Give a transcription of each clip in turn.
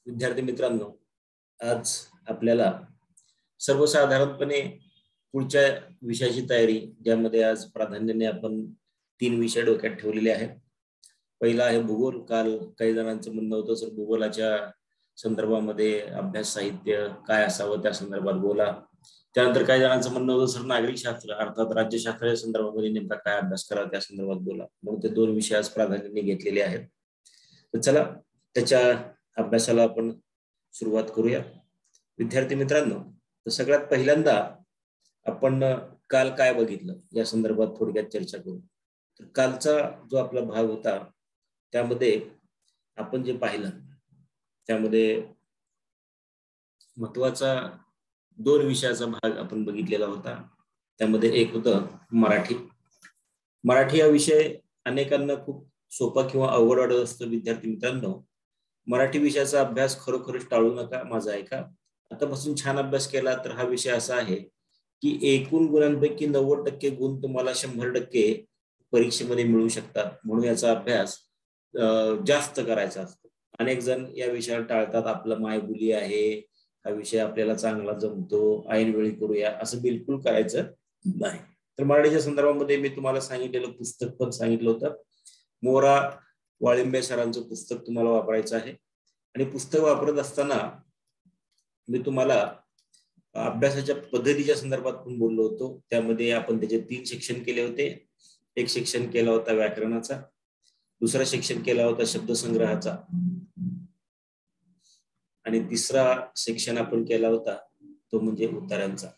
विद्यार्थी मित्रांनो, आज आपल्याला सर्वसाधारणपणे पुढच्या विषयाची तयारी, ज्यामध्ये आज प्राधान्याने आपण 3 विषय डोक्यात ठेवलेले आहेत. पहिला आहे भूगोल. काल काही जणांचं म्हणणं होतं सर भूगोलाच्या संदर्भामध्ये अभ्यास साहित्य काय असावं त्या संदर्भात बोला. त्यानंतर काही जणांचं म्हणणं होतं सर नागरिक शास्त्र अर्थात राज्यशास्त्राच्या संदर्भामध्ये नेमका काय अभ्यास करावा त्या संदर्भात बोला. म्हणून ते 2 विषय आज प्राधान्याने घेतलेले आहेत. तर चला त्याच्या अभ्यासाला आपण सुरुवात करूया. विद्यार्थी मित्रांनो, तर सगळ्यात पहिल्यांदा आपण काल काय बघितलं या संदर्भात थोडक्यात चर्चा करू. तर कालचा जो आपला भाग होता त्यामध्ये आपण जे पाहिलं त्यामध्ये महत्वाचा 2 विषयाचा भाग आपण बघितलेला होता. त्यामध्ये एक होतं मराठी. मराठी हा विषय अनेकांना खूप सोपा किंवा अवघड वाटत असतो. विद्यार्थी मित्रांनो, मराठी विषयाचा अभ्यास खरोखरच टाळू नका, माझा ऐका. आतापासून छान अभ्यास केला तर हा विषय असा आहे की एकूण गुणांपैकी 90% गुण तुम्हाला 100% परीक्षेमध्ये मिळू शकतात. म्हणून याचा अभ्यास जास्त करायचा असतो. अनेक जण या विषयाला टाळतात. आपला मायबोली आहे, हा विषय आपल्याला चांगला जमतो, ऐनवेळी करूया, असं बिलकुल करायचं नाही. तर मराठीच्या संदर्भामध्ये मी तुम्हाला सांगितलेलं पुस्तक पण सांगितलं होतं. मोरा वाळिंबे सरांचं पुस्तक तुम्हाला वापरायचं आहे. आणि पुस्तक वापरत असताना मी तुम्हाला अभ्यासाच्या पद्धतीच्या संदर्भात पण बोललो होतो. त्यामध्ये आपण त्याचे 3 सेक्शन केले होते. एक सेक्शन केला होता व्याकरणाचा, दुसरा सेक्शन केला होता शब्दसंग्रहाचा, आणि तिसरा सेक्शन आपण केला होता तो म्हणजे उत्तरांचा.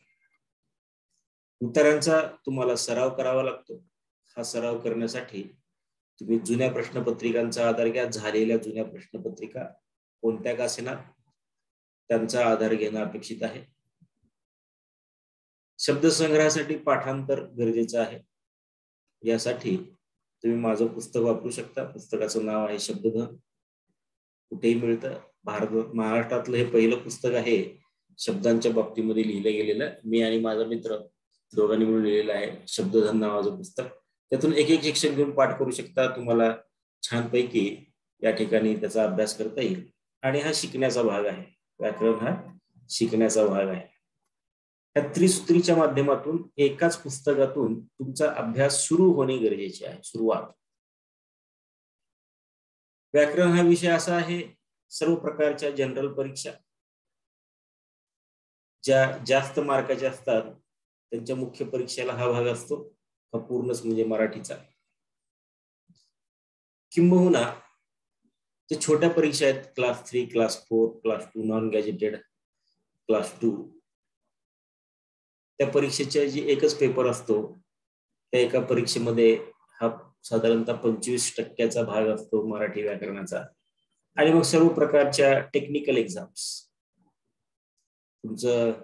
उत्तरांचा तुम्हाला सराव करावा लागतो. हा सराव करण्यासाठी तुम्ही जुन्या प्रश्नपत्रिकांचा आधार घ्या. झालेल्या जुन्या प्रश्नपत्रिका कोणत्या का असेना त्यांचा आधार घेणं अपेक्षित आहे. शब्दसंग्रहासाठी पाठांतर गरजेचं आहे. यासाठी तुम्ही माझं पुस्तक वापरू शकता. पुस्तकाचं नाव आहे शब्दधन. कुठेही मिळतं. महाराष्ट्रातलं हे पहिलं पुस्तक आहे शब्दांच्या बाबतीमध्ये लिहिलं गेलेलं. मी आणि माझा मित्र दोघांनी मिळून लिहिलेलं आहे शब्दधन नावाचं पुस्तक. त्यातून एक एक सेक्शन घेऊन पाठ करू शकता. तुम्हाला छानपैकी या ठिकाणी त्याचा अभ्यास करता येईल. आणि हा शिकण्याचा भाग आहे. व्याकरण हा शिकण्याचा भाग आहे. या त्रिसूत्रीच्या माध्यमातून एकाच पुस्तकातून तुमचा अभ्यास सुरू होणे गरजेचे आहे. सुरुवात. व्याकरण हा विषय असा आहे, सर्व प्रकारच्या जनरल परीक्षा ज्या जास्त मार्काच्या असतात त्यांच्या मुख्य परीक्षेला हा भाग असतो. हा पूर्णच म्हणजे मराठीचा. किंबहुना जे छोट्या परीक्षा आहेत, class 3, class 4, class 2, non gazetted class 2, त्या परीक्षेच्या जी एकच पेपर असतो त्या एका परीक्षेमध्ये हा साधारणतः 25% भाग असतो मराठी व्याकरणाचा. आणि मग सर्व प्रकारच्या टेक्निकल एक्झाम्स, तुमचं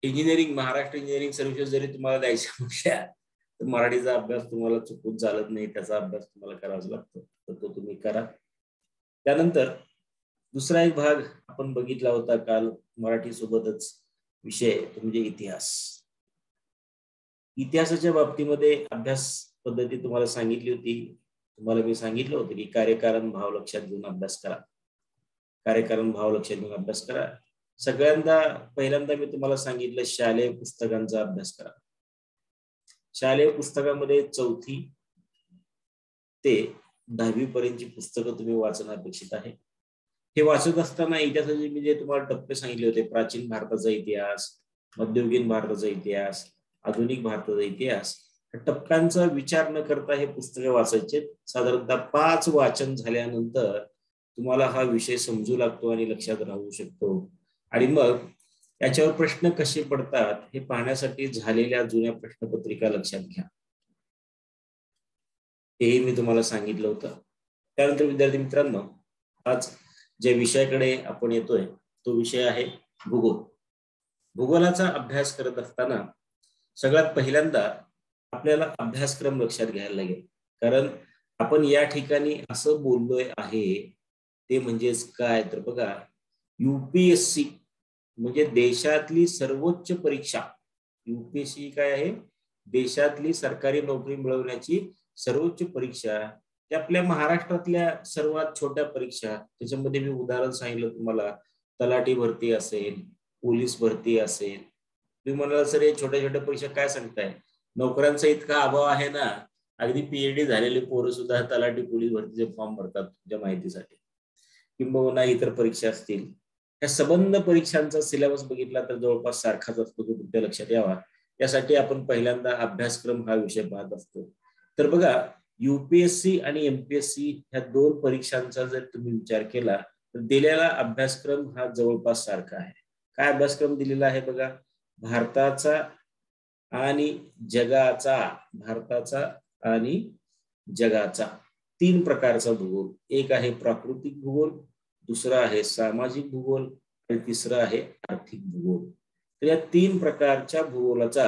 इंजिनिअरिंग, महाराष्ट्र इंजिनिअरिंग सर्व्हिसेस जरी तुम्हाला द्यायचं म्हटल्या तर मराठीचा अभ्यास तुम्हाला चुकून चालत नाही. त्याचा अभ्यास तुम्हाला करावाच लागतो. तर तो तुम्ही करा. त्यानंतर दुसरा एक भाग आपण बघितला होता काल मराठी सोबतच विषय म्हणजे इतिहास. इतिहासाच्या बाबतीमध्ये अभ्यास पद्धती तुम्हाला सांगितली होती. तुम्हाला मी सांगितलं होतं की कार्यकारण भाव लक्षात घेऊन अभ्यास करा. कार्यकारण भाव लक्षात घेऊन अभ्यास करा. पहिल्यांदा मी तुम्हाला सांगितलं शालेय पुस्तकांचा अभ्यास करा. शालेय पुस्तकामध्ये 4थी ते 10वी पर्यंतची पुस्तकं तुम्ही वाचणं अपेक्षित आहे. हे वाचत असताना इतिहासाचे मी जे तुम्हाला टप्पे सांगितले होते, प्राचीन भारताचा इतिहास, मध्ययुगीन भारताचा इतिहास, आधुनिक भारताचा इतिहास, टप्प्यांचा विचार न करता हे पुस्तके वाचायचे. साधारणतः 5 वाचन झाल्यानंतर तुम्हाला हा विषय समजू लागतो आणि लक्षात राहू शकतो. आणि मग याच्यावर प्रश्न कसे पडतात हे पाहण्यासाठी झालेल्या जुन्या प्रश्नपत्रिका लक्षात घ्या. हेही मी तुम्हाला सांगितलं होतं. त्यानंतर विद्यार्थी मित्रांनो, आज ज्या विषयाकडे आपण येतोय तो विषय आहे भूगोल. भूगोलाचा अभ्यास करत असताना सगळ्यात पहिल्यांदा आपल्याला अभ्यासक्रम लक्षात घ्यायला लागेल. कारण आपण या ठिकाणी असं बोललोय आहे ते म्हणजेच काय तर बघा, UPSC म्हणजे देशातली सर्वोच्च परीक्षा. UPSC काय आहे? देशातली सरकारी नोकरी मिळवण्याची सर्वोच्च परीक्षा. ते आपल्या महाराष्ट्रातल्या सर्वात छोट्या परीक्षा, त्याच्यामध्ये मी उदाहरण सांगितलं तुम्हाला, तलाठी भरती असेल, पोलीस भरती असेल. तुम्ही म्हणाल सर हे छोट्या छोट्या परीक्षा काय सांगताय, नोकऱ्यांचा इतका अभाव आहे ना, अगदी पीएचडी झालेले पोरं सुद्धा तलाठी पोलीस भरतीचे फॉर्म भरतात तुमच्या माहितीसाठी, किंबहुना इतर परीक्षा असतील. त्या संबंध परीक्षांचा सिलेबस बघितला तर जवळपास सारखाच असतो, तो तुमच्या लक्षात यावा यासाठी आपण पहिल्यांदा अभ्यासक्रम हा विषय पाहत असतो. तर बघा, युपीएससी आणि एमपीएससी ह्या दोन परीक्षांचा जर तुम्ही विचार केला तर दिलेला अभ्यासक्रम हा जवळपास सारखा आहे. काय अभ्यासक्रम दिलेला आहे बघा, भारताचा आणि जगाचा, भारताचा आणि जगाचा 3 प्रकारचा भूगोल. एक आहे प्राकृतिक भूगोल, दुसरा आहे सामाजिक भूगोल आणि तिसरा आहे आर्थिक भूगोल. तर या 3 प्रकारच्या भूगोलाचा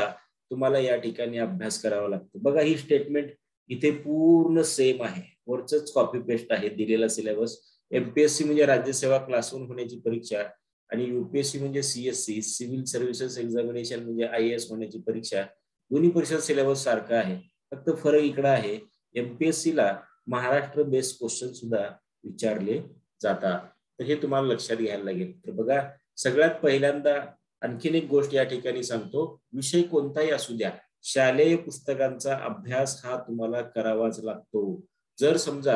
तुम्हाला या ठिकाणी अभ्यास करावा लागतो. बघा, ही स्टेटमेंट इथे पूर्ण सेम आहे, वरच कॉपी पेस्ट आहे दिलेला सिलेबस. एमपीएससी म्हणजे राज्यसेवा क्लास 1 होण्याची परीक्षा आणि युपीएससी म्हणजे सीएससी, सिव्हिल सर्व्हिसेस एक्झामिनेशन म्हणजे आयएएस होण्याची परीक्षा. दोन्ही परीक्षा सिलेबस सारखा आहे, फक्त फरक इकडे आहे, एमपीएससी ला महाराष्ट्र बेस्ड क्वेश्चन सुद्धा विचारले जातात. तर हे तुम्हाला लक्षात घ्यायला लागेल. तर बघा, सगळ्यात पहिल्यांदा आणखीन एक गोष्ट या ठिकाणी सांगतो, विषय कोणताही असू द्या, शालेय पुस्तकांचा अभ्यास हा तुम्हाला करावाच लागतो. जर समजा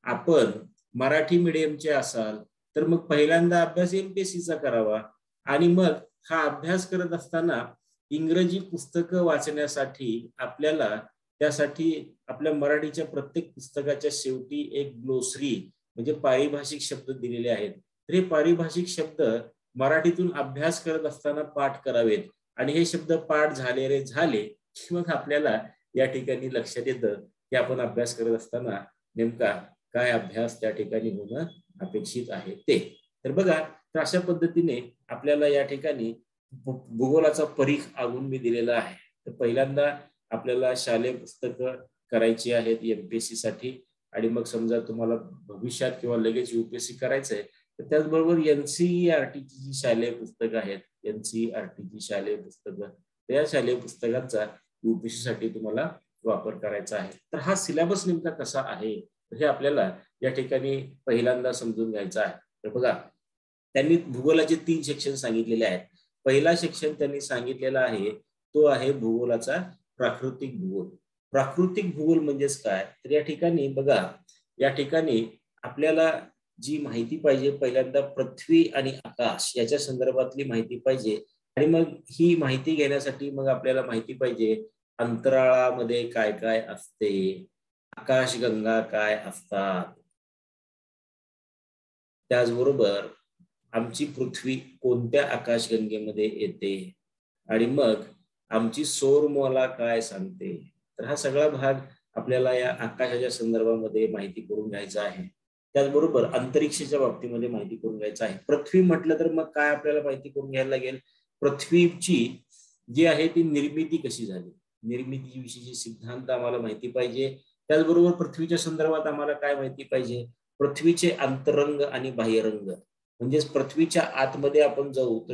आपण मराठी मीडियमचे असाल तर मग पहिल्यांदा अभ्यास एमपीएससीचा करावा आणि मग हा अभ्यास करत असताना इंग्रजी पुस्तकं वाचण्यासाठी आपल्याला त्यासाठी आपल्या मराठीच्या प्रत्येक पुस्तकाच्या शेवटी एक ग्लोसरी म्हणजे पारिभाषिक शब्द दिलेले आहेत. तर हे पारिभाषिक शब्द मराठीतून अभ्यास करत असताना पाठ करावेत आणि हे शब्द पाठ झाले की मग आपल्याला या ठिकाणी लक्षात येतं की आपण अभ्यास करत असताना नेमका काय अभ्यास त्या ठिकाणी होणं अपेक्षित आहे ते. तर बघा, तर अशा पद्धतीने आपल्याला या ठिकाणी भूगोलाचा परीख आखून मी दिलेला आहे. तर पहिल्यांदा आपल्याला शालेय पुस्तकं करायची आहेत एमपीएससी साठी आणि मग समजा तुम्हाला भविष्यात किंवा लगेच युपीएससी करायचंय तर त्याचबरोबर एनसीईआरटीची जी शालेय पुस्तकं आहेत, एनसीईआरटीची शालेय पुस्तकं, त्या शालेय पुस्तकांचा युपीएससी साठी तुम्हाला वापर करायचा आहे. तर हा सिलेबस नेमका कसा आहे हे आपल्याला या ठिकाणी पहिल्यांदा समजून घ्यायचं आहे. तर बघा, त्यांनी भूगोलाचे 3 सेक्शन सांगितलेले आहेत. पहिला सेक्शन त्यांनी सांगितलेला आहे तो आहे भूगोलाचा प्राकृतिक भूगोल. प्राकृतिक भूगोल म्हणजेच काय, तर या ठिकाणी बघा, या ठिकाणी आपल्याला जी माहिती पाहिजे पहिल्यांदा पृथ्वी आणि आकाश याच्या संदर्भातली माहिती पाहिजे आणि मग ही माहिती घेण्यासाठी मग आपल्याला माहिती पाहिजे अंतराळामध्ये काय काय असते, आकाशगंगा काय असतात, त्याचबरोबर आमची पृथ्वी कोणत्या आकाशगंगेमध्ये येते आणि मग आमची सौरमाला काय सांगते. तर हा सगळा भाग आपल्याला या आकाशाच्या संदर्भामध्ये माहिती करून घ्यायचा आहे. त्याचबरोबर अंतरिक्षाच्या बाबतीमध्ये माहिती करून घ्यायचं आहे. पृथ्वी म्हटलं तर मग काय आपल्याला माहिती करून घ्यायला लागेल, पृथ्वीची जी आहे ती निर्मिती कशी झाली, निर्मिती विषयीचे सिद्धांत आम्हाला माहिती पाहिजे. त्याचबरोबर पृथ्वीच्या संदर्भात आम्हाला काय माहिती पाहिजे, पृथ्वीचे अंतरंग आणि बाह्यरंग, म्हणजेच पृथ्वीच्या आतमध्ये आपण जाऊ तर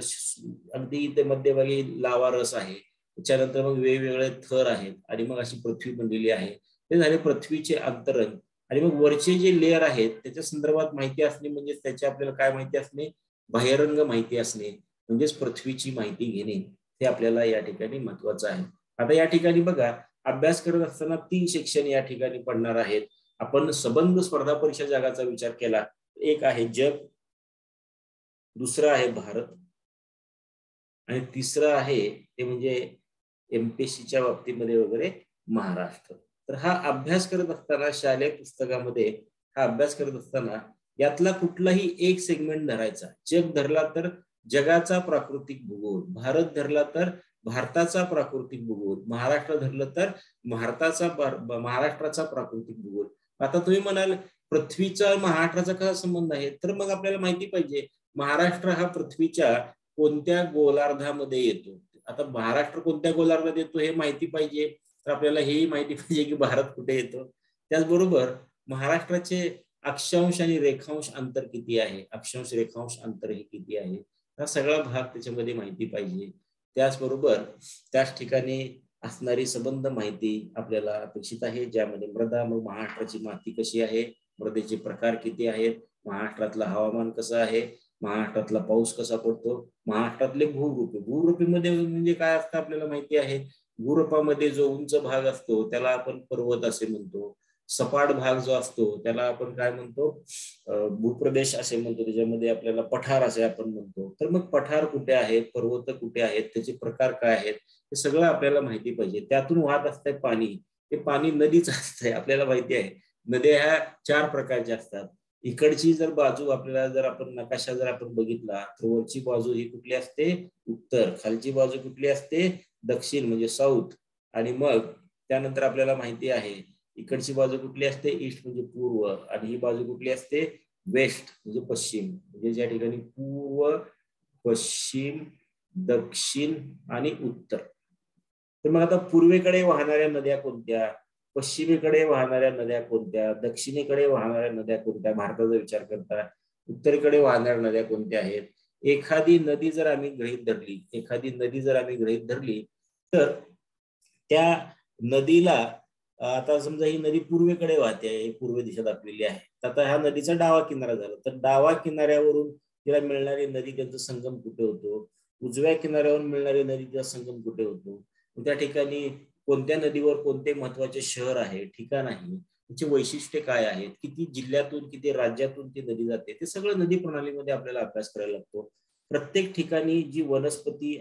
अगदी इथे मध्यभागी लावा रस आहे, त्याच्यानंतर मग वेगवेगळे थर आहेत आणि मग अशी पृथ्वी बनलेली आहे. ते झाले पृथ्वीचे अंतरंग. आणि मग वरचे जे लेअर आहेत त्याच्या संदर्भात माहिती असणे म्हणजे त्याचे आपल्याला काय माहिती असणे, बाह्यरंग माहिती असणे, म्हणजेच पृथ्वीची माहिती घेणे, हे आपल्याला या ठिकाणी महत्वाचं आहे. आता या ठिकाणी बघा, अभ्यास करत असताना 3 सेक्शन या ठिकाणी पडणार आहेत. आपण संबंध स्पर्धा परीक्षा जगाचा विचार केला, एक आहे जग, दुसरा आहे भारत आणि तिसरं आहे ते म्हणजे एमपीएससीच्या बाबतीमध्ये वगैरे महाराष्ट्र. तर हा अभ्यास करत असताना शालेय पुस्तकामध्ये हा अभ्यास करत असताना यातला कुठलाही एक सेगमेंट धरायचा. जग धरला तर जगाचा प्राकृतिक भूगोल, भारत धरला तर भारताचा प्राकृतिक भूगोल, महाराष्ट्र धरलं तर महाराष्ट्राचा प्राकृतिक भूगोल. आता तुम्ही म्हणाल पृथ्वीचा महाराष्ट्राचा कसा संबंध आहे, तर मग आपल्याला माहिती पाहिजे महाराष्ट्र हा पृथ्वीच्या कोणत्या गोलार्धामध्ये येतो. आता महाराष्ट्र कोणत्या गोलार्धात येतो हे माहिती पाहिजे, तर आपल्याला हेही माहिती पाहिजे की भारत कुठे येतो. त्याचबरोबर महाराष्ट्राचे अक्षांश आणि रेखांश अंतर किती आहे, अक्षांश रेखांश अंतर हे किती आहे, हा सगळा भाग त्याच्यामध्ये माहिती पाहिजे. त्याचबरोबर त्याच ठिकाणी असणारी संबंध माहिती आपल्याला अपेक्षित आहे, ज्यामध्ये मृदा, मग महाराष्ट्राची माती कशी आहे, मृदेचे प्रकार किती आहेत, महाराष्ट्रातलं हवामान कसं आहे, महाराष्ट्रातला पाऊस कसा पडतो, महाराष्ट्रातले भूरूपे, भूरूपीमध्ये म्हणजे काय असतं आपल्याला माहिती आहे. भूरूपामध्ये जो उंच भाग असतो त्याला आपण पर्वत असे म्हणतो. सपाट भाग जो असतो त्याला आपण काय म्हणतो, भूप्रदेश असे म्हणतो. त्याच्यामध्ये आपल्याला पठार असे आपण म्हणतो. तर मग पठार कुठे आहेत, पर्वत कुठे आहेत, त्याचे प्रकार काय आहेत, हे सगळं आपल्याला माहिती पाहिजे. त्यातून वाहत असतंय पाणी, ते पाणी नदीच असतंय, आपल्याला माहिती आहे. नद्या ह्या 4 प्रकारच्या असतात. इकडची जर बाजू आपल्याला जर आपण नकाशा जर आपण बघितला तर वरची बाजू ही कुठली असते, उत्तर. खालची बाजू कुठली असते, दक्षिण म्हणजे साऊथ. आणि मग त्यानंतर आपल्याला माहिती आहे इकडची बाजू कुठली असते, ईस्ट म्हणजे पूर्व. आणि ही बाजू कुठली असते, वेस्ट म्हणजे पश्चिम. म्हणजे ज्या ठिकाणी पूर्व, पश्चिम, दक्षिण आणि उत्तर. तर मग आता पूर्वेकडे वाहणाऱ्या नद्या कोणत्या, पश्चिमेकडे वाहणाऱ्या नद्या कोणत्या, दक्षिणेकडे वाहणाऱ्या नद्या कोणत्या भारताचा विचार करता, उत्तरेकडे वाहणाऱ्या नद्या कोणत्या आहेत. एखादी नदी जर आम्ही गृहीत धरली तर त्या नदीला, आता समजा ही नदी पूर्वेकडे वाहते आहे, पूर्व दिशा दाखवलेली आहे. तर आता ह्या नदीचा डावा किनारा झाला, तर डावा किनाऱ्यावरून तिला मिळणारी नदी त्यांचा संगम कुठे होतो, उजव्या किनाऱ्यावरून मिळणारी नदीचा संगम कुठे होतो, त्या ठिकाणी कोणत्या नदीवर कोणते महत्वाचे शहर आहे, ठिकाण आहे, त्याची वैशिष्ट्ये काय आहेत, किती जिल्ह्यातून किती राज्यातून ती नदी जाते, ते सगळं नदी प्रणालीमध्ये आपल्याला अभ्यास करायला लागतो. प्रत्येक ठिकाणी जी वनस्पती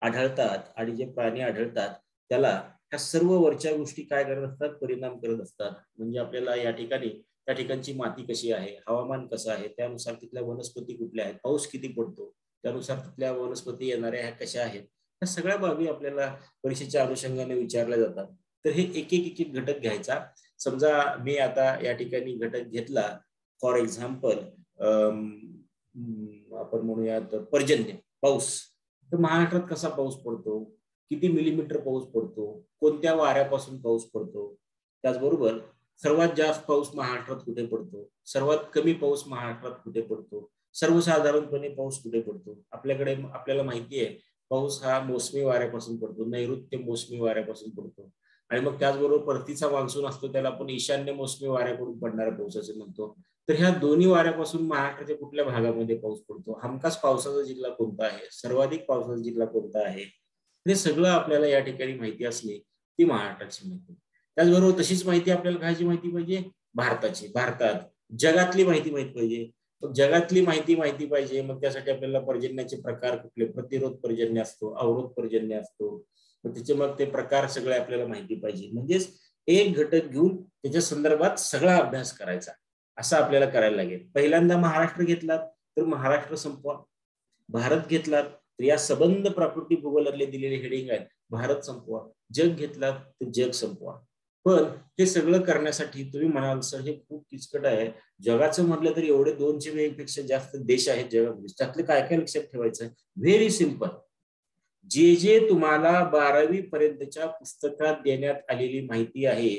आढळतात आणि जे प्राणी आढळतात त्याला ह्या सर्व वरच्या गोष्टी काय करत असतात, परिणाम करत असतात. म्हणजे आपल्याला या ठिकाणी त्या ठिकाणची माती कशी आहे, हवामान कसं आहे, त्यानुसार तिथल्या वनस्पती कुठल्या आहेत, पाऊस किती पडतो, त्यानुसार तिथल्या वनस्पती येणाऱ्या ह्या कशा आहेत, ह्या सगळ्या बाबी आपल्याला परीक्षेच्या अनुषंगाने विचारल्या जातात. तर हे एक एक घटक घ्यायचा. समजा मी आता या ठिकाणी घटक घेतला, फॉर एक्झाम्पल आपण म्हणूयात पर्जन्य, पाऊस. तर महाराष्ट्रात कसा पाऊस पडतो, किती मिलीमीटर पाऊस पडतो, कोणत्या वाऱ्यापासून पाऊस पडतो, त्याचबरोबर सर्वात जास्त पाऊस महाराष्ट्रात कुठे पडतो, सर्वात कमी पाऊस महाराष्ट्रात कुठे पडतो, सर्वसाधारणपणे पाऊस कुठे पडतो. आपल्याकडे आपल्याला माहिती आहे पाऊस हा मोसमी वाऱ्यापासून पडतो, नैऋत्य मोसमी वाऱ्यापासून पडतो. आणि मग त्याचबरोबर परतीचा मान्सून असतो, त्याला आपण ईशान्य मोसमी वाऱ्याकडून पडणारा पाऊस असे म्हणतो. तर ह्या दोन्ही वाऱ्यापासून महाराष्ट्राच्या कुठल्या भागामध्ये पाऊस पडतो, हमखास पावसाचा जिल्हा कोणता आहे, सर्वाधिक पावसाचा जिल्हा कोणता आहे, हे सगळं आपल्याला या ठिकाणी माहिती असली ती महाराष्ट्राची माहिती. त्याचबरोबर तशीच माहिती आपल्याला कायची माहिती पाहिजे, भारताची, भारतात जगातली माहिती माहिती पाहिजे. जगातली माहिती पाहिजे. मग त्यासाठी आपल्याला पर्जन्याचे प्रकार कुठले, प्रतिरोध पर्जन्य असतो, अवरोध पर्जन्य असतो, त्याचे मग ते प्रकार सगळे आपल्याला माहिती पाहिजे. म्हणजेच एक घटक घेऊन त्याच्या संदर्भात सगळा अभ्यास करायचा, असं आपल्याला करायला लागेल. पहिल्यांदा महाराष्ट्र घेतलात तर महाराष्ट्र संपवा, भारत घेतलात तर या संबंध प्राकृतिक भूगोलातले दिलेले हेडिंग आहेत, भारत संपवा, जग घेतलात तर जग संपवा. पण हे सगळं करण्यासाठी तुम्ही म्हणाल सर हे खूप किचकट आहे, जगाचं म्हटलं तर एवढे 200 पेक्षा जास्त देश आहेत जगामध्ये, त्यातलं काय काय लक्षात ठेवायचं. व्हेरी सिंपल, जे जे तुम्हाला 12वी पर्यंतच्या पुस्तकात देण्यात आलेली माहिती आहे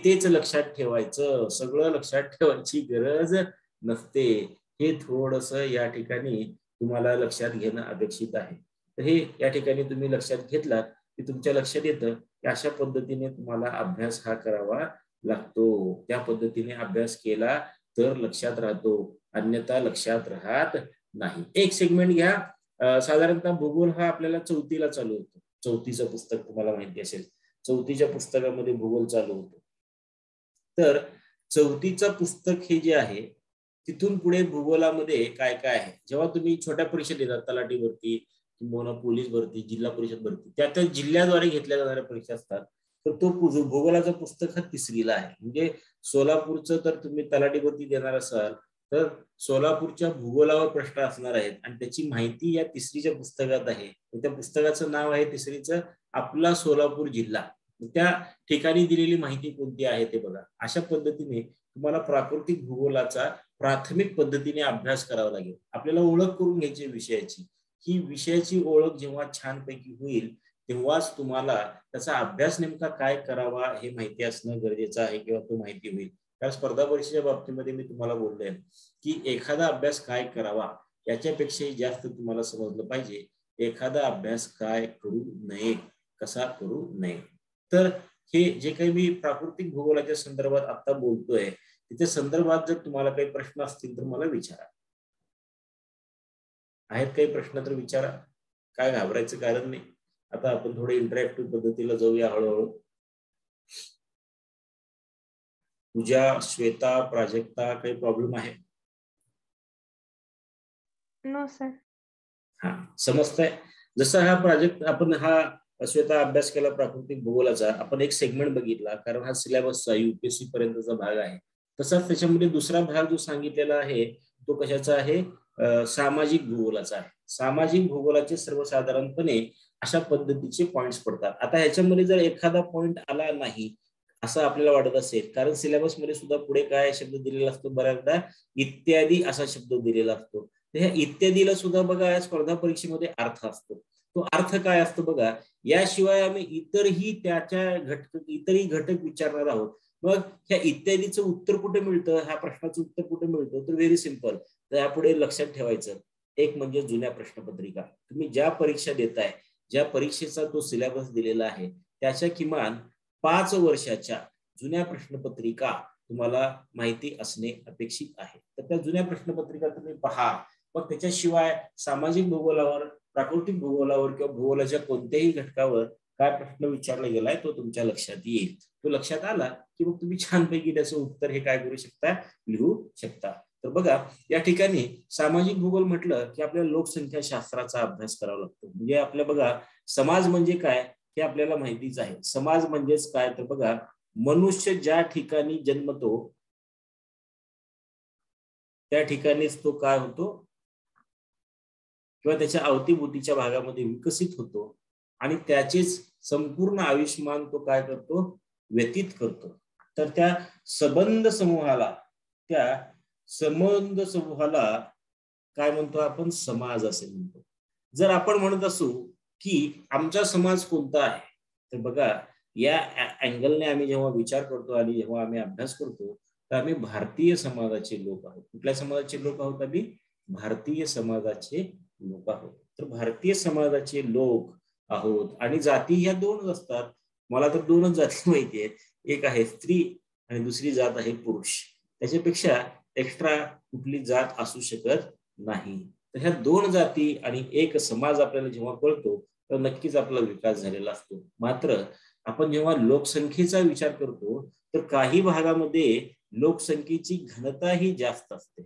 तेच लक्षात ठेवायचं, सगळं लक्षात ठेवायची गरज नसते. हे थोडस या ठिकाणी तुम्हाला लक्षात घेणं अपेक्षित आहे. तर हे या ठिकाणी तुम्ही लक्षात घेतलात की तुमच्या लक्षात येतं की अशा पद्धतीने तुम्हाला अभ्यास हा करावा लागतो. त्या पद्धतीने अभ्यास केला तर लक्षात राहतो, अन्यथा लक्षात राहत नाही. एक सेगमेंट घ्या. साधारणतः भूगोल हा आपल्याला 4थीला चालू होतो. 4थीचं पुस्तक तुम्हाला माहिती असेल, 4थीच्या पुस्तकामध्ये भूगोल चालू होतो. तर 4थीचं पुस्तक हे जे आहे तिथून पुढे भूगोलामध्ये काय काय आहे, जेव्हा तुम्ही छोट्या परीक्षा देतात, तलाठी भरती किंवा पोलीस भरती, जिल्हा परिषद भरती, त्या जिल्ह्याद्वारे घेतल्या जाणाऱ्या परीक्षा असतात. तर तो भूगोलाचं पुस्तक हा 3रीला आहे. म्हणजे सोलापूरचं तर तुम्ही तलाठी भरती देणार असाल तर सोलापूरच्या भूगोलावर प्रश्न असणार आहेत आणि त्याची माहिती या 3रीच्या पुस्तकात आहे. त्या पुस्तकाचं नाव आहे 3रीचं आपला सोलापूर जिल्हा. त्या ठिकाणी दिलेली माहिती कोणती आहे ते बघा. अशा पद्धतीने तुम्हाला प्राकृतिक भूगोलाचा प्राथमिक पद्धतीने अभ्यास करावा लागेल. आपल्याला ओळख करून घ्यायची विषयाची. ही विषयाची ओळख जेव्हा छानपैकी होईल तेव्हाच तुम्हाला त्याचा अभ्यास नेमका काय करावा हे माहिती असणं गरजेचं आहे किंवा तो माहिती होईल. कारण स्पर्धा परीक्षेच्या बाबतीमध्ये मी तुम्हाला बोललोय की एखादा अभ्यास काय करावा याच्यापेक्षाही जास्त तुम्हाला समजलं पाहिजे एखादा अभ्यास काय करू नये, कसा करू नये. तर हे जे काही मी प्राकृतिक भूगोलाच्या संदर्भात आता बोलतोय त्याच्या संदर्भात जर तुम्हाला काही प्रश्न असतील तर मला विचारा. आहेत काही प्रश्न तर विचारा, काय घाबरायचं कारण नाही. आता आपण थोडे इंटरॅक्टिव्ह पद्धतीला जाऊया हळूहळू. पूजा, श्वेता, प्राजक्ता, काही प्रॉब्लेम आहे? No sir. हा, समजतंय. जसा हा प्रोजेक्ट आपण हा श्वेता अभ्यास केला प्राकृतिक भूगोलाचा, आपण एक सेगमेंट बघितला कारण हा सिलेबसचा UPSC पर्यंतचा भाग आहे. तसाच त्याच्यामध्ये दुसरा भाग जो सांगितलेला आहे तो कशाचा आहे? सामाजिक भूगोलाचा आहे. सामाजिक भूगोलाचे सर्वसाधारणपणे अशा पद्धतीचे पॉइंट्स पडतात. आता ह्याच्यामध्ये जर एखादा पॉइंट आला नाही असं आपल्याला वाटत असेल, कारण सिलेबस मध्ये सुद्धा पुढे काय शब्द दिलेला असतो, बऱ्याचदा इत्यादी असा शब्द दिलेला असतो. ह्या इत्यादीला सुद्धा बघा स्पर्धा परीक्षेमध्ये अर्थ असतो. तो अर्थ काय असतो बघा. याशिवाय आम्ही इतरही घटक विचारणार आहोत. मग ह्या इत्यादीचं उत्तर कुठे मिळतं, ह्या प्रश्नाचं उत्तर कुठे मिळतं? तर व्हेरी सिंपल. तर यापुढे लक्षात ठेवायचं, एक म्हणजे जुन्या प्रश्नपत्रिका. तुम्ही ज्या परीक्षा देताय, ज्या परीक्षेचा तो सिलेबस दिलेला आहे त्याच्या किमान 5 वर्षाच्या जुन्या प्रश्नपत्रिका तुम्हाला माहिती असणे अपेक्षित आहे. तर त्या जुन्या प्रश्नपत्रिका तुम्ही पहा. मग त्याच्याशिवाय सामाजिक भूगोलावर, प्राकृतिक भूगोलावर किंवा भूगोलाच्या कोणत्याही घटकावर काय प्रश्न विचारला गेलाय तो तुमच्या लक्षात येईल. तो लक्षात आला की मग तुम्ही छानपैकी त्याचं उत्तर हे काय करू शकता, लिहू शकता. तर बघा या ठिकाणी सामाजिक भूगोल म्हटलं की आपल्याला लोकसंख्या शास्त्राचा अभ्यास करावा लागतो. म्हणजे आपल्या बघा समाज म्हणजे काय हे आपल्याला माहितीच आहे. समाज म्हणजेच काय तर बघा, मनुष्य ज्या ठिकाणी जन्मतो त्या ठिकाणीच तो काय होतो किंवा त्याच्या अवतीभोवतीच्या भागामध्ये विकसित होतो आणि त्याचेच संपूर्ण आयुष्यमान तो काय करतो, व्यतीत करतो. तर त्या संबंध समूहाला काय म्हणतो आपण, समाज असे म्हणतो. जर आपण म्हणत असू की आमचा समाज कोणता आहे, तर बघा या अँगलने आम्ही जेव्हा विचार करतो आणि जेव्हा आम्ही अभ्यास करतो तर आम्ही भारतीय समाजाचे लोक आहोत. कुठल्या समाजाचे लोक आहोत आम्ही? भारतीय समाजाचे लोक आहोत. तर भारतीय समाजाचे लोक आहोत आणि जाती ह्या दोनच असतात. मला तर दोनच जाती माहिती आहेत, एक आहे स्त्री आणि दुसरी जात आहे पुरुष. त्याच्यापेक्षा एक्स्ट्रा कुठली जात असू शकत नाही. तर ह्या दोन जाती आणि एक समाज आपल्याला जेव्हा कळतो तर नक्कीच आपला विकास झालेला असतो. मात्र आपण जेव्हा लोकसंख्येचा विचार करतो तर काही भागामध्ये लोकसंख्येची घनता ही जास्त असते.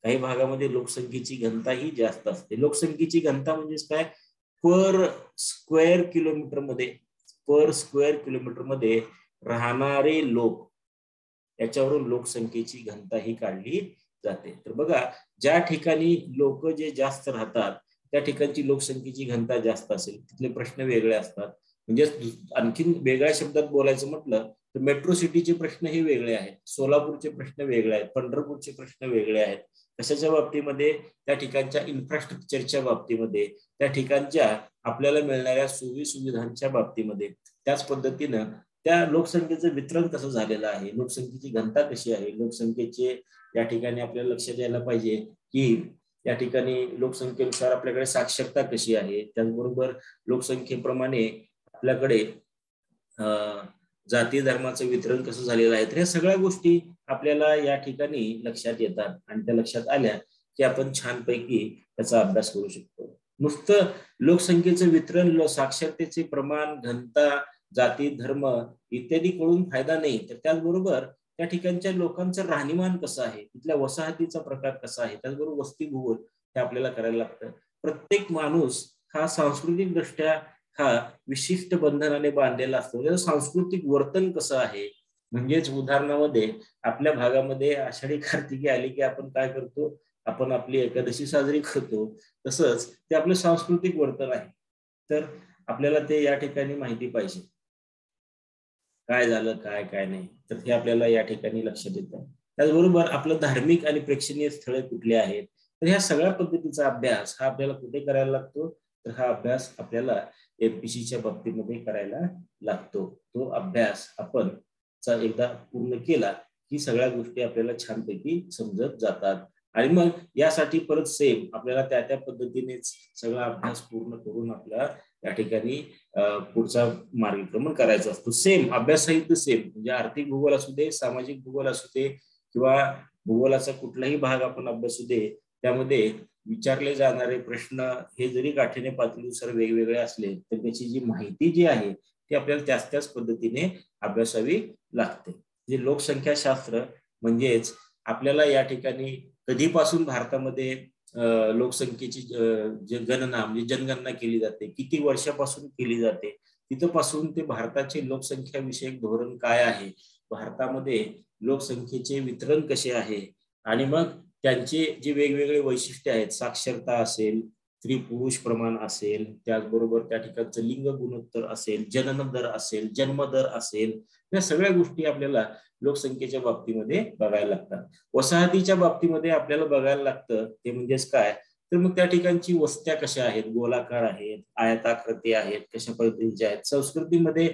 काही भागामध्ये लोकसंख्येची घनता ही जास्त असते. लोकसंख्येची घनता म्हणजे काय, पर स्क्वेअर किलोमीटर मध्ये राहणारे लोक याच्यावरून लोकसंख्येची घनता ही काढली जाते. तर बघा ज्या ठिकाणी लोक जे जास्त राहतात त्या ठिकाणची लोकसंख्येची घनता जास्त असेल, तिथले प्रश्न वेगळे असतात. म्हणजे आणखीन वेगळ्या शब्दात बोलायचं म्हटलं तर मेट्रो सिटीचे प्रश्न हे वेगळे आहेत, सोलापूरचे प्रश्न वेगळे आहेत, पंढरपूरचे प्रश्न वेगळे आहेत. कशाच्या बाबतीमध्ये? त्या ठिकाणच्या इन्फ्रास्ट्रक्चरच्या बाबतीमध्ये, त्या ठिकाणच्या आपल्याला मिळणाऱ्या सोयी सुविधांच्या बाबतीमध्ये. त्याच पद्धतीनं त्या लोकसंख्येचं वितरण कसं झालेलं आहे, लोकसंख्येची घनता कशी आहे, लोकसंख्येचे या ठिकाणी आपल्याला लक्षात यायला पाहिजे की या ठिकाणी लोकसंख्येनुसार आपल्याकडे साक्षरता कशी आहे, त्याचबरोबर लोकसंख्येप्रमाणे आपल्याकडे जाती धर्माचं वितरण कसं झालेलं आहे. तर ह्या सगळ्या गोष्टी आपल्याला या ठिकाणी लक्षात येतात आणि त्या लक्षात आल्या की आपण छानपैकी त्याचा अभ्यास करू शकतो. नुसतं लोकसंख्येचं वितरण, साक्षरतेचे प्रमाण, घनता, जाती धर्म इत्यादी कळून फायदा नाही. तर त्याचबरोबर त्या ठिकाणच्या लोकांचं राहणीमान कसं आहे, तिथल्या वसाहतीचा प्रकार कसा आहे, त्याचबरोबर वस्ती भूगोल हे आपल्याला करायला लागतं. प्रत्येक माणूस हा सांस्कृतिक दृष्ट्या हा विशिष्ट बंधनाने बांधलेला असतो. त्याचं सांस्कृतिक वर्तन कसं आहे, म्हणजेच उदाहरणामध्ये आपल्या भागामध्ये आषाढी कार्तिकी आली की आपण काय करतो, आपण आपली एकादशी साजरी करतो. तसंच ते आपलं सांस्कृतिक वर्तन आहे. तर आपल्याला ते या ठिकाणी माहिती पाहिजे काय झालं काय काय नाही. तर हे आपल्याला या ठिकाणी लक्षात येतं. त्याचबरोबर आपलं धार्मिक आणि प्रेक्षणीय स्थळे कुठले आहेत. तर ह्या सगळ्या पद्धतीचा अभ्यास हा आपल्याला कुठे करायला लागतो, तर हा अभ्यास आपल्याला एमपीसीच्या बाबतीमध्ये करायला लागतो. तो अभ्यास आपण एकदा पूर्ण केला की सगळ्या गोष्टी आपल्याला छानपैकी समजत जातात. आणि मग यासाठी परत सेम आपल्याला त्या पद्धतीनेच सगळा अभ्यास पूर्ण करून आपल्याला त्या ठिकाणी पुढचा मार्गक्रमण करायचा असतो. सेम अभ्यास साहित्य सेम, म्हणजे आर्थिक भूगोल असू दे, सामाजिक भूगोल असू दे किंवा भूगोलाचा कुठलाही भाग आपण अभ्यासू दे, त्यामध्ये विचारले जाणारे प्रश्न हे जरी काठीण्य पातळीनुसार वेगवेगळे असले तर त्याची जी माहिती जी आहे ती आपल्याला त्याच पद्धतीने अभ्यासावी लागते. जे लोकसंख्याशास्त्र म्हणजेच आपल्याला या ठिकाणी कधीपासून भारतामध्ये लोकसंख्येची गणना म्हणजे जनगणना केली जाते, किती वर्षापासून केली जाते, तिथपासून ते भारताचे लोकसंख्या विषयक धोरण काय आहे, भारतामध्ये लोकसंख्येचे वितरण कसे आहे, आणि मग त्यांचे जे वेगवेगळे वैशिष्ट्य आहेत, साक्षरता असेल, स्त्री पुरुष प्रमाण असेल, त्याचबरोबर त्या ठिकाणचं लिंग गुणोत्तर असेल, जनन दर असेल, जन्मदर असेल, या सगळ्या गोष्टी आपल्याला लोकसंख्येच्या बाबतीमध्ये बघायला लागतात. वसाहतीच्या बाबतीमध्ये आपल्याला बघायला लागतं ते म्हणजेच काय, तर मग त्या ठिकाणची वस्त्या कशा आहेत, गोलाकार आहेत, आयताकृती आहेत, कशा पद्धतीच्या आहेत, संस्कृतीमध्ये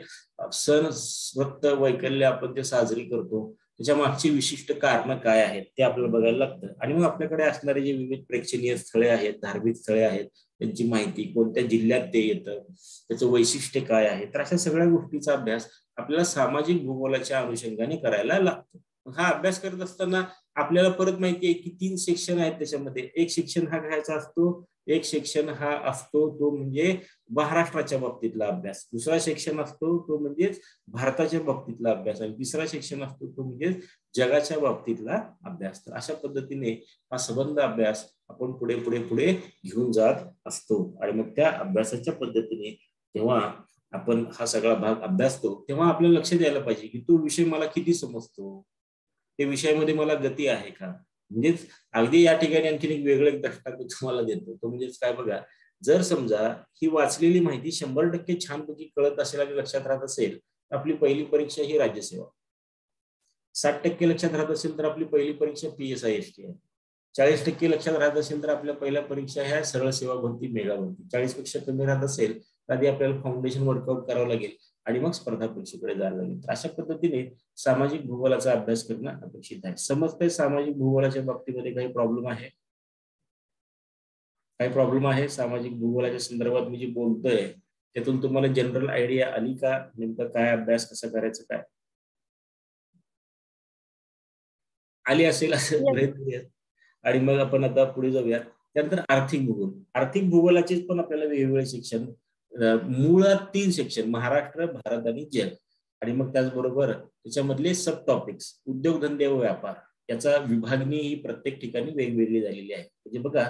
सण सप्त वैकल्य आपण ते साजरी करतो, त्याच्या मागची विशिष्ट कारण काय आहेत ते आपल्याला बघायला लागतं. आणि मग आपल्याकडे असणारे जे विविध प्रेक्षणीय स्थळे आहेत, धार्मिक स्थळे आहेत, त्यांची माहिती, कोणत्या जिल्ह्यात ते येतं, त्याचं वैशिष्ट्य काय आहे, तर अशा सगळ्या गोष्टीचा अभ्यास आपल्याला सामाजिक भूगोलाच्या अनुषंगाने करायला लागतो. हा अभ्यास करत असताना आपल्याला परत माहिती आहे की 3 सेक्शन आहेत त्याच्यामध्ये. एक सेक्शन हा घ्यायचा असतो, एक सेक्शन हा असतो तो म्हणजे महाराष्ट्राच्या बाबतीतला अभ्यास, दुसरा सेक्शन असतो तो म्हणजेच भारताच्या बाबतीतला अभ्यास, आणि तिसरा सेक्शन असतो तो म्हणजे जगाच्या बाबतीतला अभ्यास. तर अशा पद्धतीने हा संबंध अभ्यास आपण पुढे पुढे पुढे घेऊन जात असतो. आणि मग त्या अभ्यासाच्या पद्धतीने जेव्हा आपण हा सगळा भाग अभ्यासतो तेव्हा आपल्याला लक्ष द्यायला पाहिजे की तो विषय मला किती समजतो, त्या विषयामध्ये मला गती आहे का. म्हणजेच अगदी या ठिकाणी आणखी एक वेगळं दृष्टांत तुम्हाला देतो, तो म्हणजेच काय बघा, जर समजा ही वाचलेली माहिती 100% छानपैकी कळत असेल आणि लक्षात राहत असेल तर आपली पहिली परीक्षा ही राज्यसेवा, 60% लक्षात राहत असेल तर आपली पहिली परीक्षा PSIST आहे, 40% लक्षात राहत असेल तर आपल्या पहिल्या परीक्षा ह्या सरळ सेवा भरती, मेगा भरती, 40पेक्षा कमी राहत असेल तर आधी आपल्याला फाउंडेशन वर्कआउट करावं लागेल आणि मग स्पर्धा परीक्षेकडे जायला लागेल. अशा पद्धतीने सामाजिक भूगोलाचा अभ्यास करणं अपेक्षित आहे. समजतंय सामाजिक भूगोलाच्या बाबतीमध्ये काही प्रॉब्लेम आहे? काही प्रॉब्लेम आहे सामाजिक भूगोलाच्या संदर्भात मी जे बोलतोय त्यातून तुम्हाला जनरल आयडिया आली का, नेमकं काय अभ्यास कसा करायचं काय आली असेल असं गृहीत धरूया. आणि मग आपण आता पुढे जाऊया. त्यानंतर आर्थिक भूगोल. आर्थिक भूगोलाचे पण आपल्याला वेगवेगळे शिक्षण, मुळात 3 सेक्शन, महाराष्ट्र, भारत आणि जग. आणि मग त्याचबरोबर त्याच्यामधले सब टॉपिक्स, उद्योगधंदे व व्यापार, याचा विभागणी ही प्रत्येक ठिकाणी वेगवेगळी झालेली आहे. म्हणजे बघा,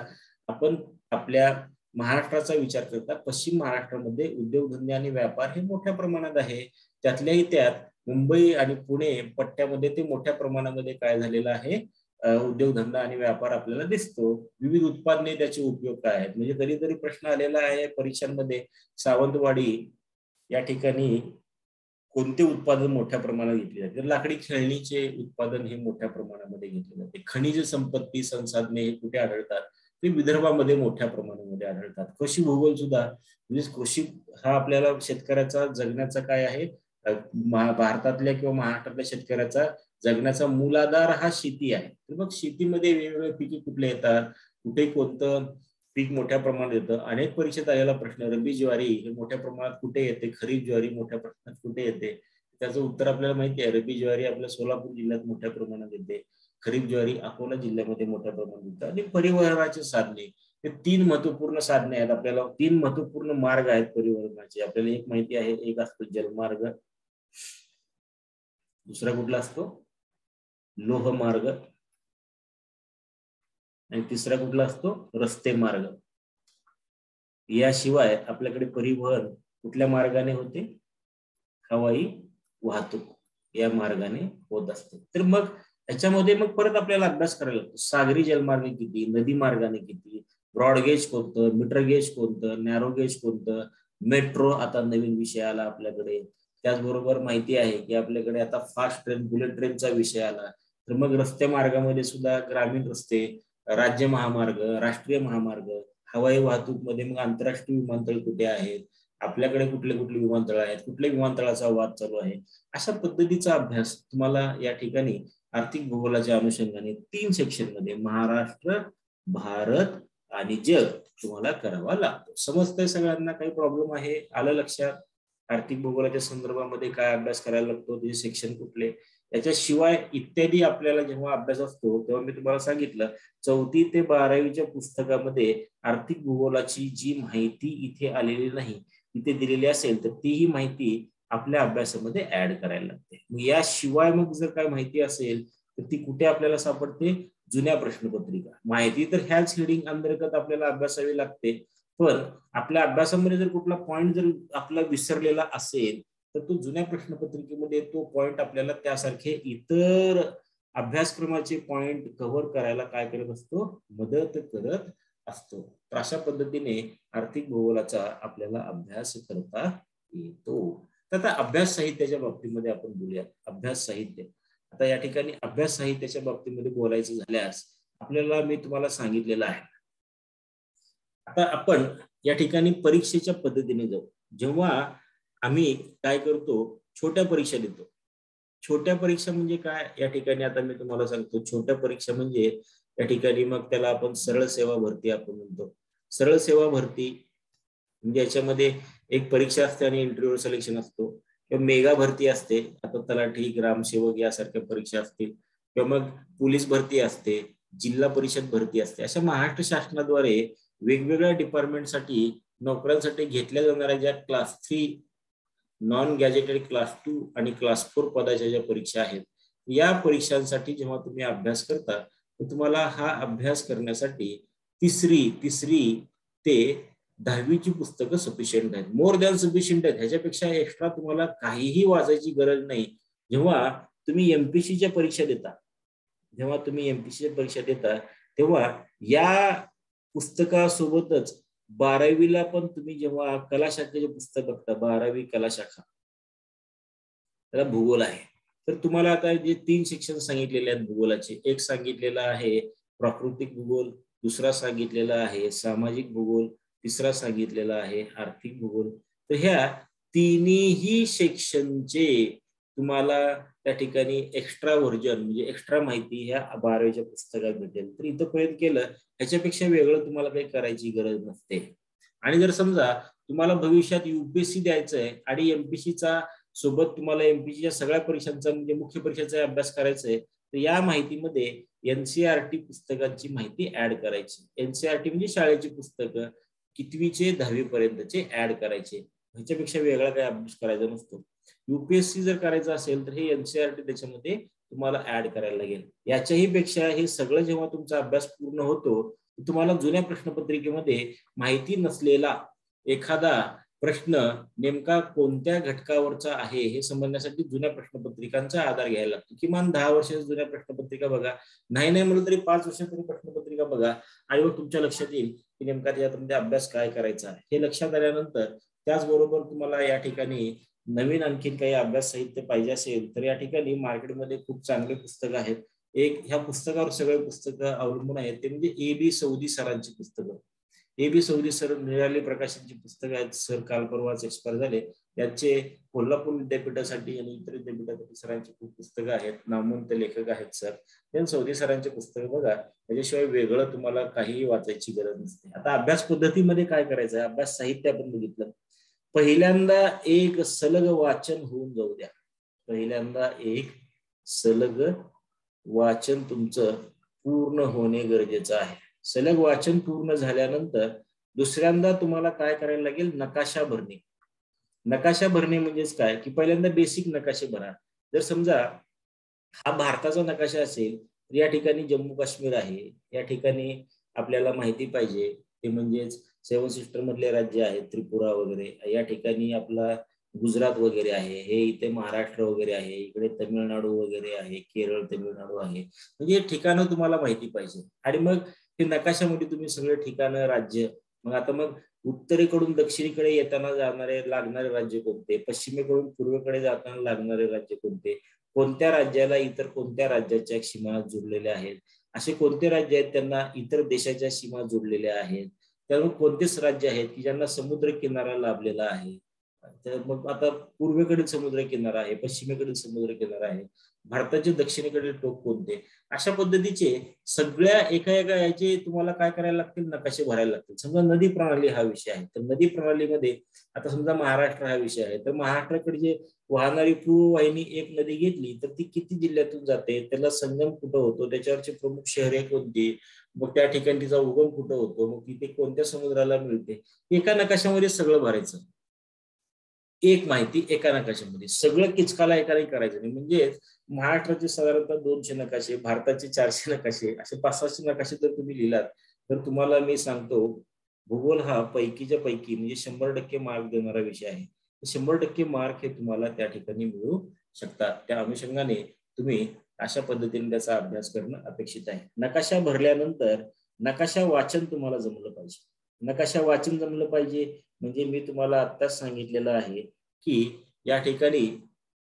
आपण आपल्या महाराष्ट्राचा विचार करता पश्चिम महाराष्ट्रामध्ये उद्योगधंदे आणि व्यापार हे मोठ्या प्रमाणात आहे. त्यातल्याही त्यात मुंबई आणि पुणे पट्ट्यामध्ये ते मोठ्या प्रमाणामध्ये काय झालेलं आहे, उद्योगधंदा आणि व्यापार आपल्याला दिसतो. विविध उत्पादने, त्याचे उपयोग काय आहेत, म्हणजे कधीतरी प्रश्न आलेला आहे परीक्षांमध्ये, सावंतवाडी या ठिकाणी कोणते उत्पादन मोठ्या प्रमाणात घेतले जाते, लाकडी खेळणीचे उत्पादन हे मोठ्या प्रमाणामध्ये घेतले जाते. खनिज संपत्ती संसाधने हे कुठे आढळतात, ते विदर्भामध्ये मोठ्या प्रमाणामध्ये आढळतात. कृषी भूगोल सुद्धा, म्हणजे कृषी हा आपल्याला शेतकऱ्याचा जगण्याचा काय आहे, भारतातल्या किंवा महाराष्ट्रातल्या शेतकऱ्याचा जगण्याचा मूलाधार हा शेती आहे. तर मग शेतीमध्ये वेगवेगळे पिके कुठले येतात, कुठे कोणतं पीक मोठ्या प्रमाणात येतं. अनेक परीक्षेत आलेला प्रश्न, रब्बी ज्वारी हे मोठ्या प्रमाणात कुठे येते, खरीप ज्वारी मोठ्या प्रमाणात कुठे येते, त्याचं उत्तर आपल्याला माहिती आहे. रब्बी ज्वारी आपल्या सोलापूर जिल्ह्यात मोठ्या प्रमाणात येते, खरीप ज्वारी अकोला जिल्ह्यामध्ये मोठ्या प्रमाणात येतात. आणि परिवहनाचे साधने, हे 3 महत्वपूर्ण साधने आहेत. आपल्याला 3 महत्वपूर्ण मार्ग आहेत परिवहनाचे. आपल्याला एक माहिती आहे, एक असतो जलमार्ग, दुसरा कुठला असतो लोहमार्ग, आणि तिसरा कुठला असतो रस्ते मार्ग. याशिवाय आपल्याकडे परिवहन कुठल्या मार्गाने होते, हवाई वाहतूक या मार्गाने होत असते. तर मग त्याच्यामध्ये मग परत आपल्याला अभ्यास करायला लागतो. सागरी जलमार्ग किती, नदी मार्गाने किती, ब्रॉडगेज कोणतं, मीटर गेज कोणतं, नॅरो गेज कोणतं, मेट्रो आता नवीन विषय आला आपल्याकडे. त्याचबरोबर माहिती आहे की आपल्याकडे आता फास्ट ट्रेन, बुलेट ट्रेनचा विषय आला. तर मग रस्ते मार्गामध्ये सुद्धा ग्रामीण रस्ते, राज्य महामार्ग, राष्ट्रीय महामार्ग, हवाई वाहतूक मध्ये मग आंतरराष्ट्रीय विमानतळ कुठे आहेत, आपल्याकडे कुठले कुठले विमानतळ आहेत, कुठल्या विमानतळाचा वाद चालू आहे, अशा पद्धतीचा अभ्यास तुम्हाला या ठिकाणी आर्थिक भूगोलाच्या अनुषंगाने 3 सेक्शन मध्ये महाराष्ट्र, भारत आणि जग तुम्हाला करावा लागतो. समजतंय सगळ्यांना? काही प्रॉब्लेम आहे? आलं लक्षात? आर्थिक भूगोलाच्या संदर्भामध्ये काय अभ्यास करायला लागतो, त्याचे सेक्शन कुठले, याच्याशिवाय इत्यादी आपल्याला जेव्हा अभ्यास असतो तेव्हा मी तुम्हाला सांगितलं 4वी ते 12वीच्या पुस्तकामध्ये आर्थिक भूगोलाची जी माहिती इथे आलेली नाही, इथे दिलेली असेल तर तीही माहिती आपल्या अभ्यासामध्ये ऍड करायला लागते. मग याशिवाय मग जर काय माहिती असेल तर ती कुठे आपल्याला सापडते? जुन्या प्रश्नपत्रिका. माहिती तर ह्याच हेडिंग अंतर्गत आपल्याला अभ्यासावी लागते, पण आपल्या अभ्यासामध्ये जर कुठला पॉइंट जर आपला विसरलेला असेल तर तो जुन्या प्रश्नपत्रिकेमध्ये तो पॉइंट आपल्याला त्यासारखे इतर अभ्यासक्रमाचे पॉइंट कव्हर करायला काय करत असतो? मदत करत असतो. तर अशा पद्धतीने आर्थिक भूगोलाचा आपल्याला अभ्यास करता येतो. तर आता अभ्यास साहित्याच्या बाबतीमध्ये आपण बोलूया. अभ्यास साहित्य. आता या ठिकाणी अभ्यास साहित्याच्या बाबतीमध्ये बोलायचं झाल्यास आपल्याला मी तुम्हाला सांगितलेलं आहे. आता आपण या ठिकाणी परीक्षेच्या पद्धतीने जाऊ. जेव्हा आम्ही काय करतो? छोट्या परीक्षा देतो. छोट्या परीक्षा म्हणजे काय? या ठिकाणी आता मी तुम्हाला सांगतो. छोट्या परीक्षा म्हणजे या ठिकाणी मग त्याला आपण सरळ सेवा भरती आपण म्हणतो. सरळ सेवा भरती म्हणजे याच्यामध्ये एक परीक्षा असते आणि इंटरव्ह्यू सिलेक्शन असतो. किंवा मेगा भरती असते, आता तलाठी, ग्रामसेवक यासारख्या परीक्षा असतील, किंवा मग पोलीस भरती असते, जिल्हा परिषद भरती असते. अशा महाराष्ट्र शासनाद्वारे वेगवेगळ्या डिपार्टमेंटसाठी नोकऱ्यांसाठी घेतल्या जाणाऱ्या ज्या क्लास 3, नॉन गॅजेटेड क्लास 2 आणि क्लास 4 पदाच्या ज्या परीक्षा आहेत, या परीक्षांसाठी जेव्हा तुम्ही अभ्यास करता तर तुम्हाला हा अभ्यास करण्यासाठी तिसरी ते 10वीची पुस्तकं सफिशियंट आहेत. मोर दॅन सफिशियंट आहेत. ह्याच्यापेक्षा एक्स्ट्रा तुम्हाला काहीही वाचायची गरज नाही. जेव्हा तुम्ही एमपीसीच्या परीक्षा देता तेव्हा या पुस्तकासोबतच 12वीला पण तुम्ही जेव्हा कला शाखेचे पुस्तक बघता, 12वी कला शाखा, त्याला भूगोल आहे. तर तुम्हाला आता जे 3 सेक्शन सांगितलेले आहेत भूगोलाचे, एक सांगितलेला आहे प्राकृतिक भूगोल, दुसरा सांगितलेला आहे सामाजिक भूगोल, तिसरा सांगितलेला आहे आर्थिक भूगोल. तर ह्या तिन्ही सेक्शनचे तुम्हाला त्या ठिकाणी एक्स्ट्रा व्हर्जन म्हणजे एक्स्ट्रा माहिती ह्या 12वीच्या पुस्तकात भेटेल. तर इथंपर्यंत केलं, ह्याच्यापेक्षा वेगळं तुम्हाला काही करायची गरज नसते. आणि जर समजा तुम्हाला भविष्यात युपीएससी द्यायचं आहे आणि एमपीसीचा सोबत तुम्हाला एमपीसीच्या सगळ्या परीक्षांचा म्हणजे मुख्य परीक्षेचा अभ्यास करायचा आहे, तर या माहितीमध्ये एनसीईआरटी पुस्तकांची माहिती ऍड करायची. एनसीईआरटी म्हणजे शाळेची पुस्तकं, 8वीचे 10वी पर्यंतचे ऍड करायचे. ह्याच्यापेक्षा वेगळा काही अभ्यास करायचा नसतो. युपीएससी जर करायचं असेल तर हे एनसीईआरटी त्याच्यामध्ये तुम्हाला ऍड करायला लागेल. याच्याही पेक्षा हे सगळं जेव्हा तुमचा अभ्यास पूर्ण होतो तुम्हाला जुन्या प्रश्नपत्रिकेमध्ये माहिती नसलेला एखादा प्रश्न नेमका कोणत्या घटकावरचा आहे हे समजण्यासाठी जुन्या प्रश्नपत्रिकांचा आधार घ्यायला लागतो. किमान 10 वर्षाच्या जुन्या प्रश्नपत्रिका बघा, नाही म्हणलं तरी 5 वर्षापूर्वी प्रश्नपत्रिका बघा, आणि मग तुमच्या लक्षात येईल की नेमका त्याच्यामध्ये अभ्यास काय करायचा आहे. हे लक्षात आल्यानंतर त्याचबरोबर तुम्हाला या ठिकाणी नवीन आणखीन काही अभ्यास साहित्य पाहिजे असेल तर या ठिकाणी मार्केटमध्ये खूप चांगले पुस्तकं आहेत. एक ह्या पुस्तकावर सगळे पुस्तकं अवलंबून आहेत, ते म्हणजे ए.बी. सौदी सरांची पुस्तकं. ए.बी. सौदी सर निराली प्रकाशनची पुस्तकं आहेत. सर काल परवाच एक्सपायर झाले. यांचे कोल्हापूर विद्यापीठासाठी आणि इतर विद्यापीठासाठी सरांची खूप पुस्तकं आहेत. नामवंत लेखक आहेत सर. त्यांनी सौदी सरांची पुस्तकं बघा, त्याच्याशिवाय वेगळं तुम्हाला काहीही वाचायची गरज नसते. आता अभ्यास पद्धतीमध्ये काय करायचं आहे? अभ्यास साहित्य आपण बघितलं. पहिल्यांदा एक सलग वाचन होऊन जाऊ द्या. पहिल्यांदा एक सलग वाचन तुमचं पूर्ण होणे गरजेचं आहे. सलग वाचन पूर्ण झाल्यानंतर दुसऱ्यांदा तुम्हाला काय करायला लागेल? नकाशा भरणे. नकाशा भरणे म्हणजेच काय की पहिल्यांदा बेसिक नकाशे भरा. जर समजा हा भारताचा नकाशा असेल तर या ठिकाणी जम्मू काश्मीर आहे, या ठिकाणी आपल्याला माहिती पाहिजे ते म्हणजेच 7 सिस्टर मधले राज्य आहेत, त्रिपुरा वगैरे, या ठिकाणी आपला गुजरात वगैरे आहे, हे इथे महाराष्ट्र वगैरे आहे, इकडे तमिळनाडू वगैरे आहे, केरळ, तमिळनाडू आहे. म्हणजे ठिकाणं तुम्हाला माहिती पाहिजे. आणि मग हे नकाशामध्ये तुम्ही सगळे ठिकाणं, राज्य, मग आता मग उत्तरेकडून दक्षिणेकडे येताना लागणारे राज्य कोणते, पश्चिमेकडून पूर्वेकडे जाताना लागणारे राज्य कोणते, कोणत्या राज्याला इतर कोणत्या राज्याच्या सीमा जोडलेल्या आहेत, असे कोणते राज्य आहेत त्यांना इतर देशाच्या सीमा जोडलेल्या आहेत, त्यामुळे कोणतेच राज्य आहेत की ज्यांना समुद्र किनारा लाभलेला आहे. तर मग आता पूर्वेकडील समुद्र किनारा आहे, पश्चिमेकडील समुद्र किनारा आहे, भारताचे दक्षिणेकडील टोक कोणते, अशा पद्धतीचे सगळ्या एका एका याचे तुम्हाला काय करायला लागतील, नकाशे भरायला लागतील. समजा नदी प्रणाली हा विषय आहे, तर नदी प्रणालीमध्ये आता समजा महाराष्ट्र हा विषय आहे, तर महाराष्ट्राकडे जे वाहणारी पूर्ववाहिनी एक नदी घेतली तर ती किती जिल्ह्यातून जाते, त्याला संगम कुठं होतो, त्याच्यावरचे प्रमुख शहरे कोणती, मग त्या ठिकाणी तिचा उगम कुठं होतो, मग तिथे कोणत्या समुद्राला मिळते, एका नकाशामध्ये सगळं भरायचं. एक माहिती एका नकाशामध्ये, सगळं किचकाला एकाने करायचं नाही. म्हणजे महाराष्ट्राचे साधारणतः 200 नकाशे, भारताचे 400 नकाशे, असे 500-600 नकाशे जर तुम्ही लिहिलात तर तुम्हाला मी सांगतो, भूगोल हा पैकीच्या पैकी म्हणजे 100% मार्क देणारा विषय आहे. 100% मार्क हे तुम्हाला त्या ठिकाणी मिळू शकतात. त्या अनुषंगाने तुम्ही अशा पद्धतीने त्याचा अभ्यास करणं अपेक्षित आहे. नकाशा भरल्यानंतर नकाशा वाचन तुम्हाला जमलं पाहिजे. नकाशा वाचन जमलं पाहिजे म्हणजे मी तुम्हाला आत्ताच सांगितलेलं आहे की या ठिकाणी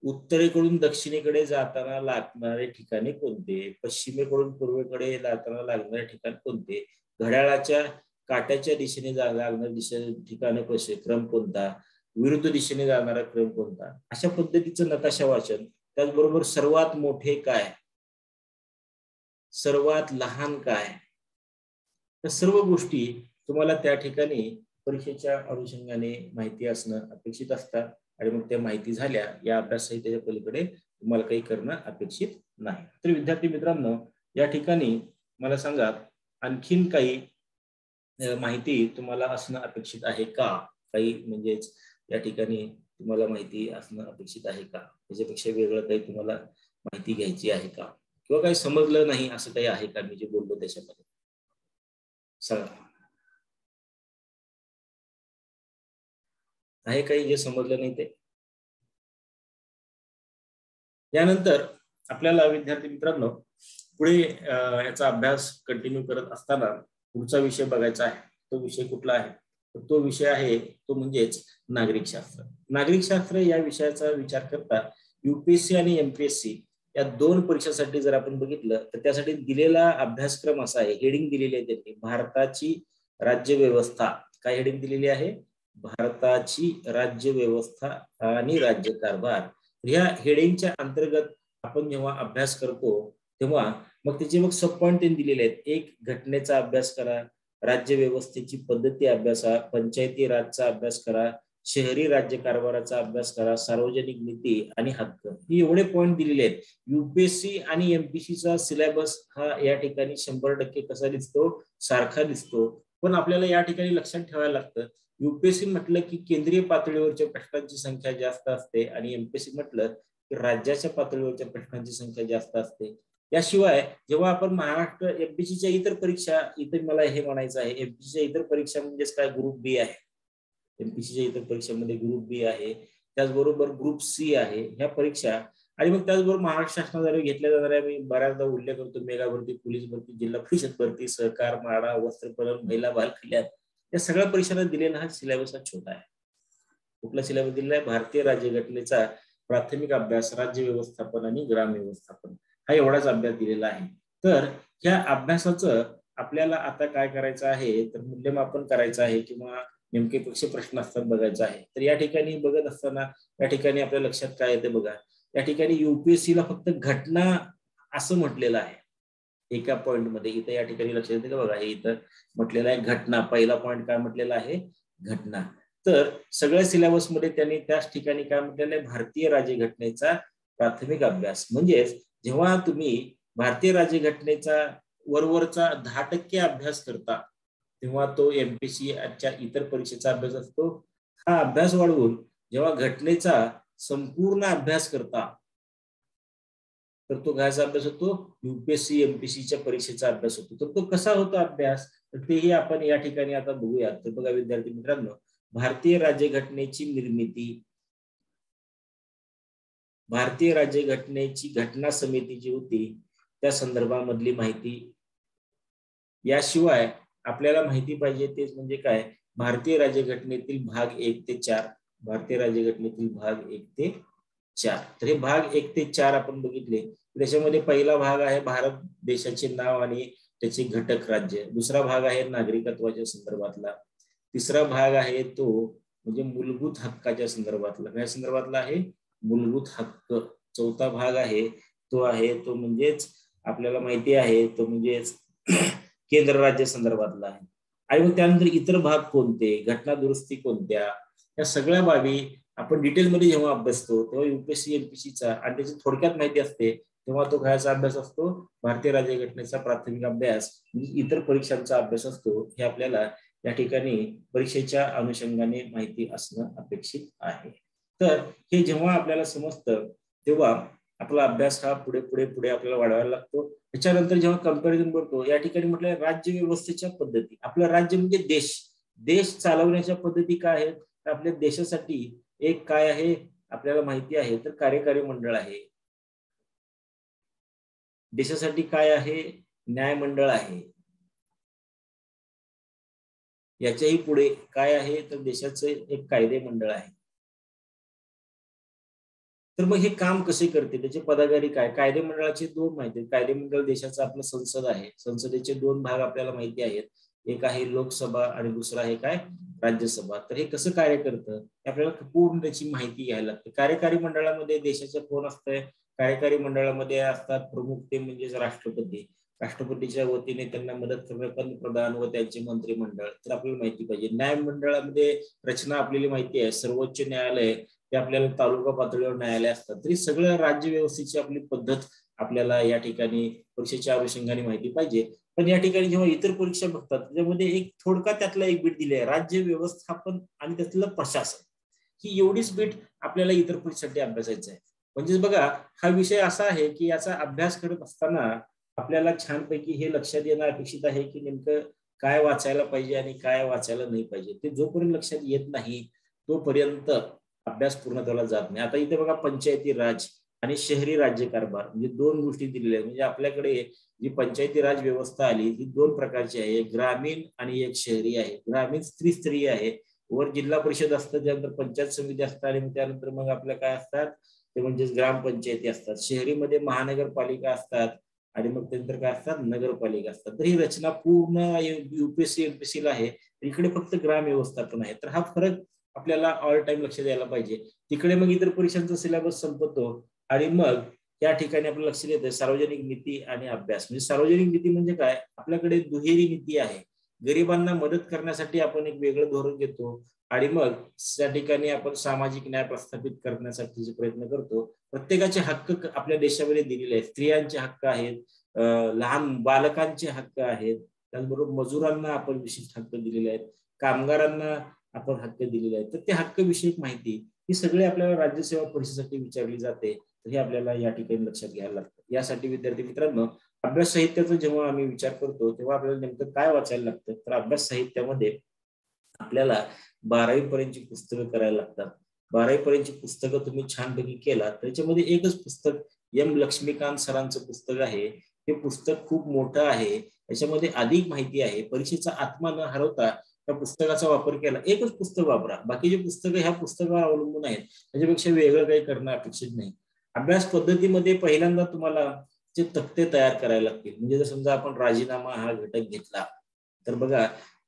उत्तरेकडून दक्षिणेकडे जाताना लागणारे ठिकाणे कोणते, पश्चिमेकडून पूर्वेकडे जाताना लागणारे ठिकाण कोणते, घड्याळाच्या काट्याच्या दिशेने लागणारे ठिकाण कसे, क्रम कोणता, विरुद्ध दिशेने जाणारा क्रम कोणता, अशा पद्धतीचं नकाशा वाचन. त्याचबरोबर सर्वात मोठे काय, सर्वात लहान काय, तर सर्व गोष्टी तुम्हाला त्या ठिकाणी परीक्षेच्या अनुषंगाने माहिती असणं अपेक्षित असतात. आणि मग त्या माहिती झाल्या या अभ्यास संहितेच्या पलीकडे तुम्हाला काही करणं अपेक्षित नाही. तर विद्यार्थी मित्रांनो, या ठिकाणी मला सांगा आणखीन काही माहिती तुम्हाला असणं अपेक्षित आहे का, काही म्हणजेच या ठिकाणी तुम्हाला माहिती असणं अपेक्षित आहे का, त्याच्यापेक्षा वेगळं काही तुम्हाला माहिती घ्यायची आहे का, किंवा काही समजलं नाही असं काही आहे का मी जे बोललो त्याच्यामध्ये, सांगा. आहे काही जे समजलं नाही ते. यानंतर आपल्याला विद्यार्थी मित्रांनो पुढे याचा अभ्यास कंटिन्यू करत असताना पुढचा विषय बघायचा आहे. तो विषय कुठला आहे, तर तो विषय आहे तो म्हणजेच नागरिक शास्त्र. नागरिक शास्त्र या विषयाचा विचार करता युपीएससी आणि एमपीएससी या दोन परीक्षांसाठी जर आपण बघितलं तर त्यासाठी दिलेला अभ्यासक्रम असा आहे, हेडिंग दिलेली आहे त्यांनी, भारताची राज्य व्यवस्था. काय हेडिंग दिलेली आहे, भारताची राज्य व्यवस्था आणि राज्यकारभार. ह्या हेडिंगच्या अंतर्गत आपण जेव्हा अभ्यास करतो तेव्हा मग त्याचे मग सब पॉइंट दिलेले आहेत. एक, घटनेचा अभ्यास करा, राज्य व्यवस्थेची पद्धती अभ्यासा, पंचायती राजचा अभ्यास करा, शहरी राज्य कारभाराचा अभ्यास करा, सार्वजनिक नीती आणि हक्क, ही एवढे पॉइंट दिलेले आहेत. युपीएससी आणि एमपीसीचा सिलेबस हा या ठिकाणी 100% कसा दिसतो, सारखा दिसतो. पण आपल्याला या ठिकाणी लक्षात ठेवायला लागतं, युपीएससी म्हटलं की केंद्रीय पातळीवरच्या प्रश्नांची संख्या जास्त असते आणि एमपीएससी म्हटलं की राज्याच्या पातळीवरच्या प्रश्नांची संख्या जास्त असते. याशिवाय जेव्हा आपण महाराष्ट्र एमपीसीच्या इतर परीक्षा, इतर मला हे म्हणायचं आहे, एमपीसीच्या इतर परीक्षा म्हणजेच काय, ग्रुप बी आहे. एमपीसीच्या इतर परीक्षांमध्ये ग्रुप बी आहे, त्याचबरोबर ग्रुप सी आहे, ह्या परीक्षा. आणि मग त्याचबरोबर महाराष्ट्र शासनाद्वारे घेतल्या जाणाऱ्या, मी बऱ्याचदा उल्लेख करतो, मेगा भरती, पोलीस भरती, जिल्हा परिषद भरती, सहकार, माडा, वस्त्रपरण, महिला बाल कल्याण, या सगळ्या परीक्षांना दिलेला हा सिलेबस छोटा आहे. कुठला सिलेबस दिलेला आहे, भारतीय राज्यघटनेचा प्राथमिक अभ्यास, राज्य व्यवस्थापन आणि ग्राम व्यवस्थापन, हा एवढाच अभ्यास दिलेला आहे. तर ह्या अभ्यासाचं आपल्याला आता काय करायचं आहे, तर मूल्यमापन करायचं आहे किंवा नेमके कसे प्रश्न असतात बघायचं आहे. तर या ठिकाणी बघत असताना या ठिकाणी आपल्या लक्षात काय येते बघा, या ठिकाणी युपीएससी ला फक्त घटना असं म्हटलेलं आहे एका पॉइंट मध्ये. इथं या ठिकाणी लक्षात येते का बघा, हे इथं म्हटलेलं आहे घटना, पहिला पॉइंट काय म्हटलेला आहे, घटना. तर सगळ्या सिलेबस मध्ये त्यांनी त्याच ठिकाणी काय म्हटलेलं आहे, भारतीय राज्यघटनेचा प्राथमिक अभ्यास. म्हणजेच जेव्हा तुम्ही भारतीय राज्यघटनेचा वरवरचा 10% अभ्यास करता तेव्हा तो एमपीसीच्या इतर परीक्षेचा अभ्यास असतो. हा अभ्यास वाढवून जेव्हा घटनेचा संपूर्ण अभ्यास करता तर तो घ्यायचा अभ्यास होतो, युपीएससी एमपीसीच्या परीक्षेचा अभ्यास होतो. तर तो कसा होतो अभ्यास, तर तेही आपण या ठिकाणी आता बघूयात. तर बघा विद्यार्थी मित्रांनो, भारतीय राज्यघटनेची निर्मिती, भारतीय राज्यघटनेची घटना समिती जी होती त्या संदर्भामधली माहिती. याशिवाय आपल्याला माहिती पाहिजे तेच म्हणजे काय, भारतीय राज्यघटनेतील भाग 1 ते 4, भारतीय राज्यघटनेतील भाग 1 ते 4. तर हे भाग 1 ते 4 आपण बघितले. त्याच्यामध्ये पहिला भाग आहे भारत देशाचे नाव आणि त्याचे घटक राज्य. दुसरा भाग आहे नागरिकत्वाच्या संदर्भातला. तिसरा भाग आहे तो म्हणजे मूलभूत हक्काच्या संदर्भातला. काय संदर्भातला आहे? मूलभूत हक्क. चौथा भाग आहे तो म्हणजेच आपल्याला माहिती आहे तो म्हणजेच केंद्र राज्य संदर्भातला आहे. आणि मग त्यानंतर इतर भाग कोणते, घटना दुरुस्ती कोणत्या, या सगळ्या बाबी आपण डिटेलमध्ये जेव्हा अभ्यासतो तेव्हा युपीएससी एमपीसीचा आणि त्याची थोडक्यात माहिती असते तेव्हा तो खायचा अभ्यास असतो भारतीय राज्यघटनेचा प्राथमिक अभ्यास, म्हणजे इतर परीक्षांचा अभ्यास असतो. हे आपल्याला या ठिकाणी परीक्षेच्या अनुषंगाने माहिती असणं अपेक्षित आहे. तर हे जेव्हा आपल्याला समजतं तेव्हा आपला अभ्यास हा पुढे पुढे पुढे आपल्याला वाढवायला लागतो. त्याच्यानंतर जेव्हा कंपॅरिझन करतो, या ठिकाणी म्हटलं राज्य व्यवस्थेच्या पद्धती. आपलं राज्य म्हणजे देश, देश चालवण्याच्या पद्धती काय आहेत? आपल्या देशासाठी एक काय आहे आपल्याला माहिती आहे तर कार्यकारी मंडळ आहे. देशासाठी काय आहे? न्यायमंडळ आहे. याच्याही पुढे काय आहे तर देशाचं एक कायदे मंडळ आहे. तर मग हे काम कसे करते, त्याचे पदाधिकारी काय? कायदे मंडळाचे दोन माहिती आहेत. कायदे मंडळ देशाचं आपलं संसद आहे. संसदेचे दोन भाग आपल्याला माहिती आहेत. एक आहे लोकसभा आणि दुसरा आहे काय? राज्यसभा. तर हे कसं कार्य करतं आपल्याला पूर्ण त्याची माहिती घ्यायला लागते. कार्यकारी मंडळामध्ये देशाच्या कोण असतंय? कार्यकारी मंडळामध्ये असतात प्रमुख, ते म्हणजेच राष्ट्रपती. राष्ट्रपतीच्या वतीने त्यांना मदत करणारे पंतप्रधान व त्यांचे मंत्रिमंडळ, तर आपल्याला माहिती पाहिजे. न्यायमंडळामध्ये रचना आपल्याला माहिती आहे. सर्वोच्च न्यायालय, ते आपल्याला तालुका पातळीवर न्यायालय असतात. तरी सगळं राज्य व्यवस्थेची आपली पद्धत आपल्याला या ठिकाणी परीक्षेच्या अनुषंगाने माहिती पाहिजे. पण या ठिकाणी जेव्हा इतर परीक्षा बघतात त्याच्यामध्ये एक थोडका त्यातला एक बीट दिली आहे, राज्य व्यवस्थापन आणि त्यातलं प्रशासन. ही एवढीच बीट आपल्याला इतर परीक्षेसाठी अभ्यासायचं आहे. म्हणजे बघा, हा विषय असा आहे की याचा अभ्यास करत असताना आपल्याला छानपैकी हे लक्षात येणं अपेक्षित आहे की नेमकं काय वाचायला पाहिजे आणि काय वाचायला नाही पाहिजे. ते जोपर्यंत लक्षात येत नाही तोपर्यंत अभ्यास पूर्णत्वाला जात नाही. आता इथे बघा, पंचायती राज आणि शहरी राज्य कारभार म्हणजे दोन गोष्टी दिलेल्या आहेत. म्हणजे आपल्याकडे जी पंचायती राज व्यवस्था आली ही दोन प्रकारची आहे, एक ग्रामीण आणि एक शहरी आहे. ग्रामीण त्रिस्तरीय आहे. वर जिल्हा परिषद असतं, त्यानंतर पंचायत समिती असतात आणि त्यानंतर मग आपल्या काय असतात ते म्हणजेच ग्रामपंचायती असतात. शहरीमध्ये महानगरपालिका असतात आणि मग त्यानंतर काय असतात? नगरपालिका असतात. तर ही रचना पूर्ण युपीएससी एमपीएससी ला आहे. इकडे फक्त ग्राम व्यवस्थापन आहे. तर हा फरक आपल्याला ऑल टाइम लक्ष द्यायला पाहिजे. तिकडे मग इतर परीक्षांचा सिलेबस संपतो आणि मग या ठिकाणी आपलं लक्ष देतं सार्वजनिक नीती आणि अभ्यास. म्हणजे सार्वजनिक नीती म्हणजे काय? आपल्याकडे दुहेरी नीती आहे. गरिबांना मदत करण्यासाठी आपण एक वेगळं धोरण घेतो आणि मग त्या ठिकाणी आपण सामाजिक न्याय प्रस्थापित करण्यासाठी प्रयत्न करतो. प्रत्येकाचे हक्क आपल्या देशामध्ये दिलेले आहेत. स्त्रियांचे हक्क आहेत, लहान बालकांचे हक्क आहेत, त्याचबरोबर मजुरांना आपण विशिष्ट हक्क दिलेले आहेत, कामगारांना आपण हक्क दिलेले आहेत. तर ते हक्क विषयक माहिती ही सगळी आपल्याला राज्यसेवा परीक्षेसाठी विचारली जाते. तर हे आपल्याला या ठिकाणी लक्षात घ्यायला लागतं. यासाठी विद्यार्थी मित्रांनो, अभ्यास साहित्याचा जेव्हा आम्ही विचार करतो तेव्हा आपल्याला नेमकं काय वाचायला लागतं? तर अभ्यास साहित्यामध्ये आपल्याला 12वी पर्यंतची पुस्तकं करायला लागतात. 12वी पर्यंतची पुस्तकं तुम्ही छानपैकी केला त्याच्यामध्ये एकच पुस्तक एम लक्ष्मीकांत सरांचं पुस्तक आहे. हे पुस्तक खूप मोठं आहे. याच्यामध्ये अधिक माहिती आहे. परीक्षेचा आत्मा न हरवता त्या पुस्तकाचा वापर केला. एकच पुस्तक वापरा. बाकीचे पुस्तकं ह्या पुस्तकावर अवलंबून आहेत. त्याच्यापेक्षा वेगळं काही करणं अपेक्षित नाही. अभ्यास पद्धतीमध्ये पहिल्यांदा तुम्हाला जे तक्ते तयार करायला लागतील. म्हणजे जर समजा आपण राजीनामा हा घटक घेतला तर बघा,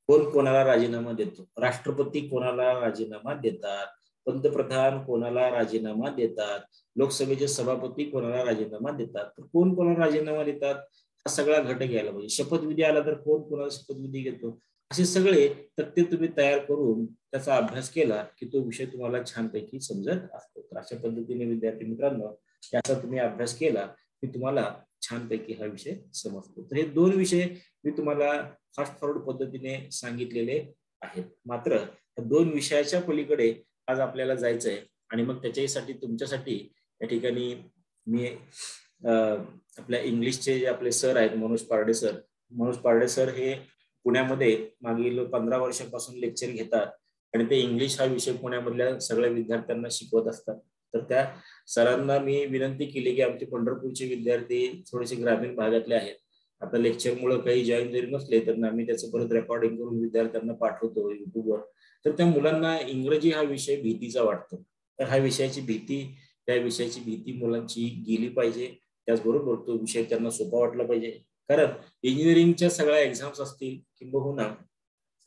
कोण कोणाला राजीनामा देतो? राष्ट्रपती कोणाला राजीनामा देतात? पंतप्रधान कोणाला राजीनामा देतात? लोकसभेचे सभापती कोणाला राजीनामा देतात? तर कोण कोणाला राजीनामा देतात हा सगळा घटक घ्यायला पाहिजे. शपथविधी आला तर कोण कोणाला शपथविधी घेतो? असे सगळे तक्ते तुम्ही तयार करून त्याचा अभ्यास केला की तो विषय तुम्हाला छानपैकी समजत असतो. तर अशा पद्धतीने विद्यार्थी मित्रांनो, त्याचा तुम्ही अभ्यास केला की तुम्हाला छानपैकी हा विषय समजतो. तर हे दोन विषय मी तुम्हाला फास्ट फॉरवर्ड पद्धतीने सांगितलेले आहेत. मात्र या दोन विषयाच्या पलीकडे आज आपल्याला जायचं आहे आणि मग त्याच्यासाठी तुमच्यासाठी या ठिकाणी मी आपल्या इंग्लिशचे जे आपले सर आहेत मनोज पारडे सर हे पुण्यामध्ये मागील 15 वर्षापासून लेक्चर घेतात आणि ते इंग्लिश हा विषय पुण्यामधल्या सगळ्या विद्यार्थ्यांना शिकवत असतात. तर त्या सरांना मी विनंती केली की आमचे पंढरपूरचे विद्यार्थी थोडेसे ग्रामीण भागातले आहेत. आता लेक्चरमुळे काही जॉईन जरी नसले तर आम्ही त्याचं परत रेकॉर्डिंग करून विद्यार्थ्यांना पाठवतो युट्यूबवर. तर त्या मुलांना इंग्रजी हा विषय भीतीचा वाटतो. तर त्या विषयाची भीती मुलांची गेली पाहिजे. त्याचबरोबर तो विषय त्यांना सोपा वाटला पाहिजे. कारण इंजिनिअरिंगच्या सगळ्या एक्झाम्स असतील किंबहुना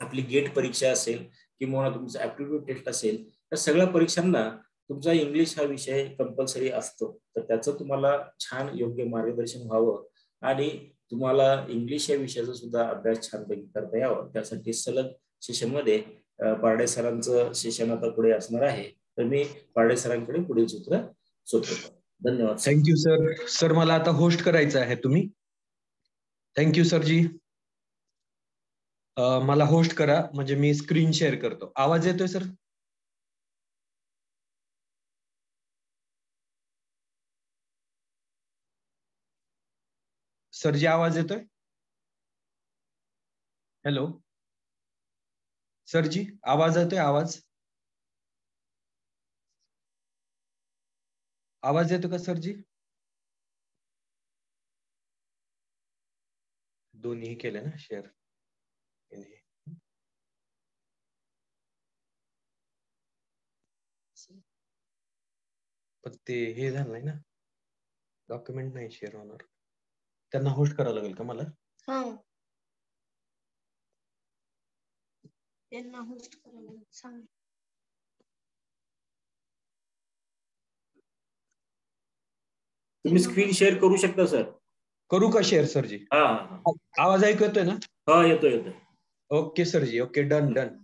आपली गेट परीक्षा असेल किंवा तुमचा ऍप्टिट्यूड टेस्ट असेल, तर सगळ्या परीक्षांना तुमचा इंग्लिश हा विषय कंपल्सरी असतो. तर त्याचं तुम्हाला छान योग्य मार्गदर्शन व्हावं आणि तुम्हाला इंग्लिश या विषयाचा सुद्धा अभ्यास छानपैकी करता यावं, त्यासाठी सलग सेशनमध्ये पारडे सरांचं सेशन आता पुढे असणार आहे. तर मी पारडे सरांकडे पुढील सूत्र सोपवतो. धन्यवाद. Thank you sir. सर मला आता होस्ट करायचं आहे तुम्ही. थँक्यू सरजी. मला होस्ट करा, म्हणजे मी स्क्रीन शेअर करतो. आवाज येतोय सर? सरजी आवाज येतोय? हॅलो सरजी, आवाज येतोय? आवाज येतो का सरजी? दोन्ही केले ना शेअर? पण ते हे झालं नाही ना, डॉक्युमेंट नाही शेअर होणार. त्यांना होस्ट करावं लागेल का मला? त्यांना होस्ट करायला सांग. तुम्ही स्क्रीन शेअर करू शकता सर. करू का शेअर सरजी? हा, आवाज ऐकू येतोय ना? हा येतोय. ओके सरजी, ओके, डन.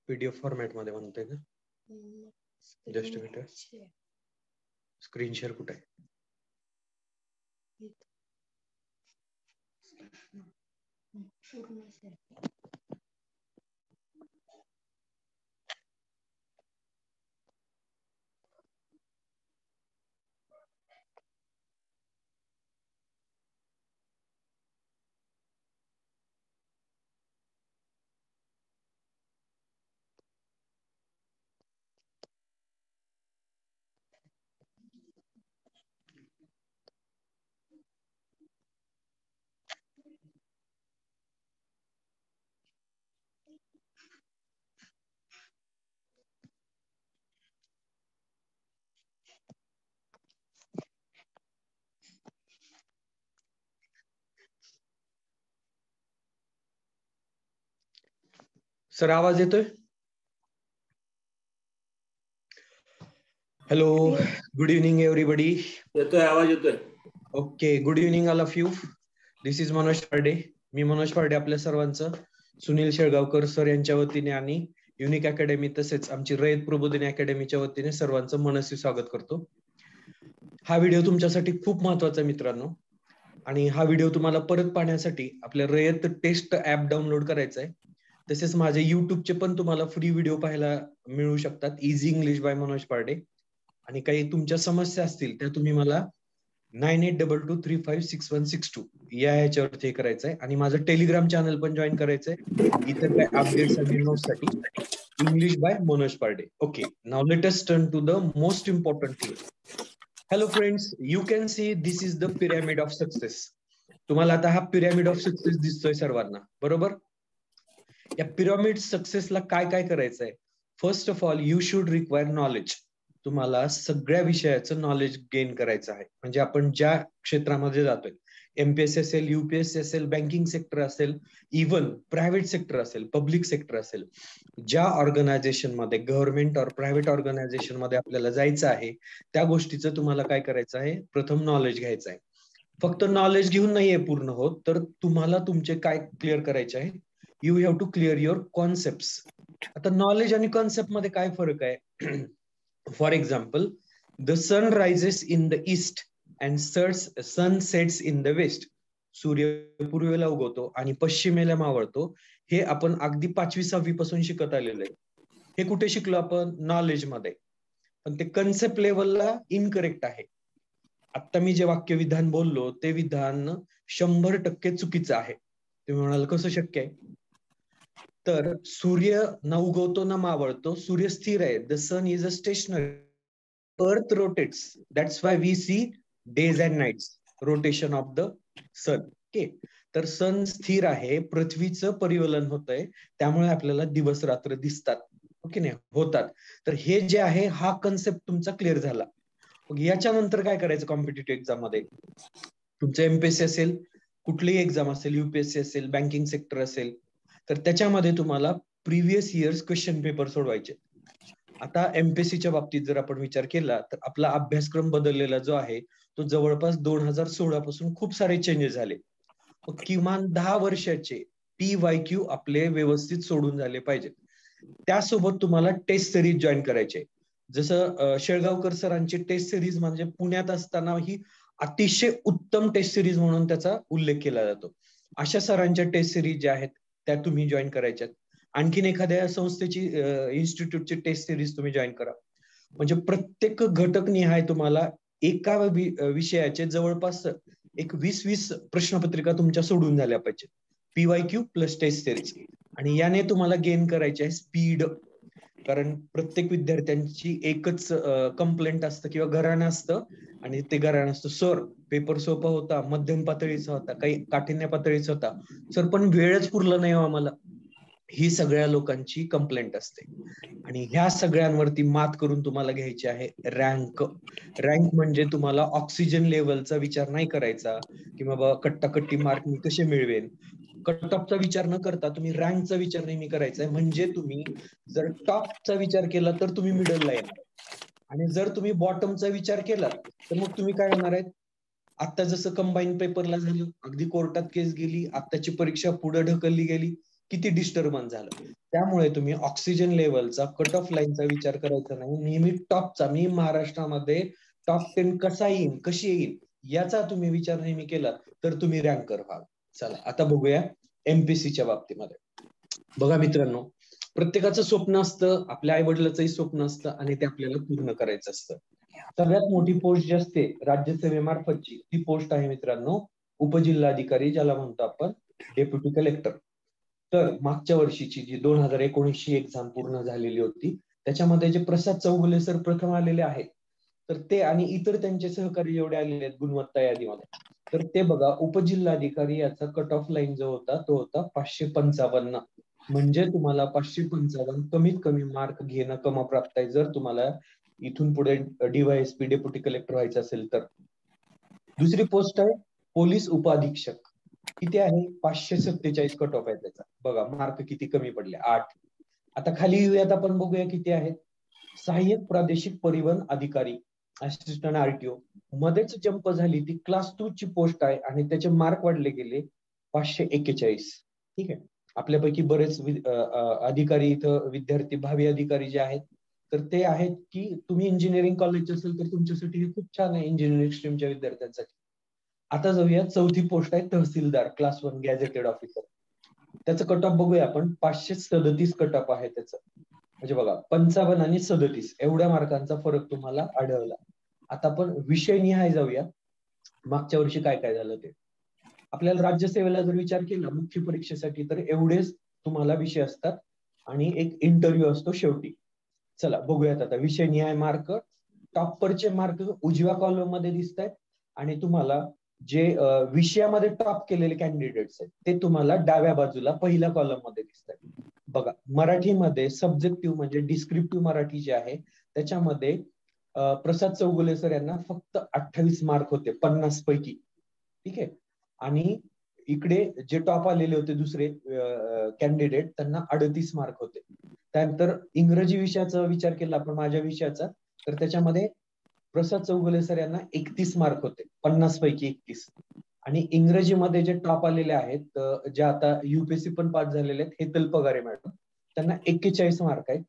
पीडीएफ फॉर्मॅट मध्ये म्हणतोय ना? Just minute. स्क्रीन शेअर कुठे आहे? सर आवाज येतोय? Hello, good evening everybody. येतोय, आवाज येतोय. Okay, good evening all of you. This is Manoj Parde. मी मनोज पारडे आपल्या सर्वांचं सुनील शेळगावकर सर यांच्या वतीने आणि युनिक अकॅडमी तसेच आमची रयत प्रबोधिनी अकॅडमीच्या वतीने सर्वांचं मनस्वी स्वागत करतो. हा व्हिडिओ तुमच्यासाठी खूप महत्वाचा आहे मित्रांनो, आणि हा व्हिडिओ तुम्हाला परत पाहण्यासाठी आपल्या रयत टेस्ट ऍप डाउनलोड करायचं आहे. तसेच माझे युट्यूबचे पण तुम्हाला फ्री व्हिडिओ पाहायला मिळू शकतात, इझी इंग्लिश बाय मनोज पारडे. आणि काही तुमच्या समस्या असतील त्या तुम्ही मला 9822356162 या ह्याच्यावरती करायचंय. आणि माझं टेलिग्राम चॅनल पण जॉईन करायचंय इतर काय अपडेट्स आणि नोट्ससाठी, English by Manoj Parde. Okay, now let us turn to the most important thing. Hello friends, you can see this is the pyramid of success. तुम्हाला आता हा पिरॅमिड ऑफ सक्सेस दिसतोय सर्वांना, बरोबर? या पिरॅमिड सक्सेसला काय काय करायचंय? First of all you should require knowledge. तुम्हाला सगळ्या विषयाचं नॉलेज गेन करायचं आहे. म्हणजे आपण ज्या क्षेत्रामध्ये जातोय, एमपीएससी असेल, युपीएससी असेल, बँकिंग सेक्टर असेल, इव्हन प्रायव्हेट सेक्टर असेल, पब्लिक सेक्टर असेल, ज्या ऑर्गनायझेशन मध्ये, गव्हर्नमेंट और प्रायव्हेट ऑर्गनायझेशन मध्ये आपल्याला जायचं आहे, त्या गोष्टीचं तुम्हाला काय करायचं आहे? प्रथम नॉलेज घ्यायचं आहे. फक्त नॉलेज घेऊन नाहीये पूर्ण होत, तर तुम्हाला तुमचे काय क्लिअर करायचे आहे? You have to clear your concept. आता नॉलेज आणि कॉन्सेप्ट मध्ये काय फरक आहे? For example, the sun rises in the east and sun sets in the west. सूर्य पूर्वेला उगवतो आणि पश्चिमेला मावळतो. हे आपण अगदी 5वी-6वी पासून शिकत आलेलो आहे. हे कुठे शिकलो आपण? नॉलेज मध्ये. पण ते कन्सेप्ट लेवलला इनकरेक्ट आहे. आता मी जे वाक्यविधान बोललो ते विधान 100% चुकीचं आहे. तुम्ही म्हणाल कसं शक्य आहे? तर सूर्य न उगवतो ना मावळतो, सूर्य स्थिर आहे. The sun is a stationary, earth rotates, that's why we see days and nights, rotation of the sun. Okay, तर सन स्थिर आहे, पृथ्वीचं परिवलन होतंय, त्यामुळे आपल्याला दिवस रात्र दिसतात. ओके नाही होतात. तर हे जे आहे हा कन्सेप्ट तुमचा क्लिअर झाला. मग याच्यानंतर काय करायचं कॉम्पिटेटिव्ह एक्झाम मध्ये? तुमचं एमपीएससी असेल, कुठलीही एक्झाम असेल, युपीएससी असेल, बँकिंग सेक्टर असेल, तर त्याच्यामध्ये तुम्हाला प्रिव्हियस इयर्स क्वेश्चन पेपर सोडवायचे. आता एमपीएससीच्या बाबतीत जर आपण विचार केला तर आपला अभ्यासक्रम बदललेला जो आहे तो जवळपास 2016 पासून खूप सारे चेंजेस झाले. किमान 10 वर्षाचे PYQ आपले व्यवस्थित सोडून झाले पाहिजेत. त्यासोबत तुम्हाला टेस्ट सिरीज जॉईन करायचे. जसं शेळगावकर सरांची टेस्ट सिरीज म्हणजे पुण्यात असताना ही अतिशय उत्तम टेस्ट सिरीज म्हणून त्याचा उल्लेख केला जातो. अशा सरांच्या टेस्ट सिरीज ज्या आहेत त्या तुम्ही जॉईन करायच्यात. आणखीन एखाद्या संस्थेची इन्स्टिट्यूटची टेस्ट सिरीज तुम्ही जॉईन करा. म्हणजे प्रत्येक घटक निहाय तुम्हाला एका विषयाचे जवळपास एक 20-20 प्रश्नपत्रिका तुमच्या सोडून झाल्या पाहिजे. PYQ plus test series. आणि याने तुम्हाला गेन करायचे आहे स्पीड. कारण प्रत्येक विद्यार्थ्यांची एकच कंप्लेंट असतं किंवा घराणं असतं, आणि ते घराणं असतं, सर पेपर सोपा होता, मध्यम पातळीचा होता, काही काठिण्य पातळीचा होता, सर पण वेळच पुरला नाही आम्हाला. ही सगळ्या लोकांची कंप्लेंट असते. आणि ह्या सगळ्यांवरती मात करून तुम्हाला घ्यायची आहे रँक. रँक म्हणजे तुम्हाला ऑक्सिजन लेवलचा विचार नाही करायचा की बाबा कट्टाकट्टी मार्क मी कसे मिळवेन. कट ऑफचा विचार न करता तुम्ही रँकचा विचार नेहमी करायचा आहे. म्हणजे तुम्ही जर टॉपचा विचार केला तर तुम्ही मिडलला येणार, आणि जर तुम्ही बॉटमचा विचार केला तर मग तुम्ही काय होणार आहेत. आता जसं कंबाईन पेपरला झालं, अगदी कोर्टात केस गेली, आत्ताची परीक्षा पुढे ढकलली गेली, किती डिस्टर्बन्स झालं. त्यामुळे तुम्ही ऑक्सिजन लेवलचा कट ऑफ लाईनचा विचार करायचा नाही, नेहमी टॉपचा, मी महाराष्ट्रामध्ये टॉप 10 कसा येईन, कशी येईन, याचा तुम्ही विचार नेहमी केला तर तुम्ही रँकर व्हाल. चला आता बघूया एमपीसीच्या बाबतीमध्ये. बघा मित्रांनो, प्रत्येकाचं स्वप्न असतं, आपल्या आई वडिलाचंही स्वप्न असतं, आणि ते आपल्याला पूर्ण करायचं असतं. सगळ्यात मोठी पोस्ट जी असते राज्यसेवेमार्फतची ती पोस्ट आहे मित्रांनो उपजिल्हाधिकारी, ज्याला म्हणतो आपण डेप्युटी कलेक्टर. तर मागच्या वर्षीची जी 2019ची एक्झाम पूर्ण झालेली होती त्याच्यामध्ये जे प्रसाद चौगुले सर प्रथम आलेले आहेत, तर ते आणि इतर त्यांचे सहकारी जेवढे आलेले आहेत गुणवत्ता यादीमध्ये, तर ते बघा उपजिल्हाधिकारी याचा कट ऑफ लाईन जो होता तो होता 555. म्हणजे तुम्हाला 555 कमीत कमी मार्क घेणं क्रमप्राप्त आहे जर तुम्हाला इथून पुढे DYSP डेप्युटी कलेक्टर व्हायचं असेल तर. दुसरी पोस्ट आहे पोलीस उपअधीक्षक. किती आहे? 547 कट ऑफ आहे त्याचा. बघा मार्क किती कमी पडले, 8. आता खाली येऊयात, आपण बघूया किती आहेत. सहाय्यक प्रादेशिक परिवहन अधिकारी, असिस्टंट RTO, मध्येच जंप झाली, ती क्लास 2 ची पोस्ट आहे आणि त्याचे मार्क वाढले गेले 541. ठीक आहे. आपल्यापैकी बरेच अधिकारी इथं विद्यार्थी भावी अधिकारी जे आहेत तर ते आहेत की तुम्ही इंजिनिअरिंग कॉलेज असेल तर तुमच्यासाठी हे खूप छान आहे इंजिनिअरिंग स्ट्रीमच्या विद्यार्थ्यांसाठी. आता जाऊया चौथी पोस्ट आहे तहसीलदार क्लास 1 गॅझेटेड ऑफिसर. त्याचं कट ऑफ बघूया आपण, 537 कट ऑफ आहे त्याचं. म्हणजे बघा 55 आणि 37 एवढ्या मार्कांचा फरक तुम्हाला आढळला. आता आपण विषय निहाय जाऊया, मागच्या वर्षी काय काय झालं ते. आपल्याला राज्यसेवेला जर विचार केला मुख्य परीक्षेसाठी तर एवढेच तुम्हाला विषय असतात आणि एक इंटरव्ह्यू असतो शेवटी. चला बघूयात आता विषय निहाय मार्क. टॉपरचे मार्क उजव्या कॉलम मध्ये दिसत आहेत आणि तुम्हाला जे विषयामध्ये टॉप केलेले कॅन्डिडेट्स आहेत ते तुम्हाला डाव्या बाजूला पहिल्या कॉलम मध्ये दिसत आहेत. बघा मराठीमध्ये सब्जेक्टिव्ह म्हणजे डिस्क्रिप्टिव्ह मराठी जे आहे त्याच्यामध्ये प्रसाद चौगुले सर यांना फक्त 28 मार्क होते 50 पैकी. ठीक आहे. आणि इकडे जे टॉप आलेले होते दुसरे कॅन्डिडेट त्यांना 38 मार्क होते. त्यानंतर इंग्रजी विषयाचा विचार केला आपण, माझ्या विषयाचा, तर त्याच्यामध्ये प्रसाद चौगुले सर यांना 31 मार्क होते 50 पैकी 31. आणि इंग्रजीमध्ये जे टॉप आलेले आहेत जे आता UPSC पण पास झालेले आहेत हेतल पगारे मॅडम, त्यांना 41 मार्क आहेत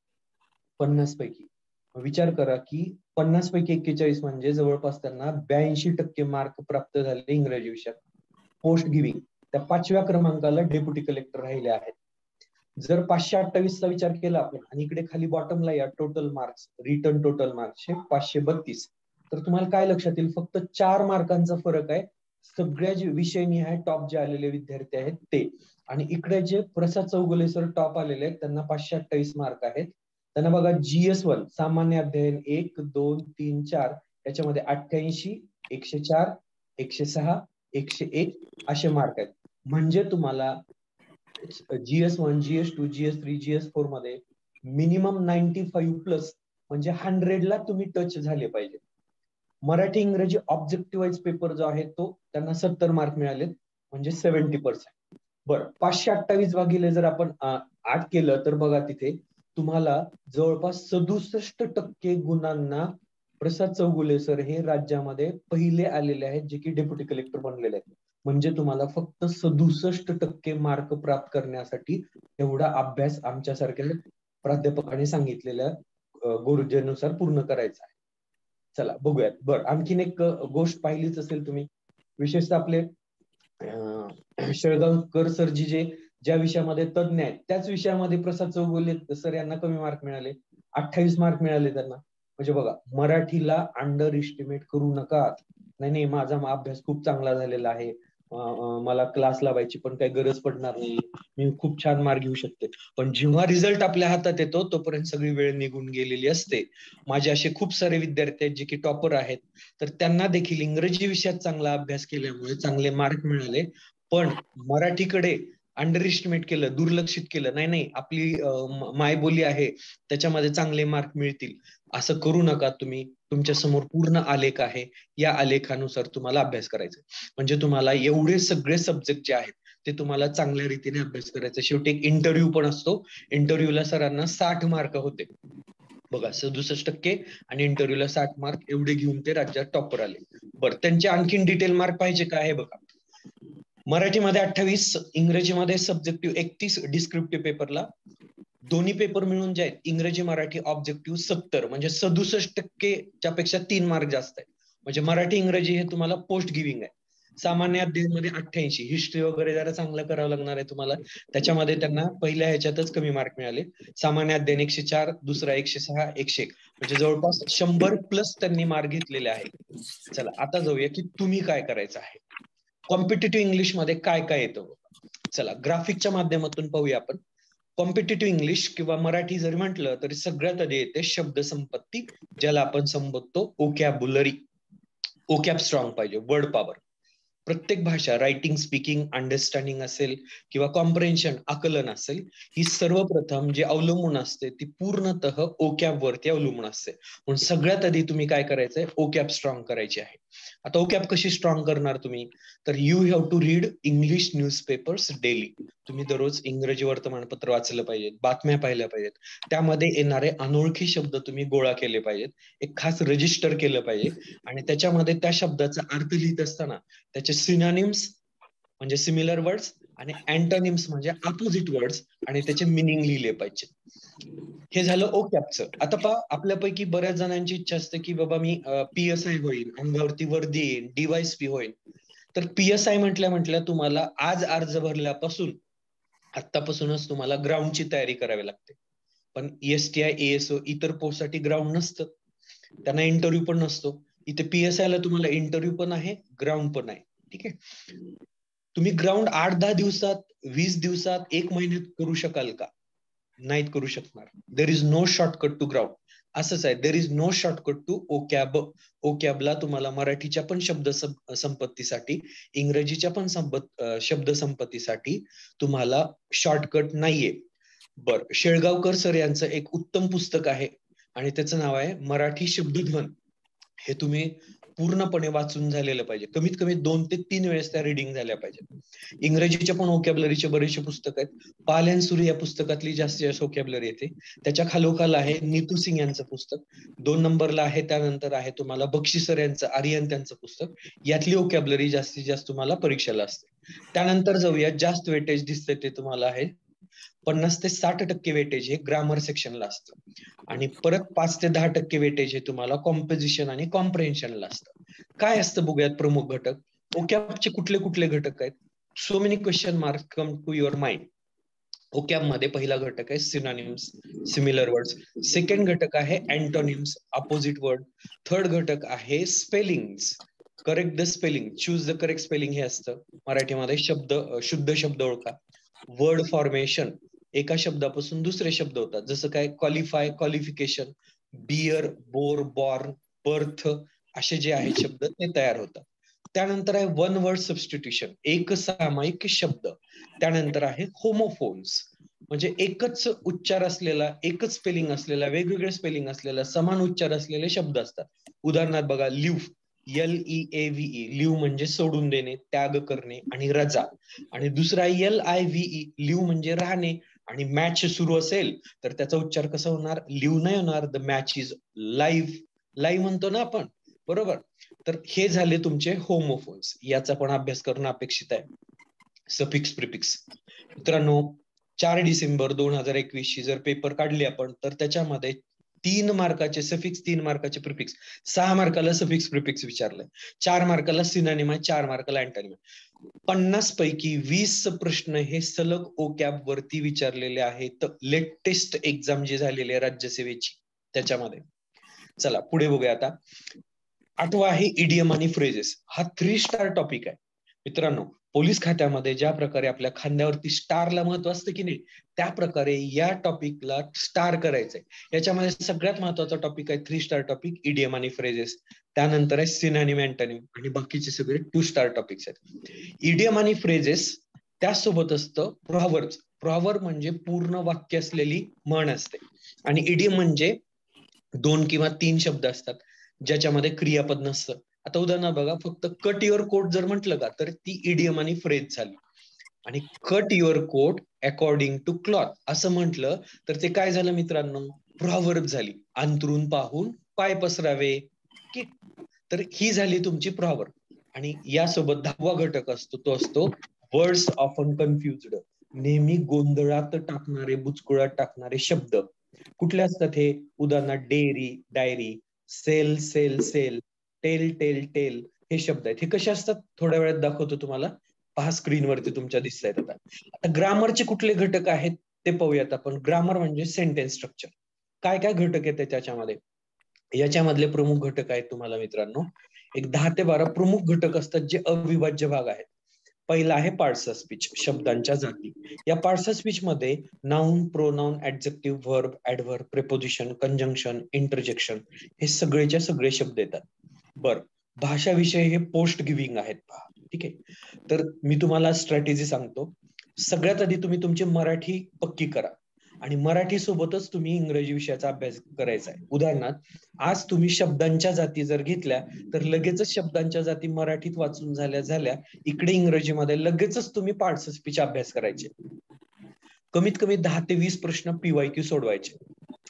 50 पैकी. विचार करा की 50 पैकी 41 म्हणजे जवळपास त्यांना 82% मार्क प्राप्त झाले इंग्रजी विषयात. पोस्ट गिव्हिंग त्या 5व्या क्रमांकाला डेप्युटी कलेक्टर राहिले आहेत. जर 528 चा विचार केला आपण आणि इकडे खाली बॉटमला या total marks, return total marks 532, तर तुम्हाला काय लक्षात येईल, फक्त 4 मार्कांचा फरक आहे सगळ्या जे विषयनिहाय टॉप जे आलेले विद्यार्थी आहेत ते. आणि इकडे जे प्रसाद चौगुले सर टॉप आलेले आहेत त्यांना 528 मार्क आहेत. त्यांना बघा GS1 सामान्य अध्ययन 1, 2, 3, 4 याच्यामध्ये 88, 104, 106, 101 असे मार्क आहेत. म्हणजे तुम्हाला GS1, GS2, GS3, GS4 मध्ये मिनिमम 95 प्लस म्हणजे 100 ला तुम्ही टच झाले पाहिजे. मराठी इंग्रजी ऑब्जेक्टिव्ह वाईज पेपर जो आहे तो त्यांना 70 मार्क मिळालेत म्हणजे 70%. बरं 528 भागिले जर आपण 8 केलं तर बघा तिथे तुम्हाला जवळपास 67% गुणांना प्रसाद चौगुले सर हे राज्यामध्ये पहिले आलेले आहेत जे की डेप्युटी कलेक्टर बनलेले आहेत. म्हणजे तुम्हाला फक्त 67% मार्क प्राप्त करण्यासाठी एवढा अभ्यास आमच्यासारख्या प्राध्यापकांनी सांगितलेल्या गुरुजीनुसार पूर्ण करायचा आहे. चला बघूयात. बरं आणखीन एक गोष्ट पाहिलीच असेल तुम्ही, विशेषतः आपले शेळगावकर सर जे ज्या विषयामध्ये तज्ञ आहेत त्याच विषयामध्ये प्रसाद चौगुले सर यांना कमी मार्क मिळाले, 28 मार्क मिळाले त्यांना. म्हणजे बघा मराठीला अंडर इस्टिमेट करू नका. नाही माझा अभ्यास खूप चांगला झालेला आहे, मला क्लास लावायची पण काही गरज पडणार नाही, मी खूप छान मार्क घेऊ शकते. पण जेव्हा रिझल्ट आपल्या हातात येतो तोपर्यंत सगळी वेळ निघून गेलेली असते. माझे असे खूप सारे विद्यार्थी आहेत जे की टॉपर आहेत, तर त्यांना देखील इंग्रजी विषयात चांगला अभ्यास केल्यामुळे चांगले मार्क मिळाले. पण मराठीकडे अंडर इस्टिमेट केलं, दुर्लक्षित केलं, नाही आपली मायबोली आहे त्याच्यामध्ये चांगले मार्क मिळतील असं करू नका तुम्ही. तुमच्या समोर पूर्ण आलेख आहे, या आलेखानुसार तुम्हाला अभ्यास करायचा. म्हणजे तुम्हाला एवढे सगळे सब्जेक्ट जे आहेत ते तुम्हाला चांगल्या रीतीने अभ्यास करायचा. शेवटी एक इंटरव्ह्यू पण असतो, इंटरव्ह्यूला सरांना 60 मार्क होते बघा, 67% आणि इंटरव्ह्यूला 60 मार्क एवढे घेऊन ते राज्यात टॉपर आले. बरं त्यांचे आणखीन डिटेल मार्क पाहिजे का आहे बघा. मराठीमध्ये 28, इंग्रजीमध्ये सब्जेक्टिव्ह 31, डिस्क्रिप्टिव्ह पेपरला दोन्ही पेपर मिळून जे आहेत इंग्रजी मराठी ऑब्जेक्टिव्ह 70 म्हणजे 67%च्या पेक्षा 3 मार्क जास्त आहे. म्हणजे मराठी इंग्रजी हे तुम्हाला पोस्ट गिव्हिंग आहे. सामान्य अध्ययन मध्ये 88, हिस्ट्री वगैरे जरा चांगलं करावं लागणार आहे तुम्हाला, त्याच्यामध्ये त्यांना पहिल्या ह्याच्यातच कमी मार्क मिळाले. सामान्य अध्ययन 104, दुसरा 106, 101 म्हणजे जवळपास 100 प्लस त्यांनी मार्क घेतलेले आहेत. चला आता जाऊया की तुम्ही काय करायचं आहे. कॉम्पिटिटिव्ह इंग्लिश मध्ये काय काय येतं. चला ग्राफिकच्या माध्यमातून पाहूया आपण. कॉम्पिटिटिव्ह इंग्लिश किंवा मराठी जरी म्हटलं तरी सगळ्यात आधी येते शब्द संपत्ती, ज्याला आपण संबोधतो ओकॅब्युलरी. ओकॅब स्ट्रॉंग पाहिजे, वर्ड पॉवर. प्रत्येक भाषा रायटिंग, स्पीकिंग, अंडरस्टँडिंग असेल किंवा कॉम्प्रेन्शन आकलन असेल, ही सर्वप्रथम जे अवलंबून असते ती पूर्णतः ओकॅब वरती अवलंबून असते. म्हणून सगळ्यात आधी तुम्ही काय करायचंय, ओकॅब स्ट्रॉंग करायची आहे. आता ओकॅब कशी स्ट्रॉंग करणार तुम्ही, तर you have to read English newspapers daily. तुम्ही दररोज इंग्रजी वर्तमानपत्र वाचलं पाहिजे, बातम्या पाहिल्या पाहिजेत, त्यामध्ये येणारे अनोळखी शब्द तुम्ही गोळा केले पाहिजेत, एक खास रजिस्टर केलं पाहिजे आणि त्याच्यामध्ये त्या शब्दाचा अर्थ लिहित असताना त्याचे सिनोनिम्स म्हणजे सिमिलर वर्ड्स आणि अँटोनिम्स म्हणजे अपोजिट वर्ड्स आणि त्याचे मिनिंग लिहिले पाहिजे. हे झालं ओकॅबचं. आता पहा आपल्यापैकी बऱ्याच जणांची इच्छा असते की बाबा मी PSI होईल, अंगावरती वर्दी येईल, DYSP होईल. तर PSI म्हटल्या तुम्हाला आज अर्ज भरल्यापासून आतापासूनच तुम्हाला ग्राउंडची तयारी करावी लागते. पण STI, ASO इतर पोस्टसाठी ग्राउंड नसतं, त्यांना इंटरव्ह्यू पण नसतो. इथे PSI ला तुम्हाला इंटरव्ह्यू पण आहे, ग्राउंड पण आहे. ठीक आहे, तुम्ही ग्राउंड 8-10 दिवसात, 20 दिवसात, 1 महिन्यात करू शकाल का, नाहीत करू शकणार. There is no shortcut to ground. असंच आहे, there is no shortcut to vocab. ओकॅबला तुम्हाला मराठीच्या पण शब्द संपत्तीसाठी, इंग्रजीच्या पण शब्द संपत्तीसाठी तुम्हाला शॉर्टकट नाहीये. बर, शेळगावकर सर यांचं एक उत्तम पुस्तक आहे आणि त्याचं नाव आहे मराठी शब्दधन. हे तुम्ही पूर्णपणे वाचून झालेलं पाहिजे, कमीत कमी 2 ते 3 वेळेस त्या रिडिंग झाल्या पाहिजेत. इंग्रजीच्या पण ओकॅबलरीचे बरेचसे पुस्तक आहेत. पाल अँड सुरी या पुस्तकातली जास्तीत जास्त ओकॅबलरी येते. त्याच्या खालोखाल आहे नीतू सिंग यांचं पुस्तक, 2 नंबरला आहे. त्यानंतर आहे तुम्हाला बक्षी सर यांचं आर्यन त्यांचं पुस्तक. यातली ओकॅबलरी जास्तीत जास्त तुम्हाला परीक्षेला असते. त्यानंतर जाऊया, जास्त वेटेज दिसते ते तुम्हाला आहे 50 ते 60% वेटेज हे ग्रामर सेक्शनला असतं आणि परत 5 ते 10% वेटेज हे तुम्हाला कॉम्पोजिशन आणि कॉम्प्रेन्शनला असतं. काय असतं बघूयात प्रमुख घटक. ओकॅबचे कुठले कुठले घटक आहेत. So many question mark come to your mind. Vocab मध्ये पहिला घटक आहे सिनोनिम्स, सिमिलर वर्ड्स. सेकंड घटक आहे अँटोनिम्स, अपोजिट वर्ड. थर्ड घटक आहे spellings, correct the spelling, choose the correct spelling हे असतं मराठीमध्ये. शब्द, शुद्ध शब्द ओळखा. वर्ड फॉर्मेशन, एका शब्दापासून दुसरे शब्द होतात, जसं काय qualify, qualification, bear, bore, born, birth, असे जे आहेत शब्द ते तयार होतात. त्यानंतर आहे वन वर्ड सबस्टिट्यूशन, एक सामायिक शब्द. त्यानंतर आहे होमोफोन्स, म्हणजे एकच उच्चार असलेला, एकच स्पेलिंग असलेला, वेगवेगळे स्पेलिंग असलेला, समान उच्चार असलेले शब्द असतात. उदाहरणार्थ बघा, लिव्ह, LEAVE, लिव्ह म्हणजे सोडून देणे, त्याग करणे आणि रजा. आणि दुसरा LIVE, लिव्ह म्हणजे राहणे, आणि मॅच सुरू असेल तर त्याचा उच्चार कसा होणार? लिव्ह नाही होणार, the match is live, live म्हणतो ना आपण, बरोबर. तर हे झाले तुमचे होमोफोन्स, याचा पण अभ्यास करणं अपेक्षित आहे. सफिक्स प्रिफिक्स मित्रांनो, 4 डिसेंबर 2021 ची जर पेपर काढली आपण, तर त्याच्यामध्ये 3 मार्काचे सफिक्स, 3 मार्काचे प्रिफिक्स, 6 मार्काला सफिक्स प्रिफिक्स विचारलंय, 4 मार्काला सिनोनिम आहे, 4 मार्काला अँटोनिम आहे. 50 पैकी 20 प्रश्न हे सलग ओकॅब वरती विचारलेले आहेत, लेटेस्ट एक्झाम जी झालेली आहे राज्यसेवेची त्याच्यामध्ये. चला पुढे बघूया आता. 8वा आहे इडियम आणि फ्रेजेस. हा 3 स्टार टॉपिक आहे मित्रांनो. पोलीस खात्यामध्ये ज्या प्रकारे आपल्या खांद्यावरती स्टारला महत्व असतं की नाही, त्या प्रकारे या टॉपिकला स्टार करायचंय. याच्यामध्ये सगळ्यात महत्वाचा टॉपिक आहे 3 स्टार टॉपिक, इडियम आणि फ्रेजेस. त्यानंतर आहे सिनोनिम, अँटोनिम, आणि बाकीचे सगळे 2 स्टार टॉपिक्स आहेत. इडियम आणि फ्रेजेस त्यासोबत असतं प्रॉव्हर्ब्स. प्रॉव्हर्ब म्हणजे पूर्ण वाक्य असलेली म्हण असते, आणि इडियम म्हणजे 2 किंवा 3 शब्द असतात ज्याच्यामध्ये क्रियापद नसतं. आता उदाहरण बघा, फक्त कट युअर कोट जर म्हटलं का, तर ती इडियम आणि फ्रेज झाली. आणि cut your coat according to cloth असं म्हटलं तर ते काय झालं मित्रांनो? प्रॉव्हर्ब झाली. अंथरून पाहून पाय पसरावे, की तर ही झाली तुमची प्रॉव्हर्ब. आणि यासोबत 10वा घटक असतो, तो असतो वर्ड्स ऑफन कन्फ्युज्ड, नेहमी गोंधळात टाकणारे, बुचकुळात टाकणारे शब्द. कुठले असतात हे? उदाहरणार्थ dairy, diary, sell, cell, sale, tell, tail, tale, हे शब्द आहेत. हे कसे असतात थोड्या वेळात दाखवतो तुम्हाला, पहा स्क्रीनवरती तुमच्या दिसत आहेत. आता ग्रामरचे कुठले घटक आहेत ते पाहूयात आपण. ग्रामर म्हणजे सेंटेन्स स्ट्रक्चर. काय काय घटक आहेत त्याच्यामध्ये? याच्यामधले प्रमुख घटक आहेत तुम्हाला मित्रांनो, एक 10 ते 12 प्रमुख घटक असतात जे अविभाज्य भाग आहेत. पहिला आहे पार्ट्स ऑफ स्पीच, शब्दांच्या जाती. या पार्ट्स ऑफ स्पीच मध्ये noun, pronoun, adjective, verb, adverb, preposition, conjunction, interjection, हे सगळेच्या सगळे शब्द येतात. बर, भाषा विषय हे पोस्ट गिव्हिंग आहेत, पहा. ठीक आहे, तर मी तुम्हाला स्ट्रॅटेजी सांगतो. सगळ्यात आधी तुम्ही तुमची मराठी पक्की करा, आणि मराठी सोबतच तुम्ही इंग्रजी विषयाचा अभ्यास करायचा आहे. उदाहरणार्थ, आज तुम्ही शब्दांच्या जाती जर घेतल्या तर लगेचच शब्दांच्या जाती मराठीत वाचून झाल्या इकडे इंग्रजीमध्ये लगेचच तुम्ही पार्ट्स ऑफ स्पीच अभ्यास करायचे. कमीत कमी 10 ते 20 प्रश्न PYQ सोडवायचे.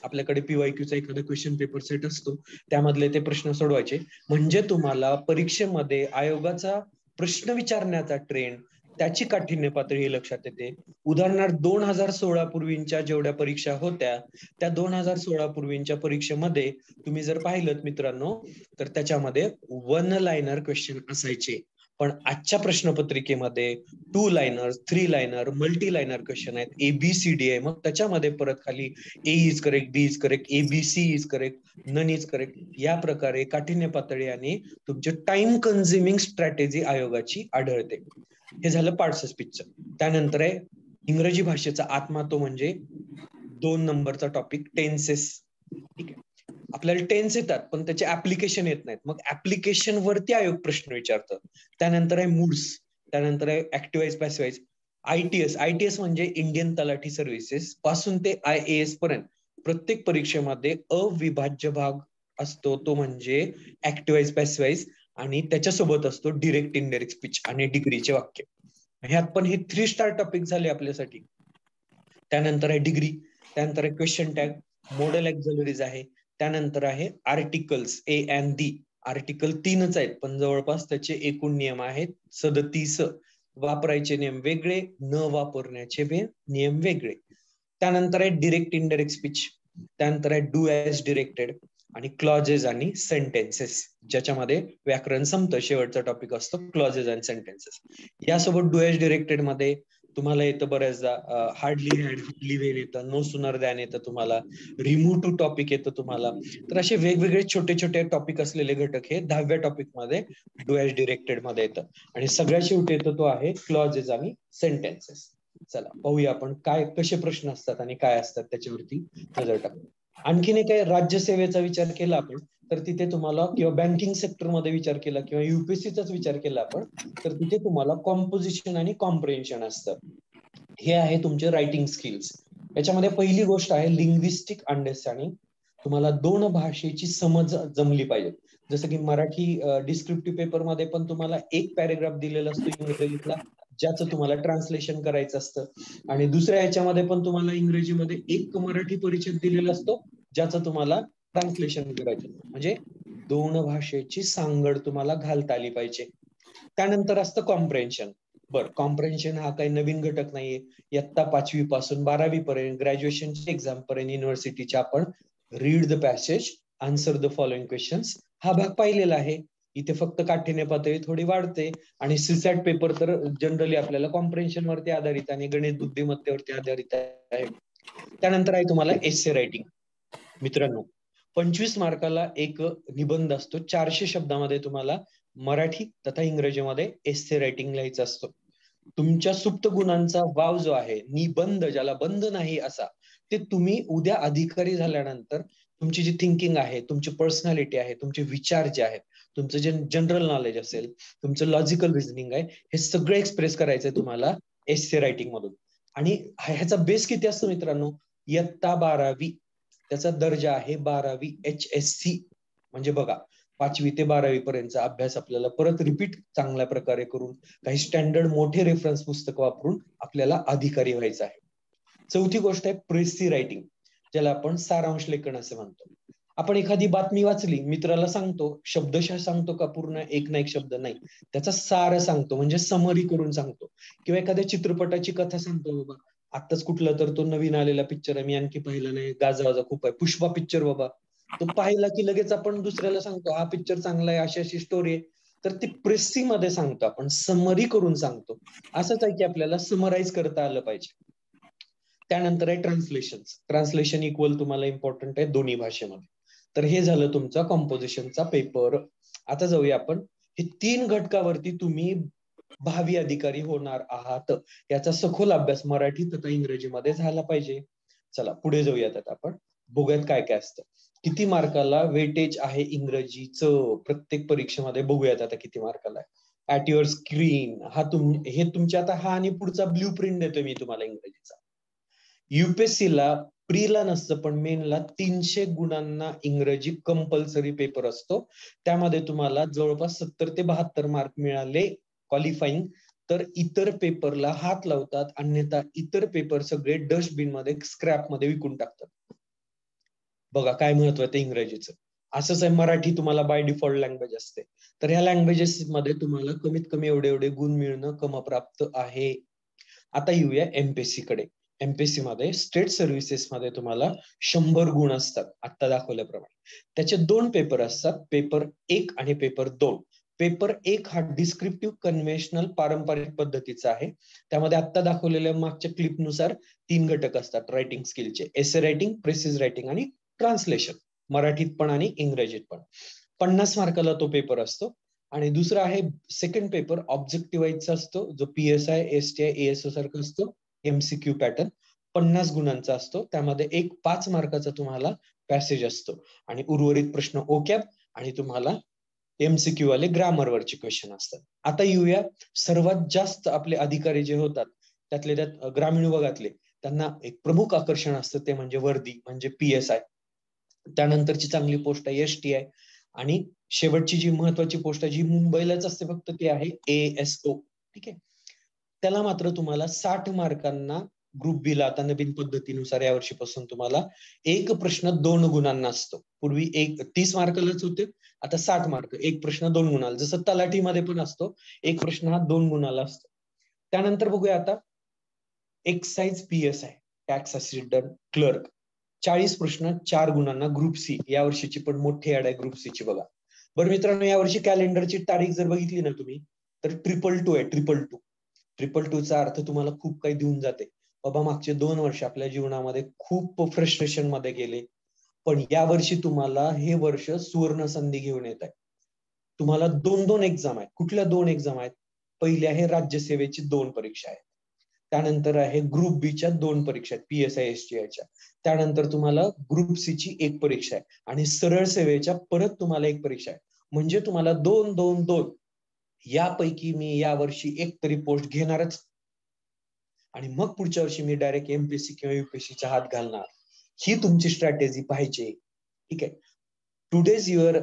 आपल्याकडे PYQचा एखादा क्वेश्चन पेपर सेट असतो, त्यामधले ते प्रश्न सोडवायचे. म्हणजे तुम्हाला परीक्षेमध्ये आयोगाचा प्रश्न विचारण्याचा ट्रेंड, त्याची काठिण्य पातळी लक्षात येते. उदाहरणार्थ 2016 पूर्वीच्या जेवढ्या परीक्षा होत्या, त्या 2016 पूर्वीच्या परीक्षेमध्ये तुम्ही जर पाहिलं मित्रांनो, तर त्याच्यामध्ये 1 लाइनर क्वेश्चन असायचे. पण आजच्या प्रश्नपत्रिकेमध्ये 2 liner, 3 liner, multi liner question आहेत. ABCD आहे, मग त्याच्यामध्ये परत खाली A is correct, B is correct, ABC is correct, none is correct. या प्रकारे काठिण्य पातळी आणि तुमचे टाइम कन्झ्युमिंग स्ट्रॅटेजी आयोगाची आढळते. हे झालं पार्ट्स ऑफ स्पीचचं. त्यानंतर आहे इंग्रजी भाषेचा आत्मा, तो म्हणजे 2 नंबरचा टॉपिक, टेन्सेस. ठीक आहे, आपल्याला टेन्स येतात पण त्याचे ऍप्लिकेशन येत नाहीत, मग ऍप्लिकेशन वरती आयोग प्रश्न विचारतं. त्यानंतर आहे मूड्स, त्यानंतर आहे ऍक्टिव्हाइज, पॅसिव्हाइज. ITS म्हणजे इंडियन तलाठी सर्व्हिसेस पासून ते IAS पर्यंत प्रत्येक परीक्षेमध्ये अविभाज्य भाग असतो, तो म्हणजे ऍक्टिव्हाइज, पॅसिव्हाइज, आणि त्याच्यासोबत असतो डिरेक्ट, इनडायरेक्ट स्पीच आणि डिग्रीचे वाक्य. ह्यात पण हे 3 स्टार टॉपिक झाले आपल्यासाठी. त्यानंतर आहे डिग्री, त्यानंतर आहे क्वेश्चन टॅग, मॉडेल एक्झलरीज आहे, त्यानंतर आहे articles A and D. Article 3च आहेत, पण जवळपास त्याचे एकूण नियम आहेत 37. वापरायचे नियम वेगळे, न वापरण्याचे नियम वेगळे. त्यानंतर आहे डिरेक्ट, इनडायरेक्ट स्पीच, त्यानंतर आहे डू ऍज डिरेक्टेड, आणि क्लॉजेस आणि सेंटेन्सेस, ज्याच्यामध्ये व्याकरण संपतं. शेवटचा टॉपिक असतो क्लॉजेस अँड सेंटेन्सेस. यासोबत डू ऍज डिरेक्टेड मध्ये तुम्हाला येतं बऱ्याचदा हार्डली वेन येतं, नो सुनर दॅन येतं तुम्हाला, रिमूव्ह टू टॉपिक येतं तुम्हाला. तर असे वेगवेगळे छोटे छोटे टॉपिक असलेले घटक हे 10व्या टॉपिक मध्ये डू ऍज डिरेक्टेड मध्ये येतं. आणि सगळ्यात शेवटी येतो तो आहे क्लॉजेस आणि सेंटेन्सेस. चला पाहूया आपण काय कसे प्रश्न असतात आणि काय असतात त्याच्यावरती नजर टाकू. आणखीन एक राज्यसेवेचा विचार केला आपण तर तिथे तुम्हाला, किंवा बँकिंग सेक्टर मध्ये विचार केला किंवा युपीएससीचाच विचार केला आपण तर तिथे तुम्हाला कॉम्पोजिशन आणि कॉम्प्रिहेन्शन असतं. हे आहे तुमचे रायटिंग स्किल्स. याच्यामध्ये पहिली गोष्ट आहे लिंग्विस्टिक अंडरस्टँडिंग. तुम्हाला दोन भाषेची समज जमली पाहिजे. जसं की मराठी डिस्क्रिप्टिव्ह पेपर मध्ये पण तुम्हाला एक पॅरेग्राफ दिलेला असतो इंग्रजीतला, ज्याचं तुम्हाला ट्रान्सलेशन करायचं असतं. आणि दुसऱ्या ह्याच्यामध्ये पण तुम्हाला इंग्रजीमध्ये एक मराठी परिच्छेद दिलेला असतो, ज्याचं तुम्हाला ट्रान्सलेशन करायचं. म्हणजे दोन भाषेची सांगड तुम्हाला घालता आली पाहिजे. त्यानंतर असतं कॉम्प्रेन्शन. बरं, कॉम्प्रेन्शन हा काही नवीन घटक नाहीये. इयत्ता 5वी पासून 12वी पर्यंत ग्रॅज्युएशनच्या एक्झाम पर्यंत युनिव्हर्सिटीच्या आपण read the passage, answer the following questions हा भाग पाहिलेला आहे. इथे फक्त काठीण्य पातळी थोडी वाढते. आणि सीसॅट पेपर तर जनरली आपल्याला कॉम्प्रेन्शन वरती आधारित आणि गणित बुद्धिमत्तेवरती आधारित आहे. त्यानंतर आहे तुम्हाला एस्से रायटिंग. मित्रांनो, 25 मार्काला एक निबंध असतो. 400 शब्दामध्ये तुम्हाला मराठी तथा इंग्रजीमध्ये एस्से रायटिंग लिहायचं असतं. तुमच्या सुप्त गुणांचा वाव जो आहे, निबंध ज्याला बंद नाही असा, ते तुम्ही उद्या अधिकारी झाल्यानंतर तुमची जी थिंकिंग आहे, तुमची पर्सनॅलिटी आहे, तुमचे विचार जे आहेत, तुमचं जे जनरल नॉलेज असेल, तुमचं लॉजिकल रिझनिंग आहे, हे सगळं एक्सप्रेस करायचंय तुम्हाला एस्से रायटिंग मधून. आणि ह्याचा बेस किती असतो मित्रांनो? इयत्ता 12वी, त्याचा दर्जा आहे 12वी HSC. म्हणजे बघा, 5वी ते 12वी पर्यंतचा अभ्यास आपल्याला परत रिपीट चांगल्या प्रकारे करून काही स्टँडर्ड मोठे रेफरन्स पुस्तक वापरून आपल्याला अधिकारी व्हायचं आहे. चौथी गोष्ट आहे प्रेसी रायटिंग, ज्याला आपण सारांश लेखन असं म्हणतो. आपण एखादी बातमी वाचली, मित्राला सांगतो, शब्दशः सांगतो का पूर्ण एक ना एक शब्द नाही, त्याचा सार सांगतो, म्हणजे समरी करून सांगतो. किंवा एखाद्या चित्रपटाची कथा सांगतो, बाबा आत्ताच कुठला तर तो नवीन आलेला पिक्चर आहे, मी आणखी पाहिला नाही, गाजावाजा खूप आहे, पुष्पा पिक्चर बाबा, तो पाहिला की लगेच आपण दुसऱ्याला सांगतो हा पिक्चर चांगला आहे, अशी अशी स्टोरी आहे. तर ती प्रेसी मध्ये सांगतो आपण, समरी करून सांगतो. असंच आहे की आपल्याला समराईज करता आलं पाहिजे. त्यानंतर आहे ट्रान्सलेशन. ट्रान्सलेशन इक्वल तुम्हाला इम्पॉर्टंट आहे दोन्ही भाषेमध्ये. तर हे झालं तुमचा कॉम्पोजिशनचा पेपर. आता जाऊया आपण, हे 3 घटकावरती तुम्ही भावी अधिकारी होणार आहात याचा सखोल अभ्यास मराठी तथा इंग्रजीमध्ये झाला पाहिजे. चला पुढे जाऊयात. आता आपण बघूयात काय काय असतं. किती मार्काला वेटेज आहे इंग्रजीचं प्रत्येक परीक्षेमध्ये, बघूयात आता किती मार्काला आहे. ऍट युअर स्क्रीन हे तुमच्या आता हा आणि पुढचा ब्ल्यू प्रिंट देतोय मी तुम्हाला इंग्रजीचा. युपीएससीला प्रीला नसतं पण मेनला 300 गुणांना इंग्रजी कंपल्सरी पेपर असतो. त्यामध्ये तुम्हाला जवळपास 70 ते 72 मार्क मिळाले क्वालिफाईंग, तर इतर पेपरला हात लावतात, अन्यथा इतर पेपर सगळे डस्टबिन मध्ये स्क्रॅप मध्ये विकून टाकतात. बघा काय महत्व आहे इंग्रजीचं. असंच आहे मराठी, तुम्हाला बाय डिफॉल्ट लँग्वेज असते. तर ह्या लँग्वेजेस मध्ये तुम्हाला कमीत कमी एवढे एवढे गुण मिळणं क्रमप्राप्त आहे. आता येऊया एमपीएससी कडे. एमपीएससी मध्ये स्टेट सर्व्हिसेस मध्ये तुम्हाला 100 गुण असतात आता दाखवल्याप्रमाणे. त्याचे 2 पेपर असतात, पेपर 1 आणि पेपर 2. पेपर 1 हा डिस्क्रिप्टिव्ह कन्व्हेन्शनल पारंपरिक पद्धतीचा आहे. त्यामध्ये आता दाखवलेल्या मागच्या क्लिपनुसार 3 घटक असतात रायटिंग स्किलचे, एसे रायटिंग, प्रेसिज रायटिंग आणि ट्रान्सलेशन, मराठीत पण आणि इंग्रजीत पण. 50 मार्काला तो पेपर असतो. आणि दुसरा आहे सेकंड पेपर, ऑब्जेक्टिव्हाइजचा असतो, जो पीएसआय, एसटीआय, एएसओ सारखा असतो, एमसीक्यू पॅटर्न, 50 गुणांचा असतो. त्यामध्ये एक 5 मार्काचा तुम्हाला पॅसेज असतो आणि उर्वरित प्रश्न ओकॅब आणि तुम्हाला एमसीक्यू वाले ग्रामरवरचे क्वेश्चन असतात. आता येऊया, सर्वात जास्त आपले अधिकारी जे होतात त्यातले त्यात ग्रामीण विभागातले, त्यांना एक प्रमुख आकर्षण असतं, ते म्हणजे वर्दी, म्हणजे पीएसआय. त्यानंतरची चांगली पोस्ट आहे एसटीआय. आणि शेवटची जी महत्वाची पोस्ट आहे जी मुंबईलाच असते फक्त, ती आहे एएसओ. ठीक आहे. त्याला मात्र तुम्हाला 60 मार्कांना ग्रुप बी ला आता नवीन पद्धतीनुसार यावर्षीपासून तुम्हाला एक प्रश्न 2 गुणांना असतो. पूर्वी 30 मार्कालाच होते, आता 60 मार्क, एक प्रश्न 2 गुणाला, जसं तलाठीमध्ये पण असतो, एक प्रश्न हा 2 गुणाला असतो. त्यानंतर बघूया आता excise PSI, tax assistant clerk, 40 प्रश्न 4 गुणांना ग्रुप सी. यावर्षीची पण मोठी ऍड आहे ग्रुप सी ची बघा. बरं मित्रांनो, यावर्षी कॅलेंडरची तारीख जर बघितली ना तुम्ही, तर 222 आहे, 222. 222चा अर्थ तुम्हाला खूप काही देऊन जाते. बाबा मागचे 2 वर्ष आपल्या जीवनामध्ये खूप फ्रस्ट्रेशन मध्ये गेले, पण या वर्षी तुम्हाला हे वर्ष सुवर्ण संधी घेऊन येत आहे. तुम्हाला 2 एक्झाम आहेत. कुठल्या 2 एक्झाम आहेत? पहिली आहे राज्यसेवेची 2 परीक्षा आहेत. त्यानंतर आहे ग्रुप बीच्या 2 परीक्षा आहेत, PSI-STIच्या. त्यानंतर तुम्हाला ग्रुप सीची 1 परीक्षा आहे आणि सरळ सेवेच्या परत तुम्हाला 1 परीक्षा आहे. म्हणजे तुम्हाला 2, 2, 2 यापैकी मी यावर्षी एक तरी पोस्ट घेणारच आणि मग पुढच्या वर्षी मी डायरेक्ट MPSC किंवा UPSCचा हात घालणार. ही तुमची स्ट्रॅटेजी पाहिजे. ठीक आहे. Today's your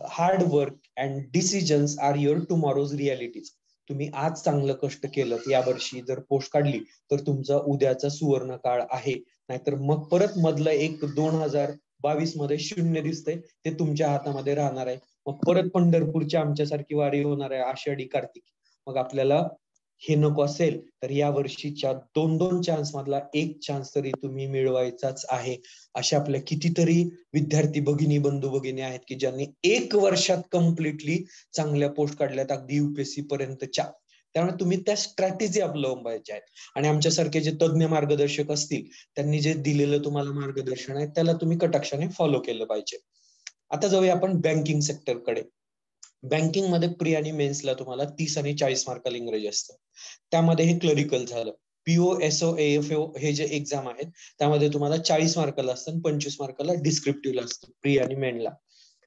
hard work and decisions are your tomorrow's realities. तुम्ही आज चांगलं कष्ट केलं, यावर्षी जर पोस्ट काढली तर तुमचा उद्याचा सुवर्ण काळ आहे. नाहीतर मग परत मधलं एक 2022 मध्ये शून्य दिसतंय, ते तुमच्या हातामध्ये राहणार आहे. मग परत पंढरपूरची आमच्यासारखी वारी होणार आहे, आषाढी कार्तिकी. मग आपल्याला हे नको असेल तर या वर्षीच्या 2 चान्स मधला 1 चान्स तरी तुम्ही मिळवायचाच आहे. अशा आपल्या कितीतरी विद्यार्थी भगिनी, बंधू भगिनी आहेत की ज्यांनी 1 वर्षात कम्प्लिटली चांगल्या पोस्ट काढल्यात, अगदी UPSC पर्यंतच्या. त्यामुळे तुम्ही त्या स्ट्रॅटेजी अवलंबायच्या आहेत. आणि आमच्यासारखे जे तज्ञ मार्गदर्शक असतील, त्यांनी जे दिलेलं तुम्हाला मार्गदर्शन आहे त्याला तुम्ही कटाक्षाने फॉलो केलं पाहिजे. आता जाऊया आपण बँकिंग सेक्टरकडे. बँकिंग मध्ये प्री आणि मेन्सला तुम्हाला 30 आणि 40 मार्काला इंग्रजी असतं. त्यामध्ये हे क्लरिकल झालं. PO, SO, AFO हे जे एक्झाम आहेत त्यामध्ये तुम्हाला 40 मार्काला असतं, 25 मार्काला डिस्क्रिप्टिव्हला असतं प्री आणि मेनला.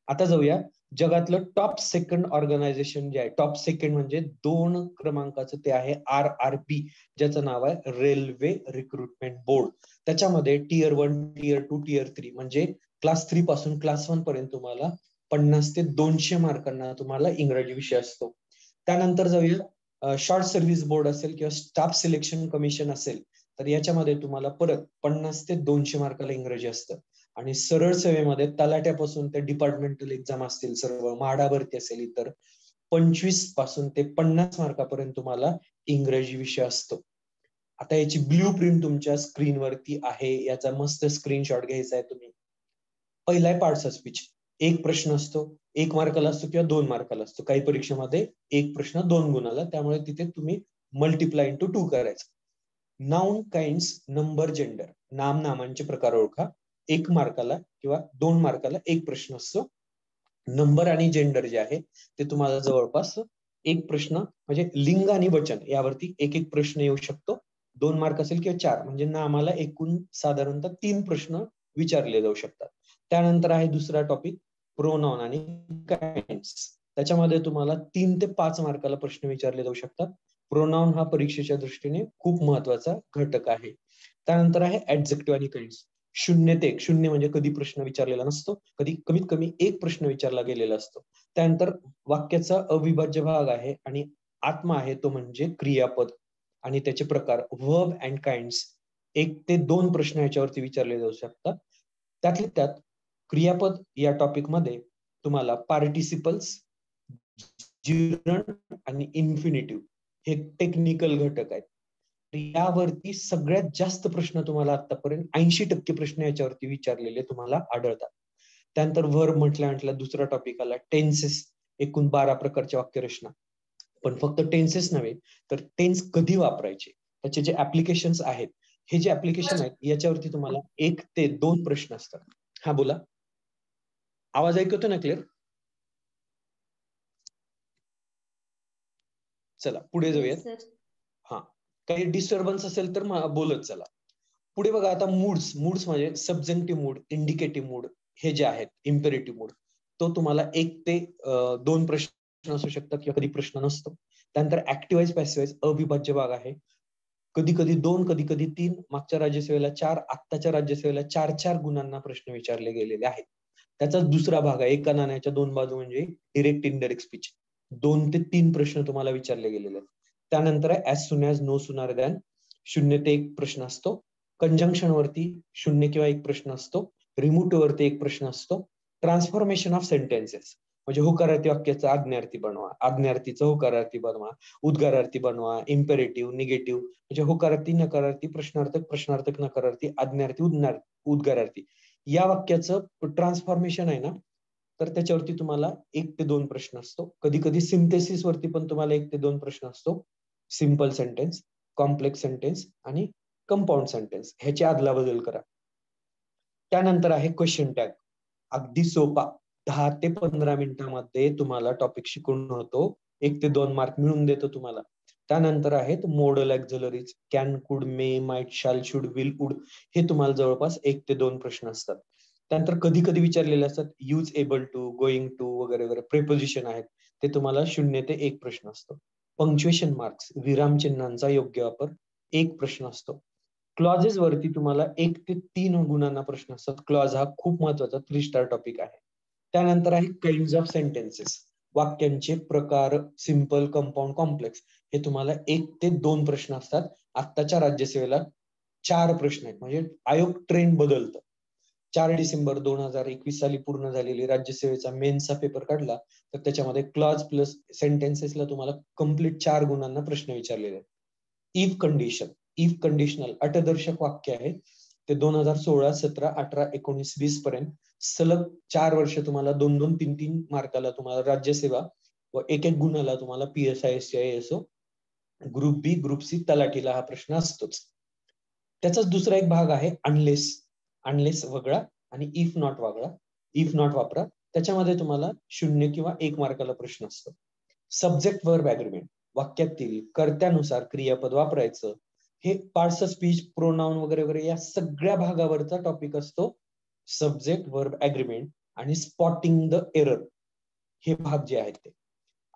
आता जाऊया जगातलं टॉप सेकंड ऑर्गनायझेशन जे आहे, टॉप सेकंड म्हणजे 2 क्रमांकाचं, ते आहे RRB, ज्याचं नाव आहे रेल्वे रिक्रुटमेंट बोर्ड. त्याच्यामध्ये Tier 1, Tier 2, Tier 3 म्हणजे क्लास 3 पासून क्लास 1 पर्यंत तुम्हाला 50 ते 200 मार्कांना तुम्हाला इंग्रजी विषय असतो. त्यानंतर जाऊया शॉर्ट सर्व्हिस बोर्ड असेल किंवा स्टाफ सिलेक्शन कमिशन असेल, तर याच्यामध्ये तुम्हाला परत 50 ते 200 मार्काला इंग्रजी असतं. आणि सरळ सेवेमध्ये तलाट्यापासून ते डिपार्टमेंटल एक्झाम असतील, सर्व म्हाडा भरती असेल इतर, 25 पासून ते 50 मार्कापर्यंत तुम्हाला इंग्रजी विषय असतो. आता याची ब्ल्यू प्रिंट तुमच्या स्क्रीनवरती आहे, याचा मस्त स्क्रीनशॉट घ्यायचा आहे तुम्ही. पहिला आहे पार्ट्स ऑफ स्पीच. 1 प्रश्न असतो, 1 मार्काला असतो किंवा 2 मार्काला असतो. काही परीक्षेमध्ये 1 प्रश्न 2 गुणाला, त्यामुळे तिथे तुम्ही मल्टिप्लाय इंटू 2 करायचं. नाउन, काइंड्स, नंबर, जेंडर, नाम, नामांचे प्रकार ओळखा. 1 मार्काला किंवा 2 मार्काला 1 प्रश्न असतो. नंबर आणि जेंडर जे आहे ते तुम्हाला जवळपास 1 प्रश्न, म्हणजे लिंग आणि वचन यावरती 1 प्रश्न येऊ शकतो. 2 मार्क असेल किंवा 4, म्हणजे नामाला एकूण साधारणतः 3 प्रश्न विचारले जाऊ शकतात. त्यानंतर आहे दुसरा टॉपिक प्रोनाउन आणि काइंड्स. त्याच्यामध्ये तुम्हाला 3 ते 5 मार्काला प्रश्न विचारले जाऊ शकतात. प्रोनाउन हा परीक्षेच्या दृष्टीने खूप महत्वाचा घटक आहे. त्यानंतर आहे ऍडजेक्टिव्ह आणि काइंड्स. 0 ते 1, 0 म्हणजे कधी प्रश्न विचारलेला नसतो, कधी कमीत कमी 1 प्रश्न विचारला गेलेला असतो. त्यानंतर वाक्याचा अविभाज्य भाग आहे आणि आत्मा आहे, तो म्हणजे क्रियापद आणि त्याचे प्रकार व्हर्ब अँड काइंड्स. 1 ते 2 प्रश्न याच्यावरती विचारले जाऊ शकतात. त्यातले त्यात क्रियापद या टॉपिक मध्ये तुम्हाला पार्टिसिपल्स, जिरंड आणि इन्फिनिटिव्ह हे टेक्निकल घटक आहेत. यावरती सगळ्यात जास्त प्रश्न तुम्हाला आतापर्यंत 80% प्रश्न याच्यावरती विचारलेले तुम्हाला आढळतात. त्यानंतर व्हर्ब म्हटल्या दुसरा टॉपिक आला टेन्सेस. एकूण 12 प्रकारच्या वाक्यरचना. पण फक्त टेन्सेस नव्हे तर टेन्स कधी वापरायचे, त्याचे जे ऍप्लिकेशन्स आहेत, हे जे ऍप्लिकेशन आहेत याच्यावरती तुम्हाला 1 ते 2 प्रश्न असतात. हा बोला, आवाज ऐकू येतो ना क्लिअर? चला पुढे जाऊयात. हा, काही डिस्टर्बन्स असेल तर बोलत चला. पुढे बघा आता मूड्स. मूड्स म्हणजे सबजंक्टिव्ह मूड, इंडिकेटिव्ह मूड हे जे आहेत, इम्पेरेटिव्ह मूड, तो तुम्हाला 1 ते 2 प्रश्न असू शकतात किंवा कधी प्रश्न नसतो. त्यानंतर ऍक्टिव्हाइज पॅसिव्हाइज अविभाज्य भाग आहे. कधी कधी 2, कधी कधी 3, मागच्या राज्यसेवेला 4, आत्ताच्या राज्यसेवेला 4 गुणांना प्रश्न विचारले गेलेले आहेत. त्याचा दुसरा भाग आहे एका नाण्याच्या 2 बाजू, म्हणजे डिरेक्ट इनडायरेक्ट स्पीच. 2 ते 3 प्रश्न तुम्हाला विचारले गेलेले आहेत. त्यानंतर आहे as soon as, no sooner than. 0 ते 1 प्रश्न असतो. कंजंक्शन वरती 0 किंवा 1 प्रश्न असतो. रिमोटिव्ह वरती 1 प्रश्न असतो. ट्रान्सफॉर्मेशन ऑफ सेंटेन्सेस म्हणजे होकारार्थी वाक्याचं आज्ञार्थी बनवा, आज्ञार्थीचं होकारार्थी बनवा, उद्गारार्थी बनवा, इम्पेरेटिव्ह, निगेटिव्ह म्हणजे होकारार्थी, नकारार्थी, प्रश्नार्थक, प्रश्नार्थक, नकारार्थी, आज्ञार्थी, उद्गारार्थी. या वाक्याचं ट्रान्सफॉर्मेशन आहे ना, तर त्याच्यावरती तुम्हाला 1 ते 2 प्रश्न असतो. कधी कधी सिंथेसिस वरती पण तुम्हाला 1 ते 2 प्रश्न असतो. सिम्पल सेंटेन्स, कॉम्प्लेक्स सेंटेन्स आणि कंपाऊंड सेंटेन्स ह्याची आदला बदल करा. त्यानंतर आहे क्वेश्चन टॅग. अगदी सोपा, 10 ते 15 मिनिटांमध्ये तुम्हाला टॉपिक शिकवून होतो. 1 ते 2 मार्क मिळून देतो तुम्हाला. त्यानंतर आहेत मॉडल ऍक्झिलरीज, कॅन, कुड, मे, माइट, शाल, शुड, विल, वुड. हे तुम्हाला जवळपास 1 ते 2 प्रश्न असतात. त्यानंतर कधी कधी विचारलेले असतात use, able to, going to वगैरे वगैरे प्रिपोजिशन आहेत, ते तुम्हाला 0 ते 1 प्रश्न असतो. पंक्च्युएशन मार्क्स, विरामचिन्हांचा योग्य वापर, 1 प्रश्न असतो. क्लॉजेस वरती तुम्हाला 1 ते 3 गुणांना प्रश्न असतात. क्लॉज हा खूप महत्वाचा 3 स्टार टॉपिक आहे. त्यानंतर आहे काइंड ऑफ सेंटेन्सेस, वाक्यांचे प्रकार, सिंपल, कंपाऊंड, कॉम्प्लेक्स. हे तुम्हाला 1 ते 2 प्रश्न असतात. आत्ताच्या राज्यसेवेला 4 प्रश्न आहेत, म्हणजे आयोग ट्रेंड बदलतं. 4 डिसेंबर 2021 साली पूर्ण झालेली राज्यसेवेचा मेन्सचा पेपर काढला तर त्याच्यामध्ये क्लॉज प्लस सेंटेन्सेसला तुम्हाला कम्प्लीट 4 गुणांना प्रश्न विचारलेले आहेत. इफ कंडिशन, इफ कंडिशनल अटदर्शक वाक्य आहे ते 2016, 17, 18, 19, 20 पर्यंत सलग 4 वर्ष तुम्हाला 2-2, 3-3 मार्काला तुम्हाला राज्यसेवा व 1-1 गुणाला तुम्हाला PSI, SISO, ग्रुप बी, ग्रुप सी, तलाठीला हा प्रश्न असतोच. त्याचाच दुसरा एक भाग आहे अनलेस. अनलेस वगळा आणि इफ नॉट वगळा, इफ नॉट वापरा. त्याच्यामध्ये तुम्हाला 0 किंवा 1 मार्काला प्रश्न असतो. सब्जेक्ट वर्ब ऍग्रीमेंट, वाक्यातील कर्त्यानुसार क्रियापद वापरायचं. हे पार्ट्स ऑफ स्पीच, प्रोनाउन वगैरे वगैरे या सगळ्या भागावरचा टॉपिक असतो सब्जेक्ट वर्ब ऍग्रीमेंट आणि स्पॉटिंग द एरर हे भाग जे आहेत ते.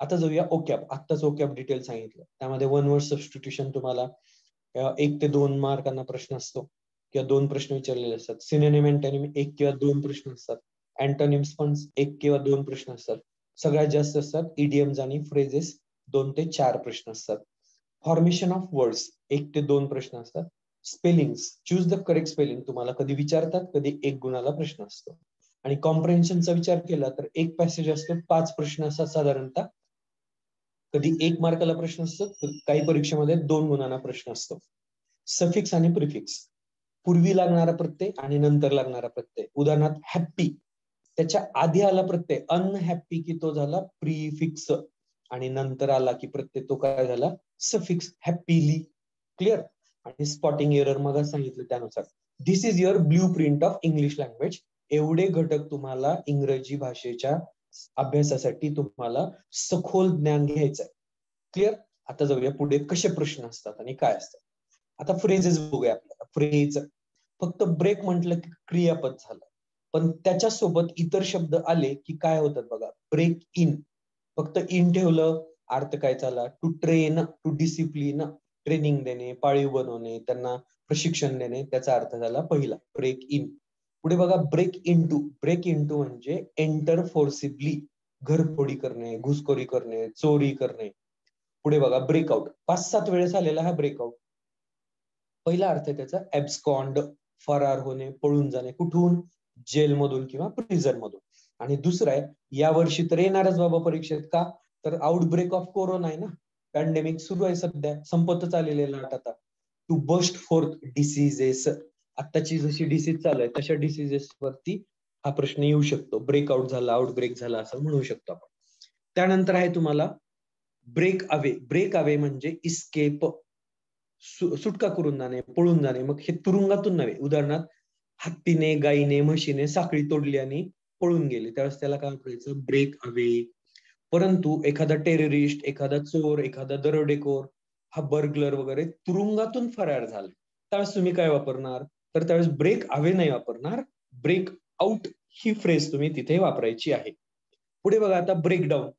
आता जाऊया ओकॅब. आत्ताच ओकॅब डिटेल सांगितलं, त्यामध्ये 1 वर्ड सबस्टिट्यूशन तुम्हाला 1 ते 2 मार्कांना प्रश्न असतो किंवा 2 प्रश्न विचारलेले असतात. सिनोनिम, अँटोनिम 1 किंवा 2 प्रश्न असतात. अँटोनिम्स पण 1 किंवा 2 प्रश्न असतात. सगळ्यात जास्त असतात इडियम्स आणि फ्रेजेस, 2 ते 4 प्रश्न असतात. फॉर्मेशन ऑफ वर्ड्स 1 ते 2 प्रश्न असतात. Spellings, choose the correct spelling तुम्हाला कधी विचारतात, कधी 1 गुणाला प्रश्न असतो. आणि कॉम्प्रेन्शनचा विचार केला तर 1 पॅसेज असतो, 5 प्रश्न असतात साधारणतः. कधी 1 मार्काला प्रश्न असतो, तर काही परीक्षेमध्ये 2 गुणांना प्रश्न असतो. सफिक्स आणि प्रिफिक्स, पूर्वी लागणारा प्रत्यय आणि नंतर लागणारा प्रत्यय. उदाहरणार्थ हॅप्पी, त्याच्या आधी आला प्रत्यय अनहॅप्पी की तो झाला प्रिफिक्स, आणि नंतर आला की प्रत्यय तो काय झाला सफिक्स, हॅप्पीली. क्लिअर. आणि स्पॉटिंग एरर मग सांगितलं त्यानुसार. This is your blueprint of English language. एवढे घटक तुम्हाला इंग्रजी भाषेच्या अभ्यासासाठी तुम्हाला सखोल ज्ञान घ्यायचंय. क्लिअर. आता जाऊया पुढे कसे प्रश्न असतात आणि काय असतात. आता फ्रेजेस बघूया आपल्याला. फ्रेज, फक्त ब्रेक म्हटलं की क्रियापद झालं, पण त्याच्यासोबत इतर शब्द आले की काय होतात बघा. ब्रेक इन, फक्त इन ठेवलं अर्थ काय झाला. To train, to discipline, training देणे, पाळीव बनवणे, त्यांना प्रशिक्षण देणे, त्याचा अर्थ झाला पहिला ब्रेक इन. पुढे बघा break in to. Break in to म्हणजे एंटर फोर्सिबली, घरफोडी करणे, घुसखोरी करणे, चोरी करणे. पुढे बघा ब्रेकआउट, 5-7 वेळेस आलेला हा ब्रेकआउट. पहिला अर्थ आहे त्याचा ऍब्स्कॉन्ड, फरार होणे, पळून जाणे. कुठून? जेलमधून किंवा प्रिझन मधून. आणि दुसरा आहे यावर्षी तर येणारच बाबा परीक्षेत, का तर आउटब्रेक ऑफ कोरोना आहे ना, पॅन्डेमिक सुरू आहे सध्या, संपतच आलेले लाट आता. टू बस्ट फोर्थ डिसीजेस, आत्ताची जशी डिसीज चालू आहे तशा डिसीजेस वरती हा प्रश्न येऊ शकतो. ब्रेकआउट झाला, आउटब्रेक झाला असं म्हणू शकतो आपण. त्यानंतर आहे तुम्हाला ब्रेक अवे. ब्रेक अवे म्हणजे इस्केप, सुटका करून जाणे, पळून जाणे. मग हे तुरुंगातून नव्हे. उदाहरणार्थ हत्तीने, गायीने, म्हशीने साखळी तोडली आणि पळून गेले, त्यावेळेस त्याला काय करायचं, ब्रेक अवे. परंतु एखादा टेररिस्ट, एखादा चोर, एखादा दरोडेखोर, हा बर्गलर वगैरे तुरुंगातून फरार झाला, त्यावेळेस तुम्ही काय वापरणार, तर त्यावेळेस ब्रेक अवे नाही वापरणार, ब्रेक आउट ही फ्रेज तुम्ही तिथे वापरायची आहे. पुढे बघा आता ब्रेकडाऊन.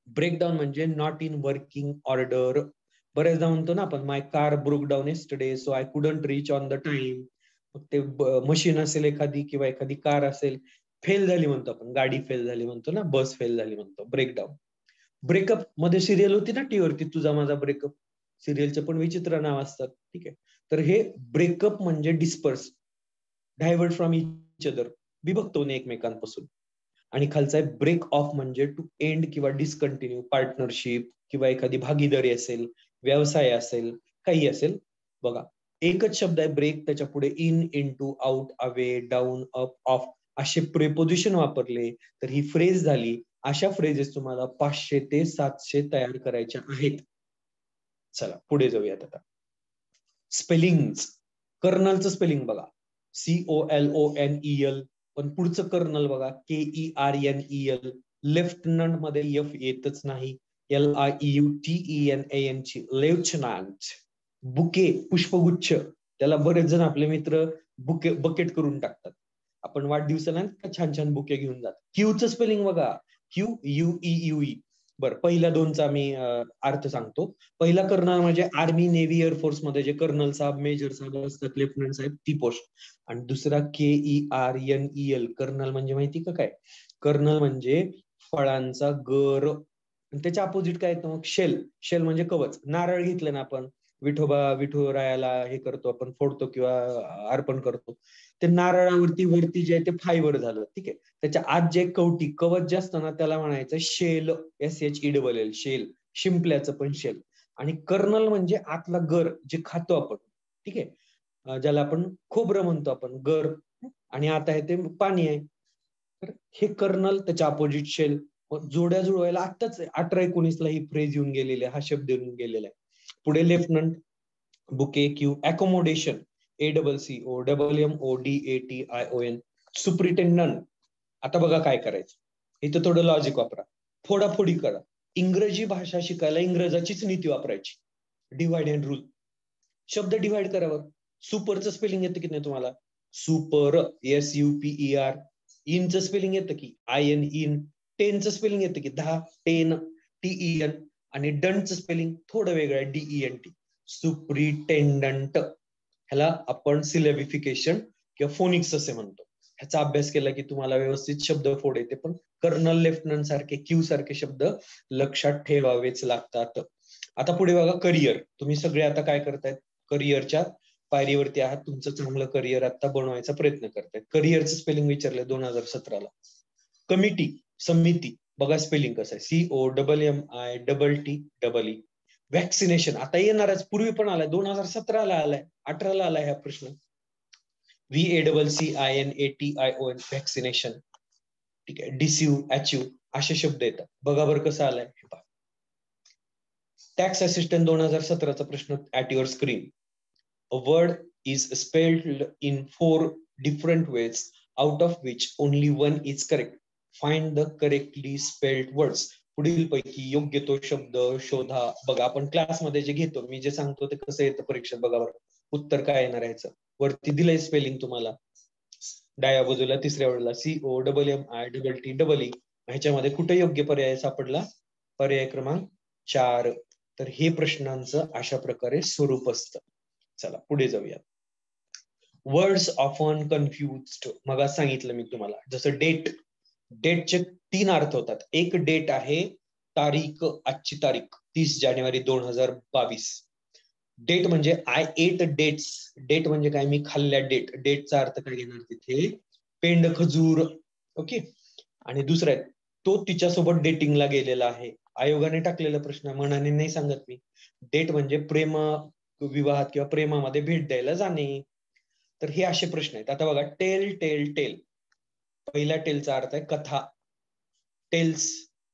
ब्रेकडाऊन म्हणजे नॉट इन वर्किंग ऑर्डर. बरेचदा म्हणतो ना आपण, my car broke down yesterday so I couldn't reach on the time. मग ते मशीन असेल एखादी किंवा एखादी कार असेल, फेल झाली म्हणतो आपण, गाडी फेल झाली म्हणतो ना, बस फेल झाली म्हणतो, ब्रेकडाऊन. ब्रेकअप मध्ये सिरियल होती ना टीव्हीवरती, तुझा माझा ब्रेकअप, सिरियलचे पण विचित्र नाव असतात. ठीक आहे. तर हे ब्रेकअप म्हणजे disperse, divert from each other, विभक्त होणे एकमेकांपासून. आणि खालचा आहे ब्रेक ऑफ म्हणजे टू एंड किंवा डिस्कंटिन्यू, पार्टनरशिप किंवा एखादी भागीदारी असेल, व्यवसाय असेल, काही असेल. बघा एकच शब्द आहे ब्रेक, त्याच्या पुढे in, into, out, away, down, up, of असे प्रिपोजिशन वापरले तर ही फ्रेज झाली. अशा फ्रेजेस तुम्हाला 500 ते 700 तयार करायच्या आहेत. चला पुढे जाऊयात आता. स्पेलिंग. कर्नलचं स्पेलिंग बघा, COLONEL, पण पुढचं कर्नल बघा KERNEL. लेफ्टनंट मध्ये F येतच नाही, LIEUTENAN ची लेफ्टनंट. बुके पुष्पगुच्छ, त्याला बरेच जण आपले मित्र बुके बकेट करून टाकतात. आपण वाढदिवसाला छान छान बुके घेऊन जात. क्यूचं स्पेलिंग बघा, QUEUE. बरं, पहिल्या दोनचा मी अर्थ सांगतो. पहिला कर्नल म्हणजे आर्मी नेव्ही एअरफोर्स मध्ये जे कर्नल साहेब मेजर साहेब असतात, लेफ्टनंट साहेब, ती पोस्ट. आणि दुसरा KERNEL, कर्नल म्हणजे माहिती का काय? कर्नल म्हणजे फळांचा गर. त्याच्या अपोजिट काय येतं मग? शेल. शेल म्हणजे कवच. नारळ घेतलं ना आपण, विठुरायाला हे करतो आपण, फोडतो किंवा अर्पण करतो, ते नारळावरती वरती जे आहे ते फायबर झालं, ठीक आहे. त्याच्या आत जे कवटी कवच जे असतं ना, त्याला म्हणायचं शेल, SHELL, शेल. शिंपल्याचं पण शेल. आणि कर्नल म्हणजे आतला गर, जे खातो आपण, ठीक आहे, ज्याला आपण खोबरं म्हणतो आपण, गर. आणि आता आहे ते पाणी आहे. तर हे कर्नल, त्याच्या अपोजिट शेल. जोड्या जुळवायला आताच 1819 ला ही फ्रेज येऊन गेलेली आहे, हा शब्द येऊन गेलेला आहे. पुढे lieutenant, bouquet, Q. Accommodation, ACCOMMODATION. Superintendent. आता बघा काय करायचं, इथं थोडं लॉजिक वापरा, फोडाफोडी करा. इंग्रजी भाषा शिकायला इंग्रजाचीच नीती वापरायची, डिव्हाइड अँड रूल. शब्द डिव्हाइड करावर. सुपरचं स्पेलिंग येतं की नाही तुम्हाला? Super, SUPER. इनचं स्पेलिंग येतं की IN, इन. टेनचं स्पेलिंग येतं की 10, टेन, TEN. आणि डंटचं स्पेलिंग थोडं वेगळं आहे, DENT. सुप्रिटेंडंट. ह्याला आपण सिलेबिफिकेशन किंवा फोनिक्स असे म्हणतो. ह्याचा अभ्यास केला की तुम्हाला व्यवस्थित शब्द फोड येते. पण कर्नल, लेफ्टनंट सारखे, क्यू सारखे शब्द लक्षात ठेवावेच लागतात. आता पुढे बघा, करिअर. तुम्ही सगळे आता काय करतायत? करिअरच्या पायरीवरती आहात, तुमचं चांगलं करिअर आता बनवायचा प्रयत्न करतायत. करिअरचं स्पेलिंग विचारलंय 2017 ला. कमिटी, समिती, बघा स्पेलिंग कसं आहे, COMMITTEE. व्हॅक्सिनेशन आता येणारच, पूर्वी पण आलाय, 2017 ला आलाय, 18 ला आलाय हा प्रश्न. VACCINATION, व्हॅक्सिनेशन, ठीक आहे. डिसिव्ह, अचिव्ह असे शब्द येतात. बघा बरं कसं आलाय. टॅक्स असिस्टंट 2017चा प्रश्न at your screen. A word is spelled in 4 different ways, out of which only one is correct. Find the correctly spelled words. पुढील पैकी योग्य तो शब्द शोधा. बघा आपण क्लासमध्ये जे घेतो, मी जे सांगतो ते कसं येतं परीक्षेत बघा बरं. उत्तर काय येणार याचं? वरती दिलंय स्पेलिंग तुम्हाला, डाव्या बाजूला तिसऱ्या वेळेला COMMITTEE. ह्याच्यामध्ये कुठे योग्य पर्याय सापडला? पर्याय क्रमांक 4. तर हे प्रश्नांचं अशा प्रकारे स्वरूप असतं. चला पुढे जाऊया. Words often confused. मग सांगितलं मी तुम्हाला, जसं डेट. डेटचे 3 अर्थ होतात. एक डेट आहे तारीख, आजची तारीख 30 जानेवारी 2022. डेट म्हणजे I ate dates. डेट म्हणजे काय? मी खाल्ल्या डेट. डेटचा अर्थ काय घेणार तिथे? पेंड खजूर. ओके. आणि दुसरा आहे, तो तिच्यासोबत डेटिंगला गेलेला आहे. आयोगाने टाकलेला प्रश्न, मनाने नाही सांगत मी. डेट म्हणजे प्रेम विवाहात किंवा प्रेमामध्ये भेट द्यायला जाणे. तर हे असे प्रश्न आहेत. आता बघा, टेल, टेल, टेल. पहिल्या टेलचा अर्थ आहे कथा, tales.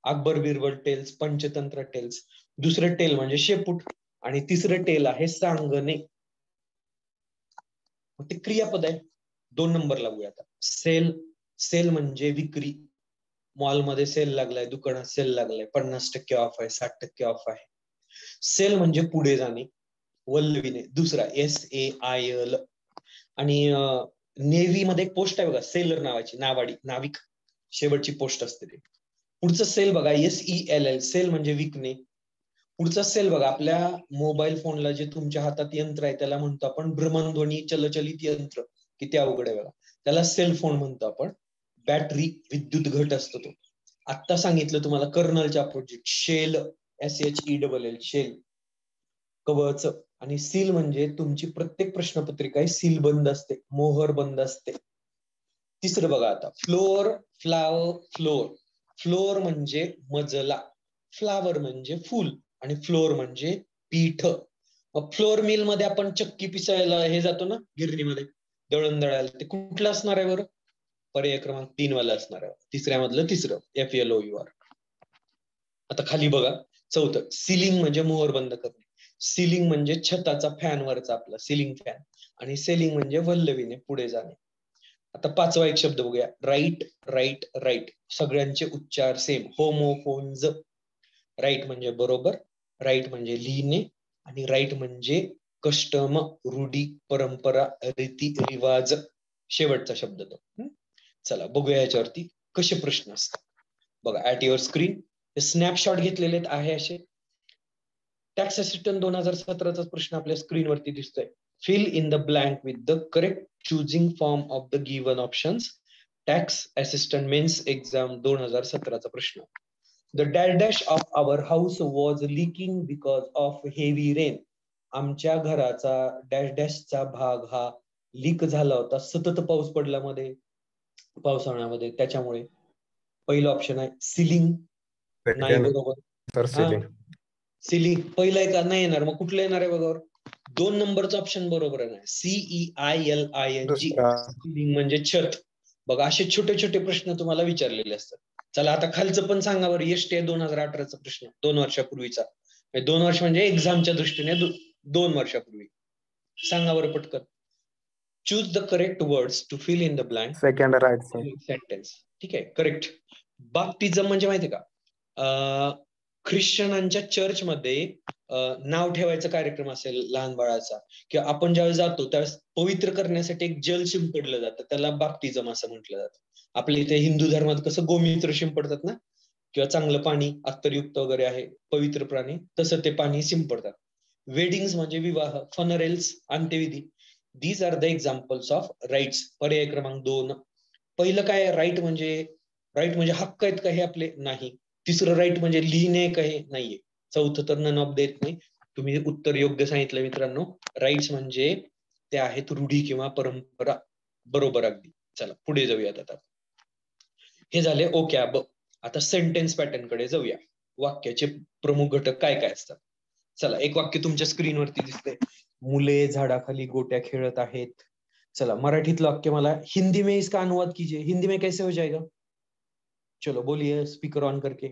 Akbar Birbal tales, Panchatantra tales. दुसरं टेल म्हणजे शेपूट. आणि तिसरं टेल आहे सांगणे. ते क्रियापद आहे. 2 नंबर लागूया आता. सेल. सेल म्हणजे विक्री. मॉलमध्ये सेल लागलाय, दुकानात सेल लागलाय, 50% ऑफ आहे, 60% ऑफ आहे. सेल म्हणजे पुढे जाणे, वल्लविणे. दुसरा SAIL. आणि नेव्ही मध्ये एक पोस्ट आहे बघा, सेलर नावाची, नावाडी, नाविक, शेवटची पोस्ट असते ते. पुढचं सेल बघा, SELL. सेल म्हणजे विकणे. पुढचा सेल बघा, आपल्या मोबाईल फोनला जे तुमच्या हातात यंत्र आहे त्याला म्हणतो आपण भ्रमणध्वनी चलचलित यंत्र. किती अवघड आहे बघा. त्याला सेल फोन म्हणतो आपण. बॅटरी, विद्युत घट असतो तो. आता सांगितलं तुम्हाला कर्नलच्या अपोजिट शेल, SHELL, शेल, कवच. आणि सील म्हणजे तुमची प्रत्येक प्रश्नपत्रिका आहे सील बंद असते, मोहर बंद असते. तिसरं बघा आता, फ्लोअर, फ्लावर, फ्लोअर. फ्लोअर म्हणजे मजला, फ्लावर म्हणजे फुल, आणि फ्लोअर म्हणजे पीठ. मग फ्लोअर मिल मध्ये आपण चक्की पिसायला हे जातो ना, गिरणीमध्ये दळण दळायला, ते कुठलं असणार आहे बरं? पर्याय क्रमांक 3 वाला असणार आहे. तिसऱ्यामधलं तिसरं, FLOUR. आता खाली बघा, चौथं, सिलिंग म्हणजे मोहर बंद करणे. सिलिंग म्हणजे छताचा फॅन वरचा आपला सिलिंग फॅन, आणि सेलिंग म्हणजे वल्लवीने पुढे जाणे. आता 5वा एक शब्द बघूया, राईट राईट राईट. सगळ्यांचे उच्चार सेम, होमोफोन्स. राईट म्हणजे बरोबर, राईट म्हणजे लिहिणे, आणि राईट म्हणजे कस्टम, रूढी, परंपरा, रीती रिवाज. शेवटचा शब्द तो. चला बघूया याच्यावरती कसे प्रश्न असतात. बघा ऍट युअर स्क्रीन स्नॅपशॉट घेतलेले आहे असे. टॅक्स असिस्टंट 2017चा प्रश्न आपल्या स्क्रीनवरती दिसतोय. Fill in the blank with the correct choosing form of the given options. Tax assistant mains exam 2017चा प्रश्न. The dash dash of our house was leaking because of heavy rain. आमच्या घराचा dash डॅशचा भाग हा लीक झाला होता सतत पाऊस पडला मध्ये, पावसाळ्यामध्ये, त्याच्यामुळे. पहिलं ऑप्शन आहे सिलिंग. नाही बरोबर. Sir ceiling. सिलिंग पहिलं आहे का? नाही येणार. मग कुठलं येणार आहे बघा? 2 नंबरचं ऑप्शन बरोबर आहे. CEILING. सिलिंग म्हणजे छत. बघा असे छोटे छोटे प्रश्न तुम्हाला विचारलेले असतात. चला आता खालचं पण सांगा बरं. एसटी 2018चा प्रश्न, 2 वर्षापूर्वीचा. 2 वर्ष म्हणजे एक्झामच्या दृष्टीने 2 वर्षापूर्वी. सांगा बरं पटकन. Choose the correct words to fill in the blank. Second right sir. Sentence. ठीक आहे, करेक्ट. बाप्टिझम म्हणजे माहिती का? ख्रिश्चनांच्या चर्चमध्ये नाव ठेवायचा कार्यक्रम असेल लहान बाळाचा, किंवा आपण ज्यावेळेस जातो त्यावेळेस पवित्र करण्यासाठी एक जल शिंपडलं जातं, त्याला बाप्टिझम असं म्हटलं जातं. आपल्या इथे हिंदू धर्मात कसं गोमित्र शिंपडतात ना, किंवा चांगलं पाणी अत्तरयुक्त वगैरे आहे, पवित्र प्राणी, तसं ते पाणी शिंपडतात. वेडिंग्स म्हणजे विवाह, फनरेल्स अंत्यविधी. These are the examples of rites. पर्याय क्रमांक 2. पहिलं काय? राईट म्हणजे हक्क आहेत का हे आपले? नाही. तिसरं राईट म्हणजे लिहिणे का हे? नाहीये. चौथं तर नन ऑफ देत नाही. तुम्ही उत्तर योग्य सांगितलं मित्रांनो. राईट्स म्हणजे ते आहेत रूढी किंवा परंपरा. बरोबर अगदी. चला पुढे जाऊयात आता. हे झाले ओके अब. आता सेंटेन्स पॅटर्न कडे जाऊया. वाक्याचे प्रमुख घटक काय काय असतात. चला एक वाक्य तुमच्या स्क्रीनवरती दिसतंय. मुले झाडाखाली गोट्या खेळत आहेत. चला मराठीतलं वाक्य मला हिंदी में इसका अनुवाद कीजिए. हिंदी में कैसे हो जाएगा? चलो बोलिए स्पीकर ऑन करके.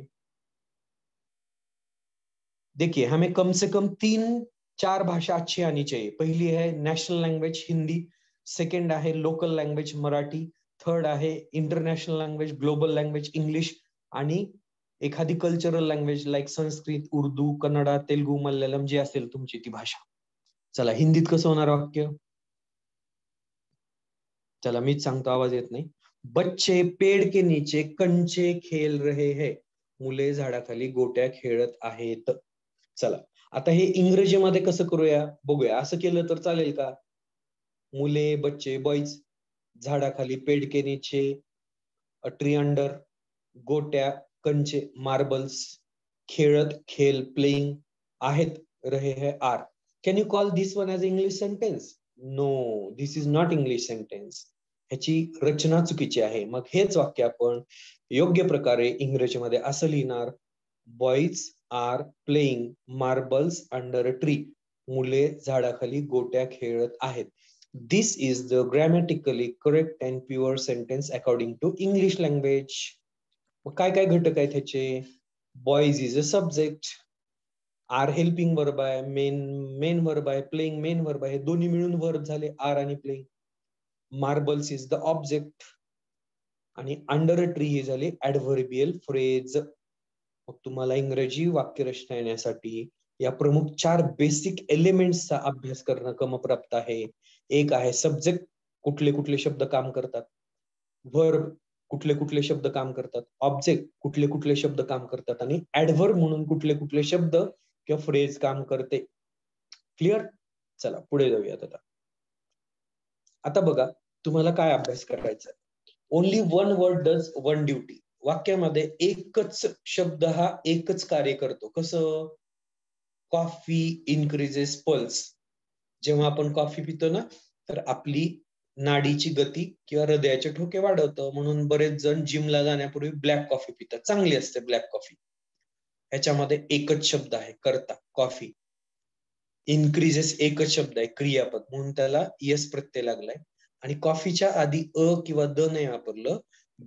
देखिए हमें कम से कम 3-4 भाषा अच्छी आनी चाहिए. पहली है नेशनल लैंग्वेज हिंदी, सेकंड आहे लोकल लँग्वेज मराठी, थर्ड आहे international language global language English, आणि एखादी cultural language like Sanskrit, Urdu, Kannada, Telugu, Malayalam जी असेल तुमची ती भाषा. चला हिंदीत कसं होणार वाक्य? चला मीच सांगतो, आवाज येत नाही. बच्चे पेड़ के नीचे कंचे खेल रहे हैं. मुले झाडाखाली गोट्या खेळत आहेत. चला आता हे इंग्रजीमध्ये कसं करूया बघूया. असं केलं तर चालेल का? मुले, बच्चे, बॉईज, झाडाखाली, पेड़ के नीचे, अ ट्री अंडर, गोट्या, कंचे, मार्बल्स, खेळत, खेल, प्लेइंग, आहेत, रहे है, are. Can you call this one as English sentence? No, this is not English sentence. ह्याची रचना चुकीची आहे. मग हेच वाक्य आपण योग्य प्रकारे इंग्रजीमध्ये असं लिहिणार. Boys are playing marbles under a tree. मुले झाडाखाली गोट्या खेळत आहेत. This is the grammatically correct and pure sentence according to English language. काय काय घटक आहेत ह्याचे? Boys is a subject, are helping verb आहे, मेन वर्ब आहे, प्लेइंग मेन वर्ब आहे, दोन्ही मिळून वर्ब झाले आर आणि playing. Marbles is the object, आणि अंडर अ ट्री ही झाली ऍडव्हर्बियल फ्रेज. मग तुम्हाला इंग्रजी वाक्यरचना येण्यासाठी या प्रमुख 4 बेसिक एलिमेंट्सचा अभ्यास करणं क्रमप्राप्त आहे. एक आहे सब्जेक्ट, कुठले कुठले शब्द काम करतात. वर्ब, कुठले कुठले शब्द काम करतात. ऑब्जेक्ट, कुठले कुठले शब्द काम करतात. आणि ऍडव्हर्ब म्हणून कुठले कुठले शब्द किंवा फ्रेज काम करते. क्लिअर? चला पुढे जाऊयात आता. आता बघा तुम्हाला काय अभ्यास करायचा. Only one word does one duty. वाक्यामध्ये एकच शब्द हा एकच कार्य करतो. कसं? Coffee increases pulse. जेव्हा आपण कॉफी पितो ना, तर आपली नाडीची गती किंवा हृदयाचे ठोके वाढवतं. म्हणून बरेच जण जिमला जाण्यापूर्वी ब्लॅक कॉफी पितात. चांगली असते ब्लॅक कॉफी. ह्याच्यामध्ये एकच शब्द आहे करता, कॉफी. इन्क्रीजेस एकच शब्द आहे, क्रियापद, म्हणून त्याला यस प्रत्यय लागलाय. आणि कॉफीच्या आधी अ किंवा द नाही वापरलं,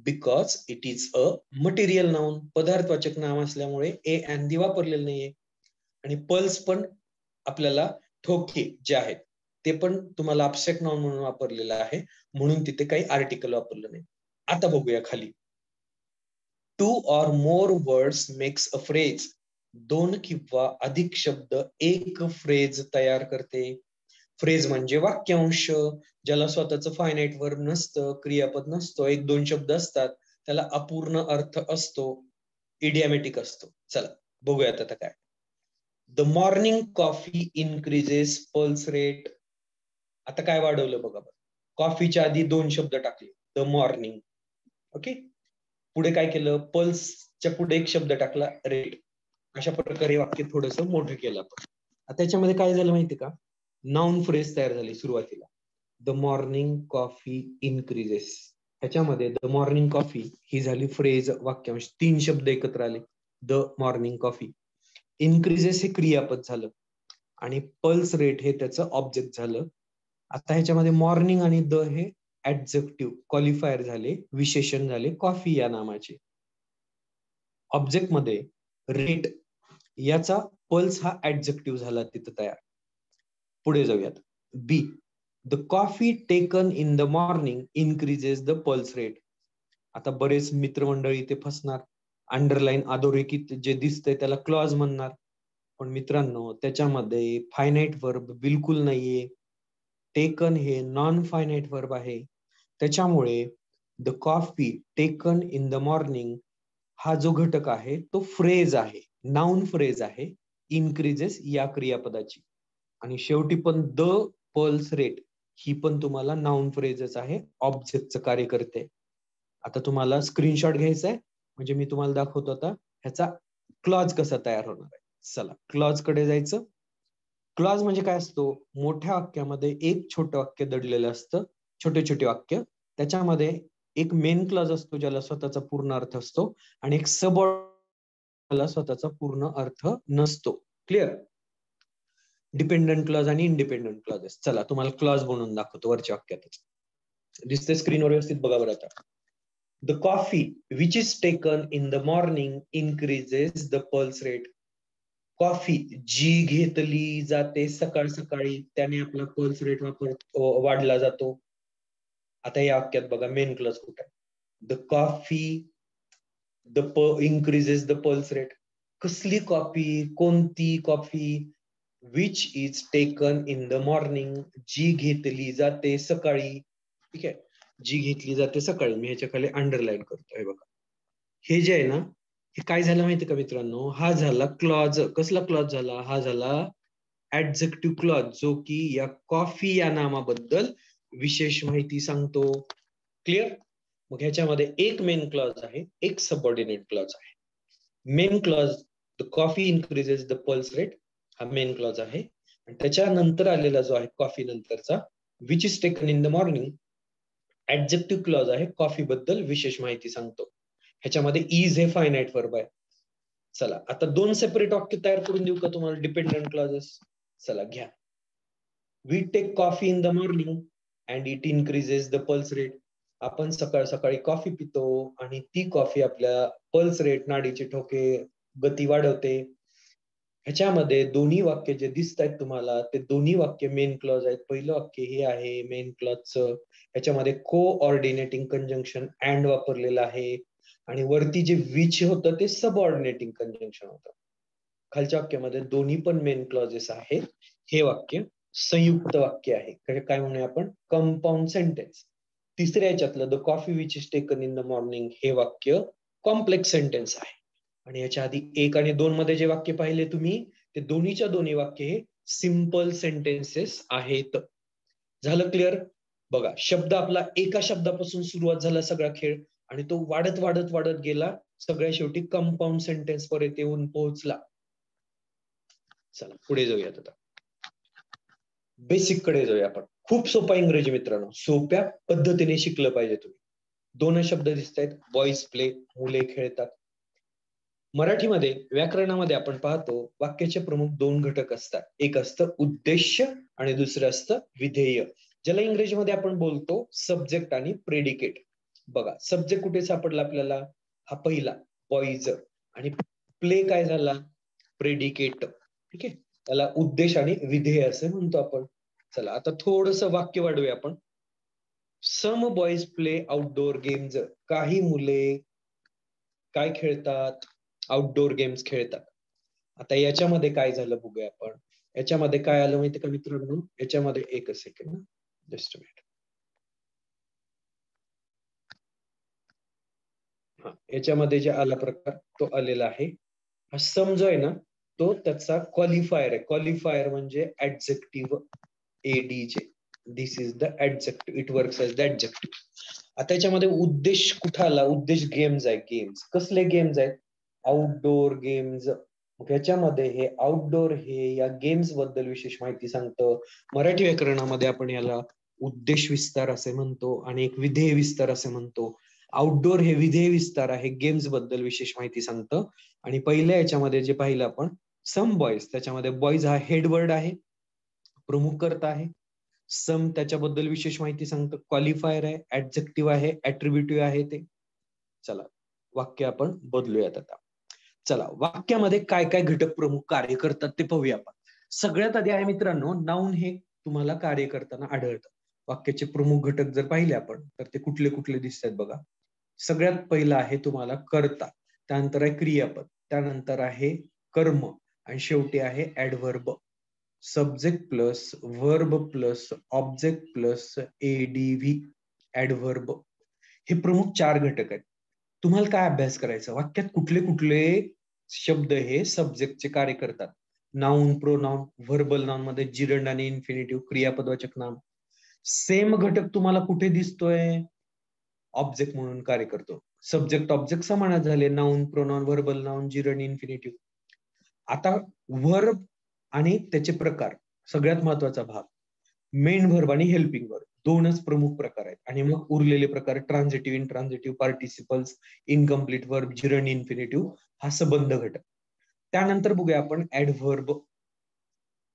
because it is a material noun. पदार्थवाचक नाम असल्यामुळे ए अँड दी वापरलेलं नाहीये. आणि पल्स पण आपल्याला ठोके जे आहेत ते पण तुम्हाला अब्स्ट्रॅक्ट नाउन म्हणून वापरलेलं आहे, म्हणून तिथे काही आर्टिकल वापरलं नाही. आता बघूया खाली. 2 or more words makes a phrase. 2 किंवा अधिक शब्द एक फ्रेज तयार करते. फ्रेज म्हणजे वाक्यांश, ज्याला स्वतःचं फायनाईट वर्ब नसतं, क्रियापद नसतो, 1-2 शब्द असतात, त्याला अपूर्ण अर्थ असतो, इडियामॅटिक असतो. चला बघूयात आता काय. The morning coffee increases pulse rate. आता काय वाढवलं बघा. कॉफीच्या आधी 2 शब्द टाकले, द मॉर्निंग. ओके, पुढे काय केलं, पल्सच्या पुढे एक शब्द टाकला, रेट. अशा प्रकारे वाक्य थोडस मोठं केलं आपण. आता त्याच्यामध्ये काय झालं माहिती का, नाउन फ्रेज तयार झाली सुरुवातीला. द मॉर्निंग कॉफी इन्क्रीजेस, ह्याच्यामध्ये द मॉर्निंग कॉफी ही झाली फ्रेज, वाक्यांश, 3 शब्द एकत्र आले, द मॉर्निंग कॉफी. इन्क्रीजेस हे क्रियापद झालं आणि पल्स रेट हे त्याचं ऑब्जेक्ट झालं. आता ह्याच्यामध्ये मॉर्निंग आणि द हे ऍडजेक्टिव्ह क्वालिफायर झाले, विशेषण झाले कॉफी या नामाचे. ऑब्जेक्ट मध्ये रेट याचा पल्स हा ऍडजेक्टिव्ह झाला तिथं तयार. पुढे जाऊयात. B, the coffee taken in the morning increases the pulse rate. आता बरेच मित्रमंडळी इथे फसणार, अंडरलाईन अधोरेखित जे दिसतंय त्याला क्लॉज म्हणणार, पण मित्रांनो त्याच्यामध्ये फायनाईट वर्ब बिलकुल नाहीये. टेकन हे नॉन फायनाईट वर्ब आहे, त्याच्यामुळे the coffee taken in the morning हा जो घटक आहे तो फ्रेज आहे, नाउन फ्रेज आहे, इन्क्रीजेस या क्रियापदाची. आणि शेवटी पण द पल्स रेट ही पण तुम्हाला नाउन फ्रेजच आहे, ऑब्जेक्टचं कार्य करते. आता तुम्हाला स्क्रीनशॉट घ्यायचा आहे, म्हणजे मी तुम्हाला दाखवतो आता ह्याचा क्लॉज कसा तयार होणार आहे. चला क्लॉज कडे जायचं. क्लॉज म्हणजे काय असतो, मोठ्या वाक्यामध्ये एक छोटं वाक्य दडलेलं असतं, छोटे छोटे वाक्य, त्याच्यामध्ये एक मेन क्लॉज असतो ज्याला स्वतःचा पूर्ण अर्थ असतो, आणि एक सब स्वतःचा पूर्ण अर्थ नसतो. क्लिअर. डिपेंडंट क्लॉज आणि इंडिपेंडंट क्लॉजेस. चला तुम्हाला क्लॉज बनवून दाखवतो वरच्या वाक्यातच. दिसते स्क्रीनवर व्यवस्थित बघा बरं आता. The coffee which is taken in the morning increases the pulse rate. Coffee जी घेतली जाते सकाळ सकाळी त्याने आपला पल्स रेट वाढला जातो. आता या वाक्यात बघा मेन क्लॉज कुठे आहे. The coffee increases the pulse rate. कसली कॉफी, कोणती coffee, which is taken in the morning, जी घेतली जाते सकाळी. ठीक आहे, जी घेतली जाते सकाळी, मी ह्याच्या खाली अंडरलाईन करतोय बघा. हे जे आहे ना, हे काय झालं माहिती का मित्रांनो, हा झाला क्लॉज. कसला क्लॉज झाला, हा झाला ऍडजेक्टिव्ह क्लॉज, जो की या कॉफी या नामाबद्दल विशेष माहिती सांगतो. क्लिअर. मग ह्याच्यामध्ये एक मेन क्लॉज आहे, एक सबऑर्डिनेट क्लॉज आहे. Main clause the coffee increases the pulse rate हा मेन क्लॉज आहे, आणि त्याच्यानंतर आलेला जो आहे कॉफी नंतरचा which is taken in the morning, adjective clause आहे, कॉफी बद्दल विशेष माहिती सांगतो. ह्याच्यामध्ये इज हे फायनाईट वर्ब आहे. चला आता 2 सेपरेट वाक्य तयार करून देऊ का तुम्हाला, डिपेंडंट क्लॉजेस. चला घ्या. We take coffee in the morning and it increases the pulse rate. आपण सकाळ सकाळी कॉफी पितो आणि ती कॉफी आपल्या पल्स रेट, नाडीचे ठोके, गती वाढवते. ह्याच्यामध्ये दोन्ही वाक्य जे दिसत आहेत तुम्हाला, ते दोन्ही वाक्य मेन क्लॉज आहेत. पहिलं वाक्य हे आहे मेन क्लॉजचं, ह्याच्यामध्ये कोऑर्डिनेटिंग कंजंक्शन अँड वापरलेलं आहे, आणि वरती जे विच होतं ते सबऑर्डिनेटिंग कंजंक्शन होतं. खालच्या वाक्यामध्ये दोन्ही पण मेन क्लॉजेस आहेत. हे वाक्य संयुक्त वाक्य आहे, काय म्हणूया आपण, कंपाऊंड सेंटेन्स. तिसऱ्या याच्यातलं the coffee which is taken in the morning हे वाक्य कॉम्प्लेक्स सेंटेन्स आहे. आणि याच्या आधी 1 आणि 2 मध्ये जे वाक्य पाहिले तुम्ही, ते दोन्हीच्या दोन्ही वाक्य हे सिंपल सेंटेन्सेस आहेत. झालं क्लिअर. बघा, शब्द आपला एका शब्दापासून सुरुवात झाला सगळा खेळ, आणि तो वाढत वाढत वाढत गेला, सगळ्या शेवटी कंपाऊंड सेंटेन्स पर्यंत येऊन पोहोचला. चला पुढे जाऊयात आता. बेसिक कडे जाऊया आपण. खूप सोपा इंग्रजी मित्रांनो, सोप्या पद्धतीने शिकलं पाहिजे तुम्ही. 2 शब्द दिसत आहेत, बॉईज प्ले, मुले खेळतात. मराठीमध्ये व्याकरणामध्ये आपण पाहतो वाक्याचे प्रमुख 2 घटक असतात. एक असतं उद्देश्य आणि दुसरं असतं विधेय, ज्याला इंग्रजीमध्ये आपण बोलतो सब्जेक्ट आणि प्रेडिकेट. बघा, सब्जेक्ट कुठे सापडला आपल्याला, हा पहिला बॉईज, आणि प्ले काय झाला, प्रेडिकेट. ठीक आहे, त्याला उद्देश आणि विधेय असे म्हणतो आपण. चला आता थोडस वाक्य वाढवूया आपण. सम बॉईज प्ले आउटडोर गेम्स. काही मुले काय खेळतात? आउटडोर गेम्स खेळतात. आता याच्यामध्ये काय झालं बघूया आपण. याच्यामध्ये काय आलं माहिती का मित्रांनो? याच्यामध्ये एकच सेकंड, जस्ट मिनिट. याच्यामध्ये जे आला प्रकार तो आलेला आहे. हा सम जो आहे ना तो त्याचा क्वालिफायर आहे. क्वालिफायर म्हणजे adjective ADJ. This is the adjective. It works as the adjective. आता याच्यामध्ये उद्देश कुठं आला? उद्देश गेम्स आहे. गेम्स कसले गेम्स आहेत? Outdoor games. याच्यामध्ये हे आउटडोर हे या गेम्स बद्दल विशेष माहिती सांगतं. मराठी व्याकरणामध्ये आपण याला उद्देश विस्तार असे म्हणतो आणि एक विधेय विस्तार असे म्हणतो. आउटडोर हे विधेय विस्तार आहे, गेम्स बद्दल विशेष माहिती सांगतं. आणि पहिल्या याच्यामध्ये जे पाहिलं आपण सम बॉईज, त्याच्यामध्ये बॉईज हा हेडवर्ड आहे, प्रमुख कर्ता आहे. सम त्याच्याबद्दल विशेष माहिती सांगतं, क्वालिफायर आहे, ऍडजेक्टिव्ह आहे, ऍट्रिब्युटिव्ह आहे ते. चला वाक्य आपण बदलूयात आता. चला वाक्यामध्ये काय काय घटक प्रमुख कार्य करतात ते पाहूया आपण. सगळ्यात आधी आहे मित्रांनो नाउन हे तुम्हाला कार्य करताना आढळतं. वाक्याचे प्रमुख घटक जर पाहिले आपण तर ते कुठले कुठले दिसतात बघा. सगळ्यात पहिला आहे तुम्हाला कर्ता, त्यानंतर आहे क्रियापद, त्यानंतर आहे कर्म आणि शेवटी आहे adverb. Subject plus verb plus object plus adv adverb. हे प्रमुख 4 घटक आहेत. तुम्हाला काय अभ्यास करायचा? वाक्यात कुठले कुठले शब्द हे सब्जेक्टचे कार्य करतात? नाउन, प्रोनाउन, व्हर्बल नाउन मध्ये जिरंड आणि इन्फिनिटिव्ह, क्रियापदवाचक नाम. सेम घटक तुम्हाला कुठे दिसतोय? ऑब्जेक्ट म्हणून कार्य करतो. सब्जेक्ट ऑब्जेक्ट समानच झाले, noun, pronoun, verbal noun, gerund, infinitive. आता व्हर्ब आणि त्याचे प्रकार, सगळ्यात महत्वाचा भाग. मेन व्हर्ब आणि हेल्पिंग व्हर्ब दोनच प्रमुख प्रकार आहेत. आणि मग उरलेले प्रकार transitive, intransitive, participles, incomplete verb, gerund, infinitive हा संबंध घटक. त्यानंतर बघूया आपण ऍडव्हर्ब.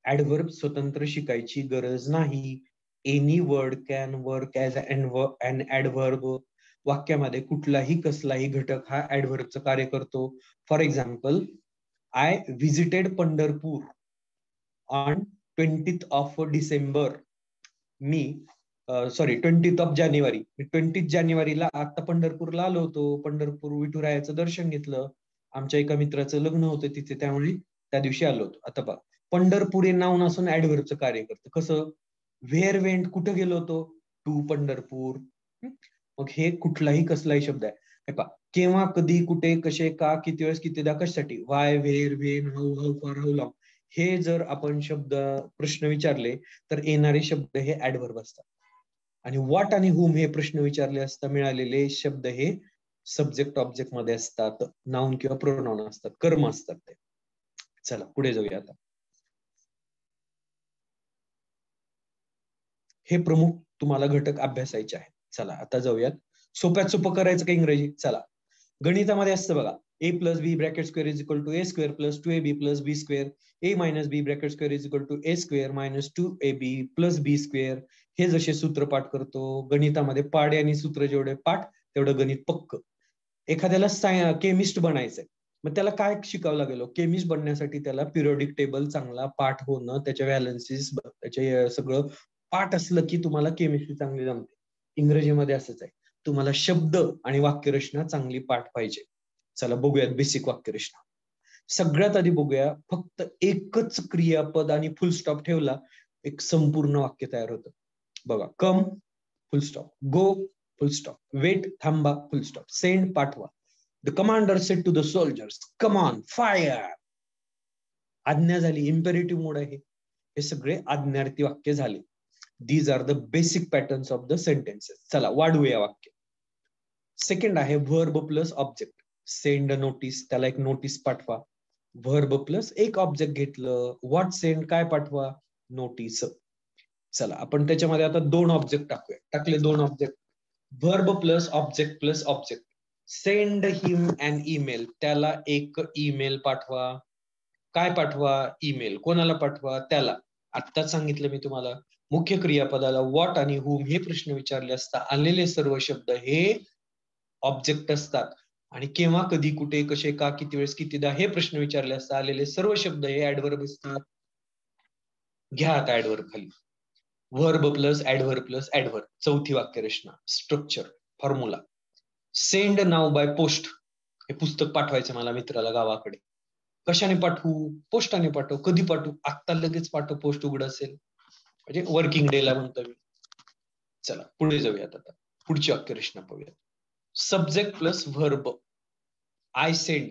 ऍडव्हर्ब स्वतंत्र शिकायची गरज नाही. Any word can work as an adverb. वाक्यामध्ये कुठलाही कसलाही घटक हा ऍडव्हर्बचं कार्य करतो. For example, I visited Pandharpur on 20th of December. मी 20th ऑफ जानेवारी, 20th जानेवारीला आता पंढरपूरला आलो होतो. पंढरपूर विठुरायाचं दर्शन घेतलं. आमच्या एका मित्राचं लग्न होतं तिथे, त्यामुळे त्या दिवशी आलो होतो. आता पहा, पंढरपूर हे नाउन असून ऍडव्हर्बचं कार्य करतं. कसं? व्हेअर वेंट, कुठं गेलो होतो? टू पंढरपूर. मग हे कुठलाही कसलाही शब्द आहे. हे पहा, केव्हा, कधी, कुठे, कसे, का, किती वेळेस, कितीदा, कशासाठी? Why, where, when, how, how far, how long. हे जर आपण शब्द प्रश्न विचारले तर येणारे शब्द हे ऍडव्हर्ब असतात. आणि व्हॉट आणि हुम हे प्रश्न विचारले असता मिळालेले शब्द हे सब्जेक्ट ऑब्जेक्ट मध्ये असतात, नाउन किंवा प्रोनाउन असतात, कर्म असतात ते. चला पुढे जाऊया आता. हे प्रमुख तुम्हाला घटक अभ्यासायचे आहेत. चला आता जाऊयात. सोप्यात सोपं करायचं का इंग्रजी? चला, गणितामध्ये असतं बघा, a plus B bracket square is equal to A square plus 2ab plus B square. A minus B bracket square is equal to A square minus 2ab plus B square. हे जसे सूत्र पाठ करतो गणितामध्ये, पाढे आणि सूत्र जेवढे पाठ तेवढं गणित पक्क. एखाद्याला केमिस्ट बनायचंय, मग त्याला काय शिकावं लागेल? केमिस्ट बनण्यासाठी त्याला पिरियोडिक टेबल चांगला पाठ होणं, त्याच्या व्हॅलन्सीस, त्याचे सगळं पाठ असलं की तुम्हाला केमिस्ट्री चांगली जमते. इंग्रजीमध्ये असंच आहे, तुम्हाला शब्द आणि वाक्यरचना चांगली पाठ पाहिजे. चला बघूयात बेसिक वाक्यरचना. सगळ्यात आधी बघूया, फक्त एकच क्रियापद आणि फुल स्टॉप ठेवला एक संपूर्ण वाक्य तयार होतं. बघा, come full stop, go full stop, wait थांबा फुल स्टॉप, सेंड पाठवा. The commander said to the soldiers come on fire. आज्ञा झाली, इम्पेरेटिव्ह मोड आहे. हे सगळे आज्ञार्थी वाक्य झाले. These are the basic patterns of the sentences. चला वाढवूया वाक्य. सेकंड आहे verb plus object. Send notice, त्याला एक नोटीस पाठवा. व्हर्ब प्लस एक ऑब्जेक्ट घेतलं, व्हॉट सेंड, काय पाठवा? नोटीस. चला आपण त्याच्यामध्ये आता 2 ऑब्जेक्ट टाकूया. टाकले 2 object. Verb plus object plus object. Send him an email, त्याला एक ईमेल पाठवा. काय पाठवा? ईमेल. कोणाला पाठवा? त्याला. आत्ताच सांगितलं मी तुम्हाला, मुख्य क्रियापदाला व्हॉट आणि हुम हे प्रश्न विचारले असता आलेले सर्व शब्द हे ऑब्जेक्ट असतात. आणि केव्हा, कधी, कुठे, कसे, का, किती वेळेस, कितीदा हे प्रश्न विचारले असता आलेले सर्व शब्द हे ऍडव्हर्ब असतात. घ्या आता ऍडव्हर्ब खाली. Verb plus adverb plus adverb. चौथी वाक्यरचना, structure, formula. Send now by post. हे पुस्तक पाठवायचं मला मित्राला गावाकडे. कशाने पाठवू? पोस्टाने पाठव. कधी पाठवू? आत्ता लगेच पाठव, पोस्ट उघड असेल. म्हणजे वर्किंग डे ला म्हणतो मी. चला पुढे जाऊयात आता. पुढची वाक्यरचना पाहूया. Subject plus verb. I send,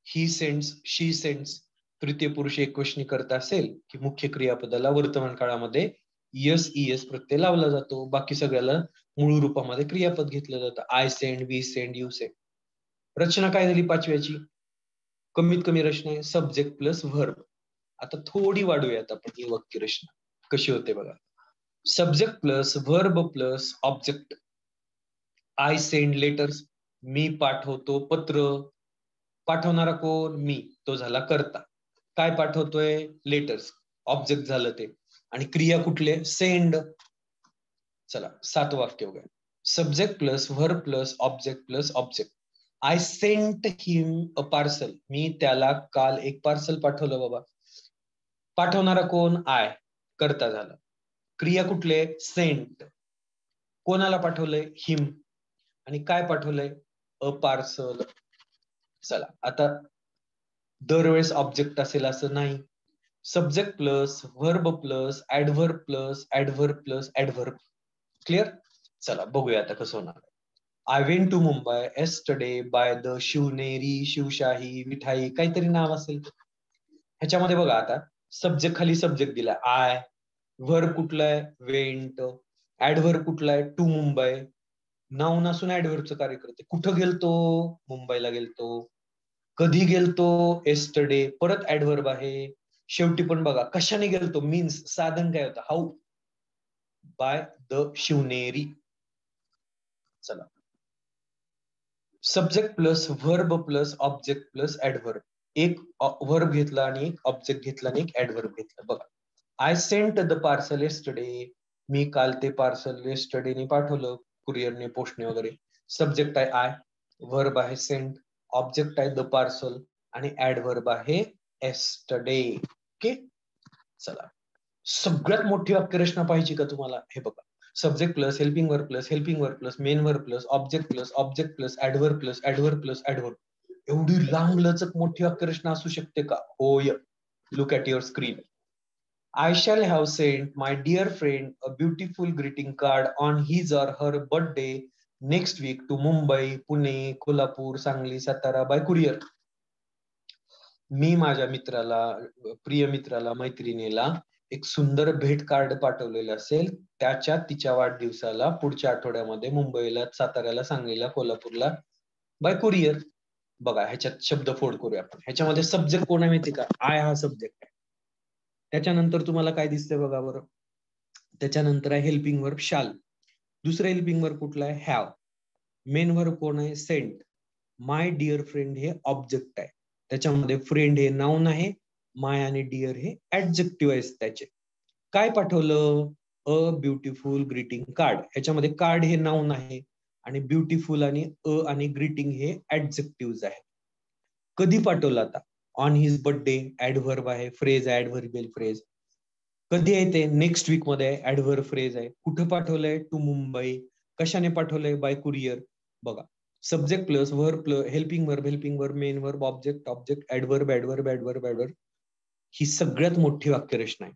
he sends, she sends. तृतीय पुरुष एकवचनी करता असेल की मुख्य क्रियापदाला वर्तमान काळामध्ये यस ईएस प्रत्यय लावला जातो. बाकी सगळ्याला मूळ रूपामध्ये क्रियापद घेतलं जातं. I send, we send, you send. रचना काय झाली पाचव्याची? कमीत कमी रचना आहे सब्जेक्ट प्लस व्हर्ब. आता थोडी वाढूयात आपण ही वाक्य रचना. कशी होते बघा. Subject plus verb plus object. I send letters. मी पाठवतो पत्र. पाठवणारा कोण? मी. तो झाला कर्ता. काय पाठवतोय? लेटर्स. ऑब्जेक्ट झालं ते. आणि क्रिया कुठले? सेंड. चला 7 वाक्य बघा. Subject plus verb plus object plus object. I sent him a parcel. मी त्याला काल एक पार्सल पाठवलं बाबा. पाठवणारा कोण? आय. कर्ता झाला. क्रिया कुठले? सेंट. कोणाला पाठवलंय? हिम. आणि काय पाठवलंय? अ पार्सल. चला आता दरवेळेस ऑब्जेक्ट असेल असं नाही. Subject plus verb plus adverb plus adverb plus adverb. Clear? चला बघूया आता कसं होणार. I went to Mumbai yesterday by the Shivneri, Shivshahi, मिठाई, काहीतरी नाव असेल. ह्याच्यामध्ये बघा आता सब्जेक्ट खाली सब्जेक्ट दिला आय. व्हर्ब कुठलाय? वेंट. ऍडव्हर्ब कुठलाय? टू मुंबई. नाऊन असून ऍडव्हर्बचं कार्य करते. कुठं गेलतो? मुंबईला गेलतो. कधी गेलतो? येस्टरडे. परत ऍडव्हर्ब आहे. शेवटी पण बघा कशाने गेलतो? मीन्स साधन काय होतं? हाऊ. By the Shivneri. चला subject plus verb plus object plus adverb. एक व्हर्ब घेतला आणि एक ऑब्जेक्ट घेतला आणि एक ऍडव्हर्ब घेतला. बघा I sent the parcel yesterday. मी काल ते पार्सल येस्टरडेने पाठवलं, कुरिअरने, पोस्टने वगैरे. सब्जेक्ट आहे आय, व्हर्ब आहे सेंट, ऑब्जेक्ट आहे द पार्सल आणि ऍडव्हर्ब आहे येस्टरडे. ओके. चला सगळ्यात मोठी वाक्यरचना पाहिजे का तुम्हाला? हे बघा. Subject plus helping verb plus helping verb plus main verb plus object plus adverb plus adverb plus adverb. एवढी लांब लचक मोठी वाक्यरचना असू शकते का? होय. Look at your screen. I shall have sent my dear friend a beautiful greeting card on his or her birthday next week to Mumbai, Pune, Kolhapur, Sangli, Satara by courier. मी माझ्या मित्राला, प्रिय मित्राला, मैत्रिणीला एक सुंदर भेट कार्ड पाठवलेलं असेल त्याच्या तिच्या वाढदिवसाला पुढच्या आठवड्यामध्ये मुंबईला, साताऱ्याला, सांगलीला, कोल्हापूरला बाय कुरिअर. बघा ह्याच्यात शब्द फोड करूया आपण. ह्याच्यामध्ये सब्जेक्ट कोण आहे माहिती का? आय हा सब्जेक्ट आहे. त्याच्यानंतर तुम्हाला काय दिसतंय बघा बरं. त्याच्यानंतर आहे हेल्पिंग वर्ब शाल. दुसरं हेल्पिंग वर्ब कुठला आहे? हॅव. मेन वर्ब कोण आहे? सेंट. माय डिअर फ्रेंड हे ऑब्जेक्ट आहे. त्याच्यामध्ये फ्रेंड हे नाउन आहे, माय आणि डिअर हे ऍडजेक्टिव्ह आहेत त्याचे. काय पाठवलं? A beautiful greeting card. ह्याच्यामध्ये कार्ड हे नाउन आहे आणि ब्युटिफुल आणि आणि ग्रीटिंग हे ऍडजेक्टिव्ह आहेत. कधी पाठवलं? आता ऑन हिज बर्थडे, ऍडव्हर्ब आहे, फ्रेज आहे, ऍडव्हर्बियल फ्रेज. कधी आहे ते? नेक्स्ट वीक मध्ये आहे, ऍडव्हर्ब फ्रेज आहे. कुठं पाठवलंय? टू मुंबई. कशाने पाठवलंय? By courier. बघा subject plus verb plus helping verb main verb object adverb adverb adverb adverb. ही सगळ्यात मोठी वाक्यरचना आहे.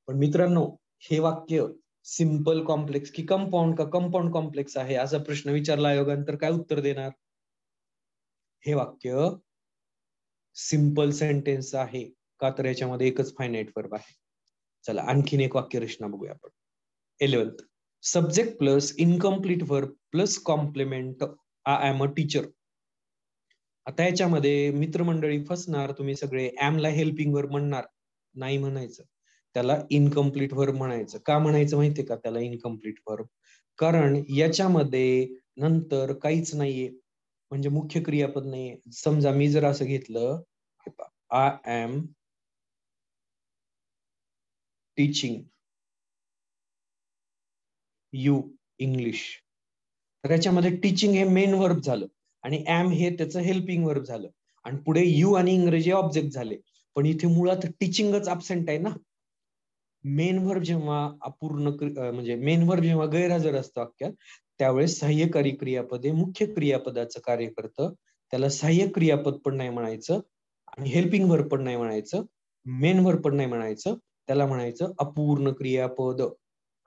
पण मित्रांनो हे वाक्य सिंपल कॉम्प्लेक्स की कंपाऊंड का कंपाऊंड कॉम्प्लेक्स आहे असा प्रश्न विचारला आयोगाने तर काय उत्तर देणार? हे वाक्य सिंपल सेंटेन्स आहे का? तर याच्यामध्ये एकच फायनाइट वर्ब आहे. चला आणखीन एक वाक्यरचना बघूया आपण. 11th subject plus incomplete verb plus complement I am a teacher. आता याच्यामध्ये मित्रमंडळी फसणार तुम्ही सगळे. ऍमला हेल्पिंग वर्ब म्हणणार नाही, म्हणायचं त्याला इनकम्प्लीट वर्ब म्हणायचं. का म्हणायचं माहितीये का त्याला इनकम्प्लीट वर्ब? कारण याच्यामध्ये नंतर काहीच नाहीये, म्हणजे मुख्य क्रियापद नाहीये. समजा मी जर असं घेतलं, I am teaching you English, तर याच्यामध्ये टीचिंग हे मेन वर्ब झालं आणि एम हे त्याचं हेल्पिंग वर्ब झालं आणि पुढे यू आणि इंग्रजी ऑब्जेक्ट झाले. पण इथे मुळात टीचिंगच अब्सेंट आहे ना. मेन व्हर्ब जेव्हा अपूर्ण म्हणजे मेन व्हर्ब जेव्हा गैरहजर असतं वाक्यात त्यावेळेस सहाय्यकारी क्रियापद हे मुख्य क्रियापदाचं कार्य करतं. त्याला सहाय्यक क्रियापद पण नाही म्हणायचं आणि हेल्पिंग व्हर्ब पण नाही म्हणायचं, मेन व्हर्ब पण नाही म्हणायचं, त्याला म्हणायचं अपूर्ण क्रियापद.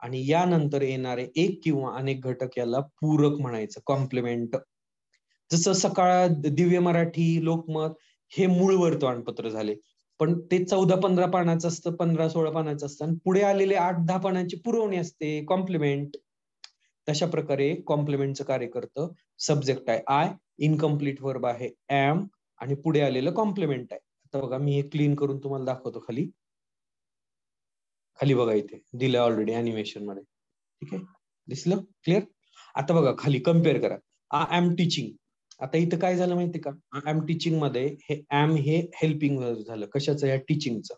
आणि यानंतर येणारे एक किंवा अनेक घटक याला पूरक म्हणायचं, कॉम्प्लिमेंट. जसं सकाळ, दिव्य मराठी, लोकमत हे मूळ वर्तमानपत्र झाले, पण ते 14-15 पानाचं असतं, 15-16 पानाचं असतं आणि पुढे आलेले 8-10 पानांची पुरवणी असते, कॉम्प्लिमेंट. तशा प्रकारे कॉम्प्लिमेंटचं कार्य करतं. सब्जेक्ट आहे आय, इनकम्प्लीट वर्ब आहे एम आणि पुढे आलेलं कॉम्प्लिमेंट आहे. आता बघा मी हे क्लीन करून तुम्हाला दाखवतो. खाली खाली बघा, इथे दिलं ऑलरेडी अॅनिमेशन मध्ये. ठीक आहे, दिसलं क्लिअर? आता बघा खाली कम्पेअर करा. I am teaching. आता इथं काय झालं माहिती का, आय एम टीचिंग मध्ये हे एम हे हेल्पिंग झालं. कशाचं? या टीचिंगचं.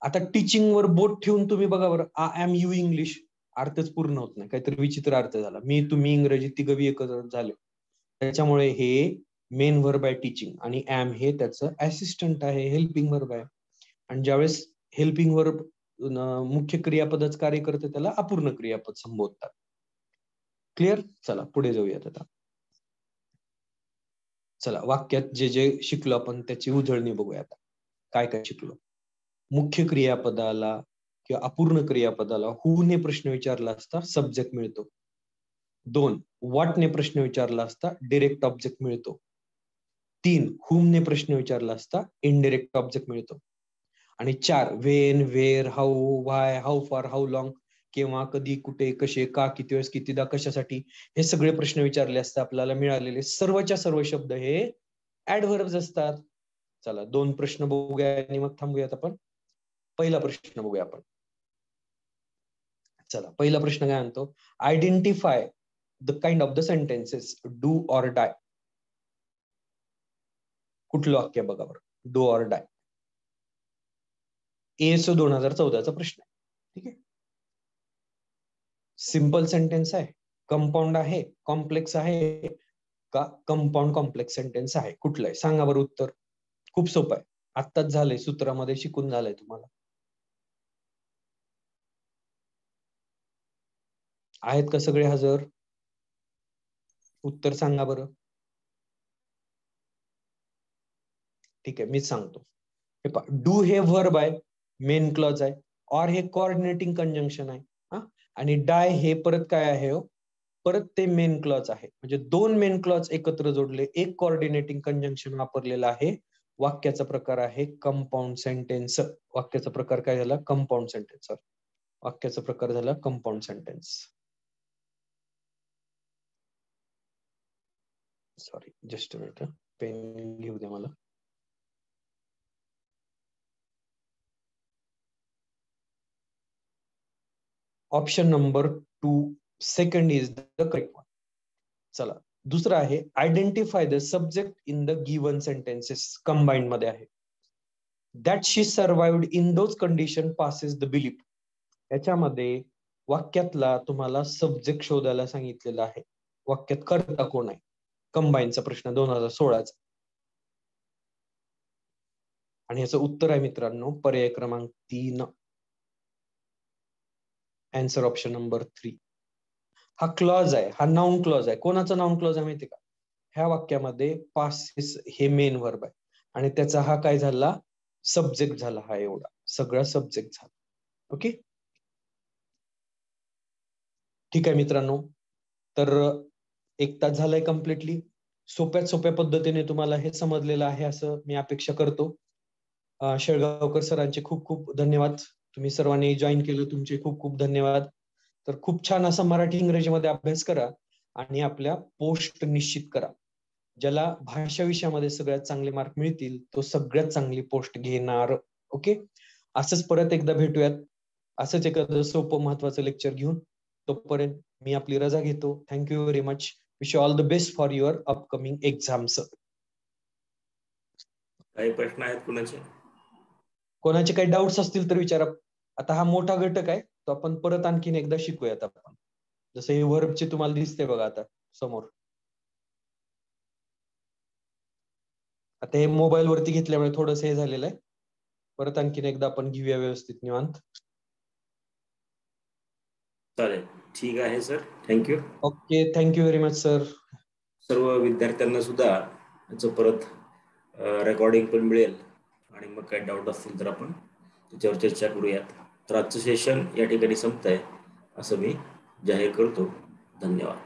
आता टीचिंग वर बोट ठेवून तुम्ही बघा बरं, आय एम यू इंग्लिश, अर्थच पूर्ण होत नाही, काहीतरी विचित्र अर्थ झाला. मी, तुम्ही इंग्रजी तिघवी एकत्र झाले. त्याच्यामुळे हे मेन व्हर्ब आहे टीचिंग आणि एम हे त्याचं असिस्टंट आहे, हेल्पिंग व्हर्ब आहे. आणि ज्यावेळेस हेल्पिंग व्हर्ब मुख्य क्रियापदाचं कार्य करते त्याला अपूर्ण क्रियापद संबोधतात. क्लिअर? चला पुढे जाऊयात आता. चला वाक्यात जे जे शिकलो आपण त्याची उजळणी बघूया आता. काय काय शिकलो? मुख्य क्रियापदाला किंवा अपूर्ण क्रियापदाला हू ने प्रश्न विचारला असता सब्जेक्ट मिळतो. 2, व्हॉट ने प्रश्न विचारला असता डिरेक्ट ऑब्जेक्ट मिळतो. 3, whom ने प्रश्न विचारला असता इनडिरेक्ट ऑब्जेक्ट मिळतो. आणि 4, when, where, how, why, how far, how long, केव्हा, कधी, कुठे, कसे, का, किती वेळेस, कितीदा, कशासाठी, हे सगळे प्रश्न विचारले असता आपल्याला मिळालेले सर्वच्या सर्व शब्द हे ऍडव्हर्ब्स असतात. चला 2 प्रश्न बघूया आणि मग थांबूयात आपण. पहिला प्रश्न बघूया आपण. चला पहिला प्रश्न काय म्हणतो, identify the kind of the sentences do or die. कुठलं वाक्य बघा बरं, डू ऑर डाय. एएसओ 2014चा प्रश्न आहे. ठीक आहे, सिंपल सेंटेन्स आहे, कंपाऊंड आहे, कॉम्प्लेक्स आहे का कंपाऊंड कॉम्प्लेक्स सेंटेन्स आहे, कुठलं आहे सांगा बरं उत्तर. खूप सोपं आहे, आत्ताच झालंय, सूत्रामध्ये शिकून झालंय तुम्हाला. आहेत का सगळे हजर? उत्तर सांगा बरं. ठीक आहे, मीच सांगतो. हे पहा, डू हे व्हर्ब आहे, मेन क्लॉज आहे, ऑर हे कोऑर्डिनेटिंग कंजंक्शन आहे, हा, आणि डाय हे परत काय आहे हो, परत ते मेन क्लॉज आहे. म्हणजे 2 मेन क्लॉज एकत्र जोडले, एक कोऑर्डिनेटिंग कंजंक्शन वापरलेलं आहे. वाक्याचा प्रकार आहे कंपाऊंड सेंटेन्स. वाक्याचा प्रकार काय झाला? Compound sentence. वाक्याचा प्रकार झाला compound sentence. Sorry, just a minute, pen घेऊ द्या मला. Option number 2 second is the correct one. चला दुसरा आहे, identify the subject in the given sentences. Combine मध्ये आहे. That she survived in those condition passes the belief. याच्यामध्ये वाक्यातला तुम्हाला सब्जेक्ट शोधायला सांगितलेला आहे. वाक्यात कर्ता कोण आहे? कंबाईनचा प्रश्न 2016चा. आणि याचं उत्तर आहे मित्रांनो पर्याय क्रमांक 3. Answer option number 3. हा क्लॉज आहे, हा नाउन क्लॉज आहे. कोणाचा नाउन क्लॉज आहे माहिती का? ह्या वाक्यामध्ये पासेस हे मेन व्हर्ब आहे आणि त्याचा हा काय झाला? सब्जेक्ट झाला. हा एवढा सगळा सब्जेक्ट झाला. ओके, ठीक आहे मित्रांनो. तर 1 तास झालाय कम्प्लिटली. सोप्यात सोप्या पद्धतीने तुम्हाला हे समजलेलं आहे असं मी अपेक्षा करतो. शेळगावकर सरांचे खूप खूप धन्यवाद. तुम्ही सर्वांनी जॉईन केलं, तुमचे खूप खूप धन्यवाद. तर खूप छान असा मराठी इंग्रजीमध्ये अभ्यास करा आणि आपल्या पोस्ट निश्चित करा. ज्याला भाषा विषयामध्ये सगळ्यात चांगले मार्क मिळतील तो सगळ्यात चांगली पोस्ट घेणार. ओके, असंच परत एकदा भेटूयात, असंच एखादं सोपं महत्वाचं लेक्चर घेऊन. तोपर्यंत मी आपली रजा घेतो. Thank you very much. Wish you all the best for your upcoming exams. काही प्रश्न आहेत कुणाचे? कोणाचे काही डाऊट्स असतील तर विचारा. आता हा मोठा घटक आहे, तो आपण परत आणखीन एकदा शिकूयात आपण. जसं हे व्हर्बचे तुम्हाला दिसते बघा आता समोर. आता हे मोबाईल वरती घेतल्यामुळे थोडंसं हे झालेलं आहे. परत आणखीन एकदा आपण घेऊया व्यवस्थित निवांत. चालेल, ठीक आहे sir, thank you. Okay, thank you very much sir. सर्व विद्यार्थ्यांना सुद्धा याचं परत रेकॉर्डिंग पण मिळेल आणि मग काही डाऊट असतील तर आपण त्याच्यावर चर्चा करूयात. तर आजचं सेशन या ठिकाणी संपत आहे असं मी जाहीर करतो. धन्यवाद.